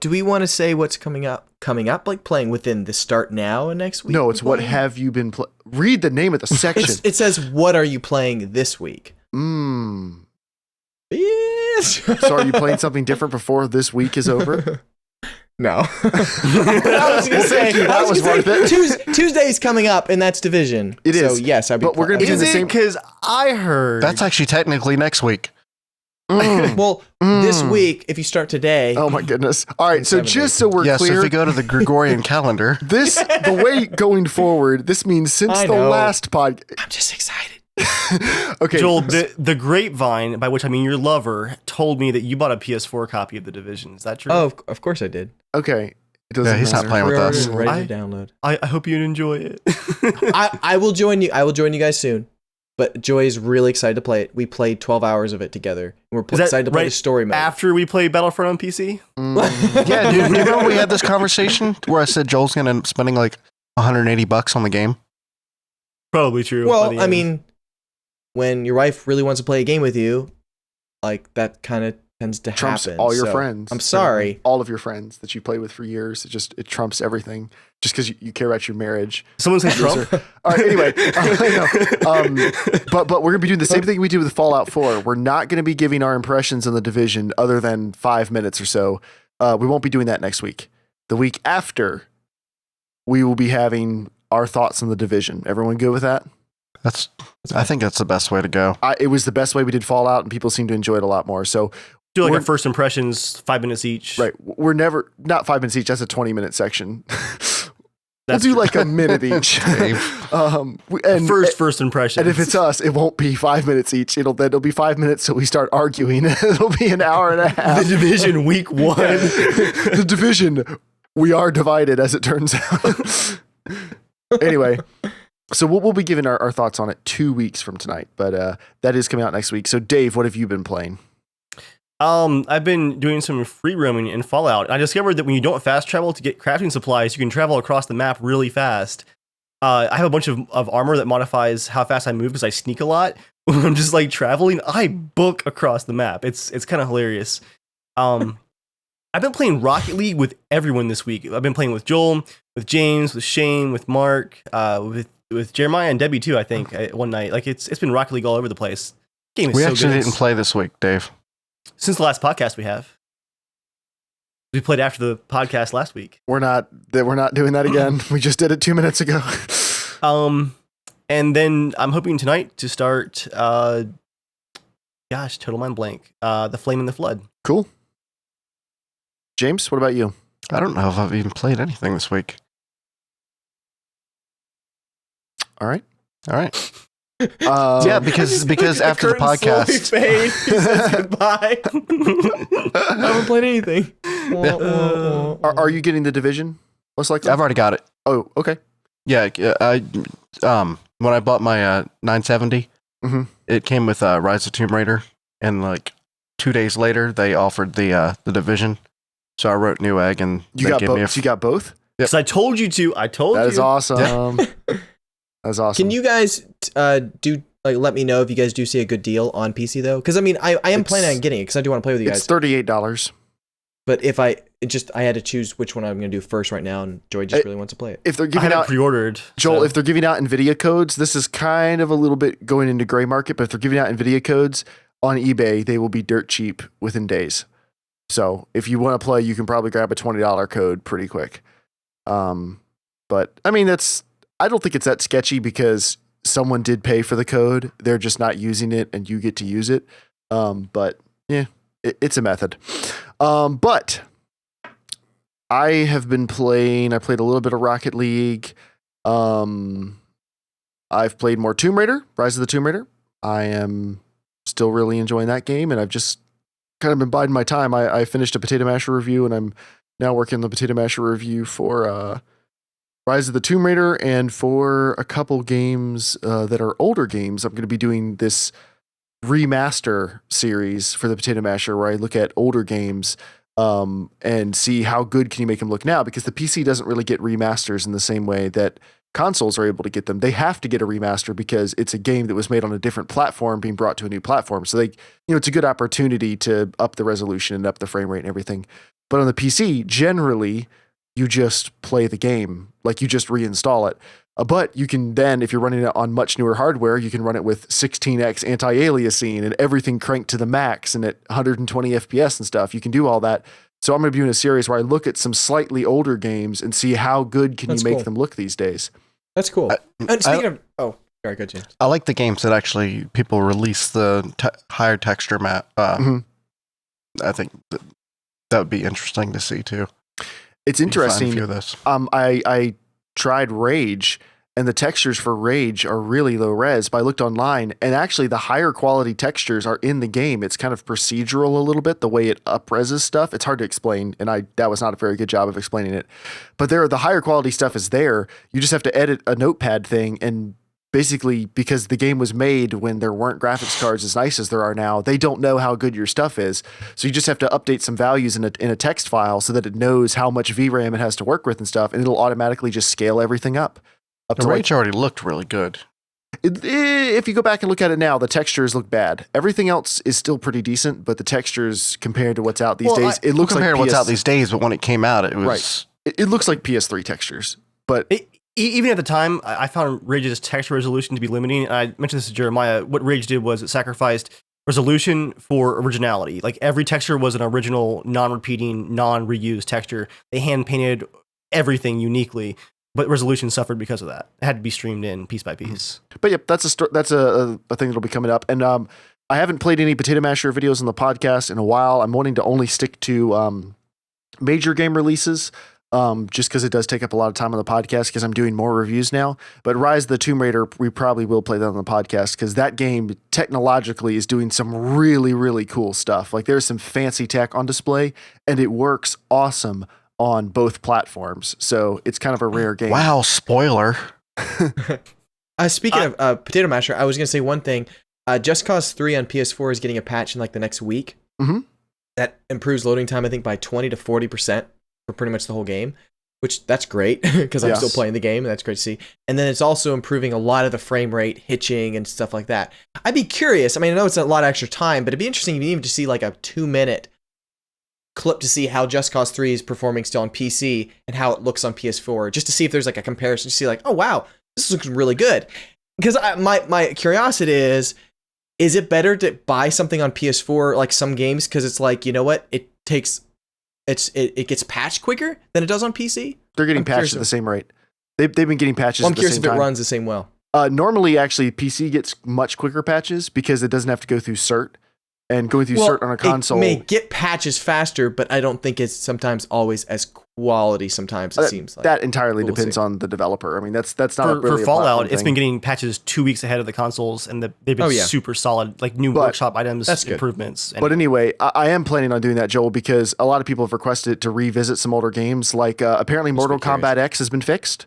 Do we want to say what's coming up? Like playing within the start now and next week? No, it's what have you been playing? Read the name of the section. It says, what are you playing this week? Yes. So are you playing something different before this week is over? No. I was going to say, that was worth it. Tuesday's coming up, and that's Division. It is. So, yes, I'll be But we're going to be doing the same. Because I heard. That's actually technically next week. This week, if you start today. Oh, my goodness. All right, so just so we're clear. So if we go to the Gregorian calendar. The way going forward, this means since the last podcast. I'm just excited. Okay. Joel, the grapevine, by which I mean your lover, told me that you bought a PS4 copy of The Division. Is that true? Oh, of course I did. Okay. He's not playing with us. Ready to download. I hope you'd enjoy it. I will join you. I will join you guys soon. But Joy's really excited to play it. We played 12 hours of it together. We're excited to play the story mode. After we play Battlefront on PC? Yeah, dude. Do you remember we had this conversation where I said Joel's going to end up spending like $180 on the game? Probably true. Well, I mean, when your wife really wants to play a game with you, like that kind of tends to trumps happen. All your friends. I'm sorry. All of your friends that you played with for years. It trumps everything just because you care about your marriage. Someone say Trump? All right, anyway. But we're going to be doing the same thing we did with Fallout 4. We're not going to be giving our impressions on the Division other than 5 minutes or so. We won't be doing that next week. The week after, we will be having our thoughts on the Division. Everyone good with that? I think that's the best way to go. It was the best way we did Fallout, and people seem to enjoy it a lot more. So do like a first impressions, 5 minutes each. Right. We're never, not 5 minutes each. That's a 20-minute section. We'll do like a minute each. First impressions. And if it's us, it won't be 5 minutes each. It'll be 5 minutes till we start arguing. It'll be an hour and a half. The Division week 1. The Division. We are divided, as it turns out. Anyway. So we'll be giving our thoughts on it 2 weeks from tonight, but that is coming out next week. So Dave, what have you been playing? I've been doing some free roaming in Fallout. I discovered that when you don't fast travel to get crafting supplies, you can travel across the map really fast. I have a bunch of armor that modifies how fast I move because I sneak a lot. When I'm just like traveling, I book across the map. It's kind of hilarious. I've been playing Rocket League with everyone this week. I've been playing with Joel, with James, with Shane, with Mark, with Jeremiah and Debbie too, I think, one night. Like it's been Rocket League all over the place. Game is we so actually good. didn't play this week, Dave. Since the last podcast we have. We played after the podcast last week. We're not doing that again. We just did it 2 minutes ago. And then I'm hoping tonight to start total mind blank. The Flame and the Flood. Cool. James, what about you? I don't know if I've even played anything this week. All right. Yeah, because after the podcast, he says goodbye. I haven't played anything. Are you getting the Division? Most likely. I've already got it. Oh, okay. Yeah, I when I bought my 970, it came with Rise of Tomb Raider, and like 2 days later they offered the Division. So I wrote Newegg, and you got both. You got both. Because I told you to. I told you. That is awesome. That's awesome. Can you guys let me know if you guys do see a good deal on PC though? Because I mean, I am planning on getting it because I do want to play with you guys. It's $38. But if I had to choose which one I'm going to do first right now, and Joy just really wants to play it. If they're giving out pre-ordered, Joel, if they're giving out NVIDIA codes, this is kind of a little bit going into gray market. But if they're giving out NVIDIA codes on eBay, they will be dirt cheap within days. So if you want to play, you can probably grab a $20 code pretty quick. But I mean, I don't think it's that sketchy because someone did pay for the code. They're just not using it, and you get to use it. But yeah, it's a method. But I have been playing. I played a little bit of Rocket League. I've played more Tomb Raider, Rise of the Tomb Raider. I am still really enjoying that game, and I've just kind of been biding my time. I finished a Potato Masher review, and I'm now working the Potato Masher review for Rise of the Tomb Raider, and for a couple games that are older games. I'm going to be doing this remaster series for the Potato Masher where I look at older games and see how good can you make them look now, because the PC doesn't really get remasters in the same way that consoles are able to get them. They have to get a remaster because it's a game that was made on a different platform being brought to a new platform. So it's a good opportunity to up the resolution and up the frame rate and everything. But on the PC, generally, you just play the game, like you just reinstall it. But you can then, if you're running it on much newer hardware, you can run it with 16x anti-aliasing and everything cranked to the max and at 120 FPS and stuff. You can do all that. So I'm going to be doing a series where I look at some slightly older games and see how good can you make them look these days. That's cool. And speaking of, very good, James. I like the games that actually people release the higher texture map. I think that would be interesting to see too. It's interesting. This. I tried Rage, and the textures for Rage are really low res, but I looked online, and actually the higher quality textures are in the game. It's kind of procedural a little bit, the way it up-reses stuff. It's hard to explain, and that was not a very good job of explaining it. But the higher quality stuff is there. You just have to edit a notepad thing, and basically, because the game was made when there weren't graphics cards as nice as there are now, they don't know how good your stuff is. So you just have to update some values in a text file so that it knows how much VRAM it has to work with and stuff, and it'll automatically just scale everything up. The Rage already looked really good. If you go back and look at it now, the textures look bad. Everything else is still pretty decent, but the textures compared to what's out these days, it looks compared like to what's out these days. But when it came out, it was right. It looks like PS3 textures, but. Even at the time, I found Rage's texture resolution to be limiting. I mentioned this to Jeremiah. What Rage did was it sacrificed resolution for originality. Like every texture was an original, non-repeating, non-reused texture. They hand-painted everything uniquely, but resolution suffered because of that. It had to be streamed in piece by piece. But yep, that's a thing that'll be coming up. And I haven't played any Potato Masher videos on the podcast in a while. I'm wanting to only stick to major game releases. Just because it does take up a lot of time on the podcast because I'm doing more reviews now. But Rise of the Tomb Raider, we probably will play that on the podcast because that game technologically is doing some really, really cool stuff. Like there's some fancy tech on display and it works awesome on both platforms. So it's kind of a rare game. Wow, spoiler. Speaking of Potato Masher, I was going to say one thing. Just Cause 3 on PS4 is getting a patch in like the next week. Mm-hmm. That improves loading time, I think, by 20 to 40%. For pretty much the whole game, which that's great because I'm still playing the game and that's great to see. And then it's also improving a lot of the frame rate, hitching and stuff like that. I'd be curious. I mean, I know it's a lot of extra time, but it'd be interesting even to see like a 2-minute clip to see how Just Cause 3 is performing still on PC and how it looks on PS4, just to see if there's like a comparison to see like, oh wow, this looks really good. Because my curiosity is it better to buy something on PS4 like some games because it's like, you know what, it gets patched quicker than it does on PC? They're getting patched at the same rate. They've been getting patches at the same time. I'm curious if it runs the same well. Normally, actually, PC gets much quicker patches because it doesn't have to go through cert. And going through cert on a console... It may get patches faster, but I don't think it's sometimes always as quality sometimes, it seems like. That entirely depends on the developer. I mean, that's not really for Fallout, it's been getting patches 2 weeks ahead of the consoles, and they've been super solid, like new workshop items, improvements. But anyway, I am planning on doing that, Joel, because a lot of people have requested to revisit some older games. Like apparently Mortal Kombat X has been fixed,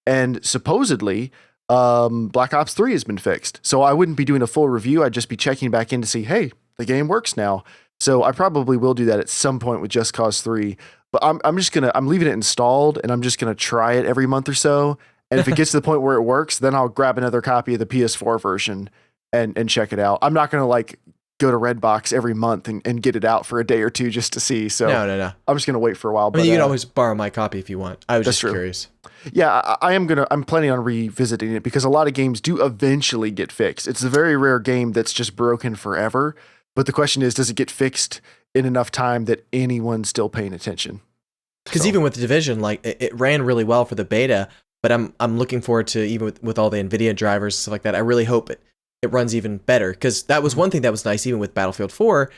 and supposedly Black Ops 3 has been fixed. So I wouldn't be doing a full review. I'd just be checking back in to see, hey, the game works now. So I probably will do that at some point with Just Cause 3. But I'm leaving it installed, and I'm just gonna try it every month or so. And if it gets to the point where it works, then I'll grab another copy of the PS4 version and check it out. I'm not gonna like go to Redbox every month and get it out for a day or two just to see. So no. I'm just gonna wait for a while. I mean, you can always borrow my copy if you want. I was just curious. Yeah, I'm planning on revisiting it because a lot of games do eventually get fixed. It's a very rare game that's just broken forever. But the question is, does it get fixed in enough time that anyone's still paying attention? Because even with the Division, like it ran really well for the beta, but I'm looking forward to, even with all the NVIDIA drivers and stuff like that, I really hope it runs even better. Because that was one thing that was nice, even with Battlefield 4.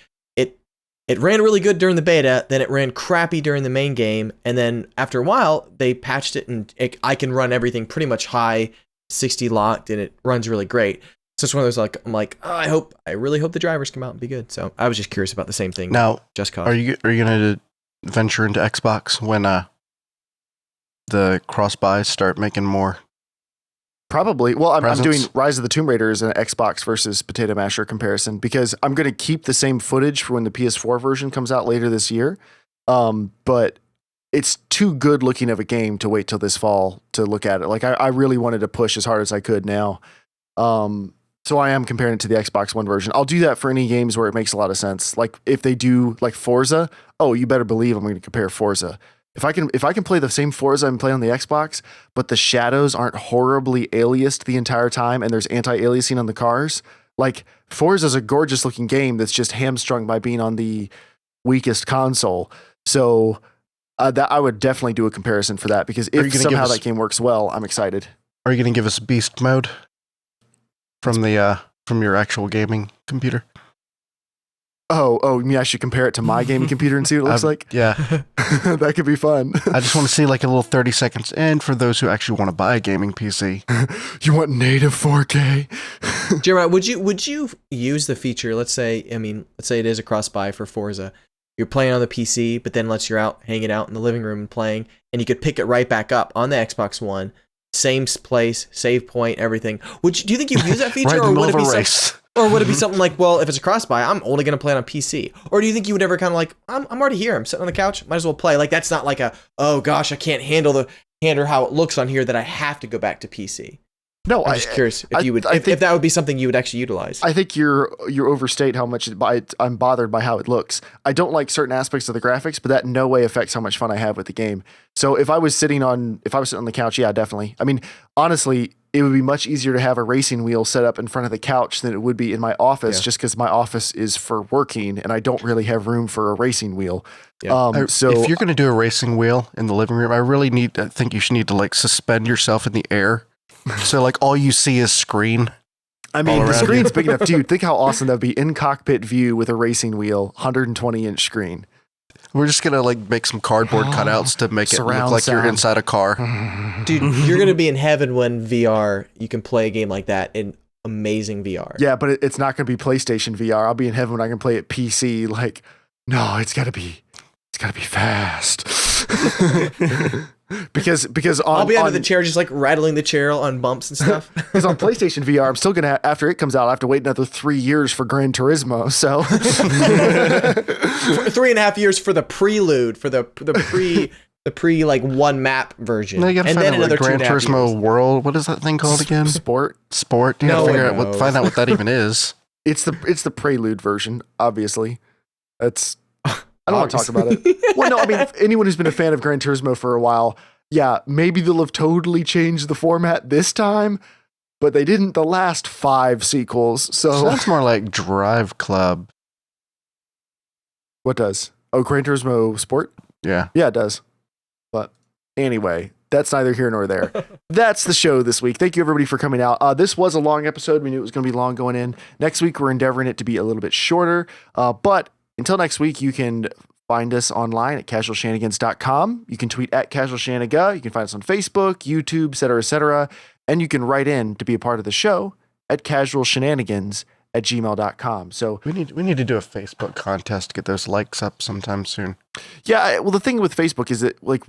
It ran really good during the beta, then it ran crappy during the main game, and then after a while, they patched it, and I can run everything pretty much high, 60 locked, and it runs really great. So it's one of those, like, I'm like, oh, I really hope the drivers come out and be good. So I was just curious about the same thing. Now, Just Cause. Are you going to venture into Xbox when the cross buys start making more? Probably. Well, I'm doing Rise of the Tomb Raider as an Xbox versus Potato Masher comparison because I'm going to keep the same footage for when the PS4 version comes out later this year. But it's too good looking of a game to wait till this fall to look at it. Like I really wanted to push as hard as I could now. So I am comparing it to the Xbox One version. I'll do that for any games where it makes a lot of sense. Like if they do like Forza, oh, you better believe I'm going to compare Forza. If I can play the same Forza I'm playing on the Xbox, but the shadows aren't horribly aliased the entire time and there's anti-aliasing on the cars, like Forza is a gorgeous looking game that's just hamstrung by being on the weakest console. So that I would definitely do a comparison for that because if somehow that game works well, I'm excited. Are you going to give us beast mode from your actual gaming computer? Oh, you mean I should compare it to my gaming computer and see what it looks like? Yeah. That could be fun. I just want to see like a little 30 seconds in for those who actually want to buy a gaming PC. You want native 4K? Jeremiah, would you use the feature, let's say it is a cross-buy for Forza. You're playing on the PC, but then you're out hanging out in the living room and playing, and you could pick it right back up on the Xbox One, same place, save point, everything. Do you think you'd use that feature, right in the middle of a race? Or would it be something like, well, if it's a cross-buy, I'm only going to play it on PC? Or do you think you would ever kind of like, I'm already here, I'm sitting on the couch, might as well play? Like, that's not like oh gosh, I can't handle how it looks on here that I have to go back to PC. No, I'm just curious if that would be something you would actually utilize. I think you overstate how much I'm bothered by how it looks. I don't like certain aspects of the graphics, but that in no way affects how much fun I have with the game. So if I was sitting on the couch, yeah, definitely. I mean, honestly, it would be much easier to have a racing wheel set up in front of the couch than it would be in my office, just because my office is for working and I don't really have room for a racing wheel. Yeah. So if you're going to do a racing wheel in the living room, I think you should need to like suspend yourself in the air. So like all you see is screen. I mean, the screen's big enough, dude. Think how awesome that'd be in cockpit view with a racing wheel, 120-inch screen. We're just gonna like make some cardboard cutouts to make it look like you're inside a car. Dude, you're gonna be in heaven when VR, you can play a game like that in amazing VR. Yeah, but it's not gonna be PlayStation VR. I'll be in heaven when I can play it PC. Like, no, it's gotta be fast. because I'll be under the chair, just like rattling the chair on bumps and stuff. Because on PlayStation VR, I'm still gonna after it comes out, I have to wait another 3 years for Gran Turismo. So 3.5 years for the prelude, for the pre like one map version. No, you gotta and find then out another Gran Turismo World. What is that thing called again? Sport. You gotta find out what that even is. It's the prelude version, obviously. I don't want to talk about it. Well, no, I mean, anyone who's been a fan of Gran Turismo for a while, yeah, maybe they'll have totally changed the format this time, but they didn't the last 5 sequels. So that's more like Drive Club. What does? Oh, Gran Turismo Sport? Yeah. Yeah, it does. But anyway, that's neither here nor there. That's the show this week. Thank you, everybody, for coming out. This was a long episode. We knew it was going to be long going in. Next week, we're endeavoring it to be a little bit shorter, but until next week, you can find us online at casualshenanigans.com. You can tweet at casualshaniga. You can find us on Facebook, YouTube, et cetera. And you can write in to be a part of the show at casualshenanigans@gmail.com. So we need to do a Facebook contest to get those likes up sometime soon. Yeah, well, the thing with Facebook is that like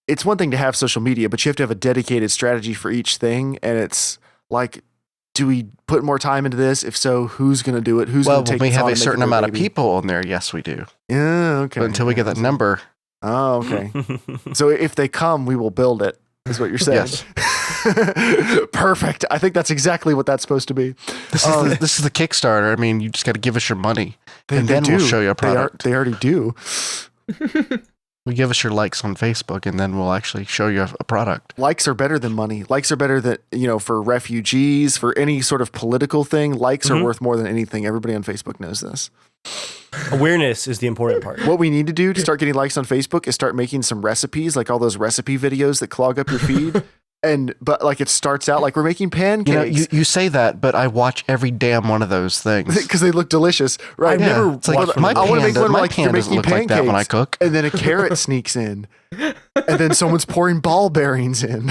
it's one thing to have social media, but you have to have a dedicated strategy for each thing. And it's like, do we put more time into this? If so, who's going to do it? Who's going to take it? Well, we have a certain amount of people on there. Yes, we do. Yeah, okay. But until we get that number. Oh, okay. So if they come, we will build it, is what you're saying. Yes. Perfect. I think that's exactly what that's supposed to be. This is the Kickstarter. I mean, you just got to give us your money, and then we'll show you a product. They already do. We give us your likes on Facebook, and then we'll actually show you a product. Likes are better than money. Likes are better than, for refugees, for any sort of political thing. Likes are worth more than anything. Everybody on Facebook knows this. Awareness is the important part. What we need to do to start getting likes on Facebook is start making some recipes, like all those recipe videos that clog up your feed. But like it starts out like we're making pancakes. You say that, but I watch every damn one of those things because they look delicious, right? I've never it's like I want to make one like you're making pancakes like that when I cook, and then a carrot sneaks in, and then someone's pouring ball bearings in,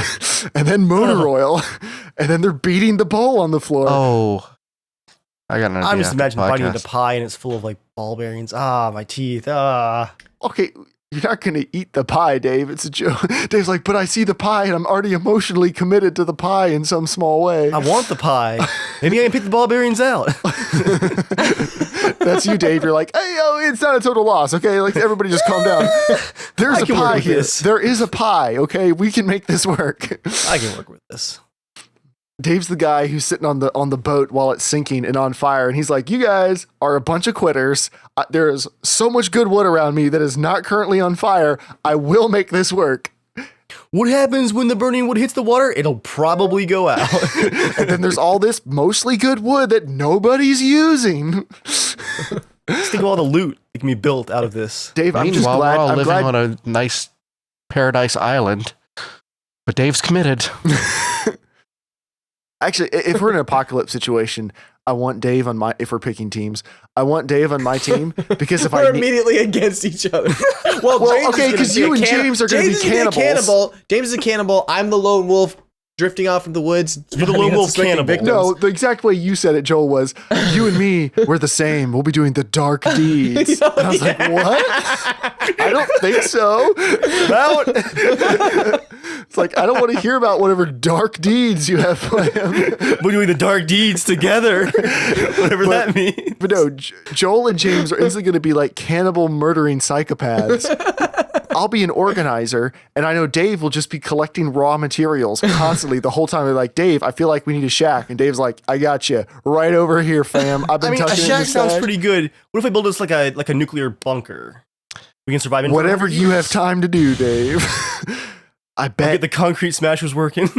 and then motor oil, and then they're beating the bowl on the floor. Oh, I got an idea. I'm just imagining biting into pie and it's full of like ball bearings. My teeth. Okay. You're not going to eat the pie, Dave. It's a joke. Dave's like, but I see the pie and I'm already emotionally committed to the pie in some small way. I want the pie. Maybe I can pick the ball bearings out. That's you, Dave. You're like, hey, it's not a total loss. Okay. Like everybody just calm down. There's a pie here. This. There is a pie. Okay. We can make this work. I can work with this. Dave's the guy who's sitting on the boat while it's sinking and on fire, and he's like, "You guys are a bunch of quitters. There is so much good wood around me that is not currently on fire. I will make this work." What happens when the burning wood hits the water? It'll probably go out. And then there's all this mostly good wood that nobody's using. Just think of all the loot that can be built out of this. Dave, I'm just glad. We're all living on a nice paradise island, but Dave's committed. Actually, if we're in an apocalypse situation, I want Dave on my. If we're picking teams, I want Dave on my team because if we're immediately against each other. Well, okay, because you and James are going to be cannibals. James is a cannibal. I'm the lone wolf drifting off in the woods. You're the lone wolf cannibal. No, the exact way you said it, Joel, was you and me. We're the same. We'll be doing the dark deeds. And I was like, what? I don't think so. It's like, I don't want to hear about whatever dark deeds you have planned. We're doing the dark deeds together. Whatever that means. But no, Joel and James are instantly going to be like cannibal murdering psychopaths. I'll be an organizer, and I know Dave will just be collecting raw materials constantly the whole time. They're like, Dave, I feel like we need a shack. And Dave's like, I got you right over here, fam. I've been touching a shack sounds pretty good. What if I build this like a nuclear bunker? We can survive in whatever you have time to do, Dave. I bet I'll get the concrete smashers working.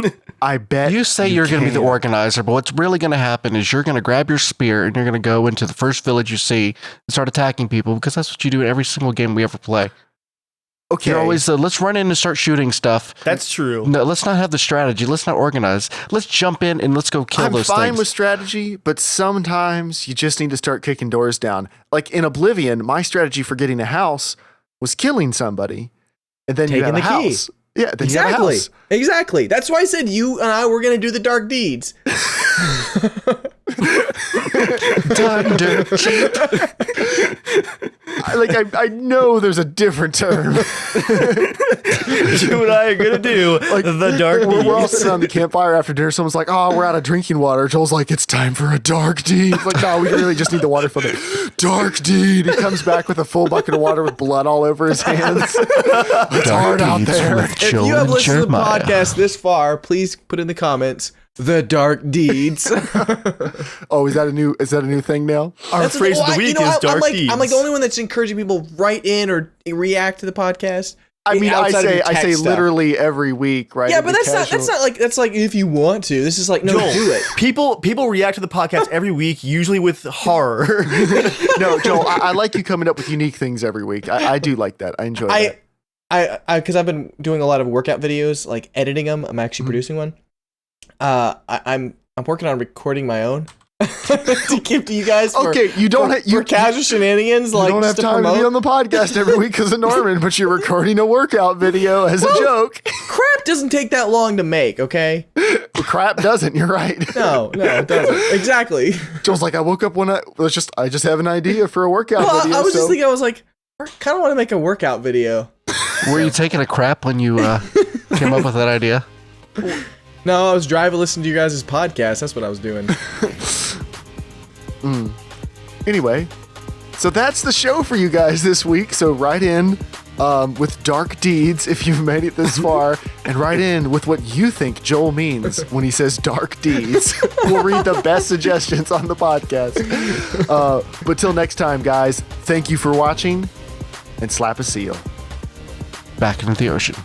I bet you say you're going to be the organizer, but what's really going to happen is you're going to grab your spear and you're going to go into the first village you see and start attacking people because that's what you do in every single game we ever play. Okay. You're always let's run in and start shooting stuff. That's true. No, let's not have the strategy. Let's not organize. Let's jump in and let's go kill those things. I'm fine with strategy, but sometimes you just need to start kicking doors down. Like in Oblivion, my strategy for getting a house was killing somebody, and then you have a house. Yeah, then you have a house. Exactly. That's why I said you and I were going to do the dark deeds. Done, dirt cheap. I know there's a different term. You and I are gonna do the dark deeds. We're all sitting on the campfire after dinner. Someone's like, "Oh, we're out of drinking water." Joel's like, "It's time for a dark deed." It's like, no, we really just need the water for the dark deed. He comes back with a full bucket of water with blood all over his hands. It's hard out there. If you have listened to the podcast this far, please put in the comments the dark deeds. Oh, is that a new thing now? Our phrase of the week is dark deeds. I'm like the only one that's encouraging people write in or react to the podcast. I mean, I say literally every week, right? Yeah, but that's like if you want to. This is like, no, do it. People react to the podcast every week, usually with horror. No, Joel, I like you coming up with unique things every week. I do like that. I enjoy that. Because I've been doing a lot of workout videos, like editing them. I'm actually producing one. I'm working on recording my own to give to you guys. For casual shenanigans. You don't have time to be on the podcast every week because of Norman, but you're recording a workout video as a joke. Crap doesn't take that long to make. Okay. Crap doesn't. You're right. No, it doesn't. Exactly. Joel's like, I woke up one night. I just have an idea for a workout video. I was just thinking. I was like, I kind of want to make a workout video. Were you taking a crap when you came up with that idea? No, I was driving, listening to you guys' podcast. That's what I was doing. Anyway, so that's the show for you guys this week. So write in with dark deeds if you've made it this far, and write in with what you think Joel means when he says dark deeds. We'll read the best suggestions on the podcast. But till next time, guys, thank you for watching, and slap a seal. Back into the ocean.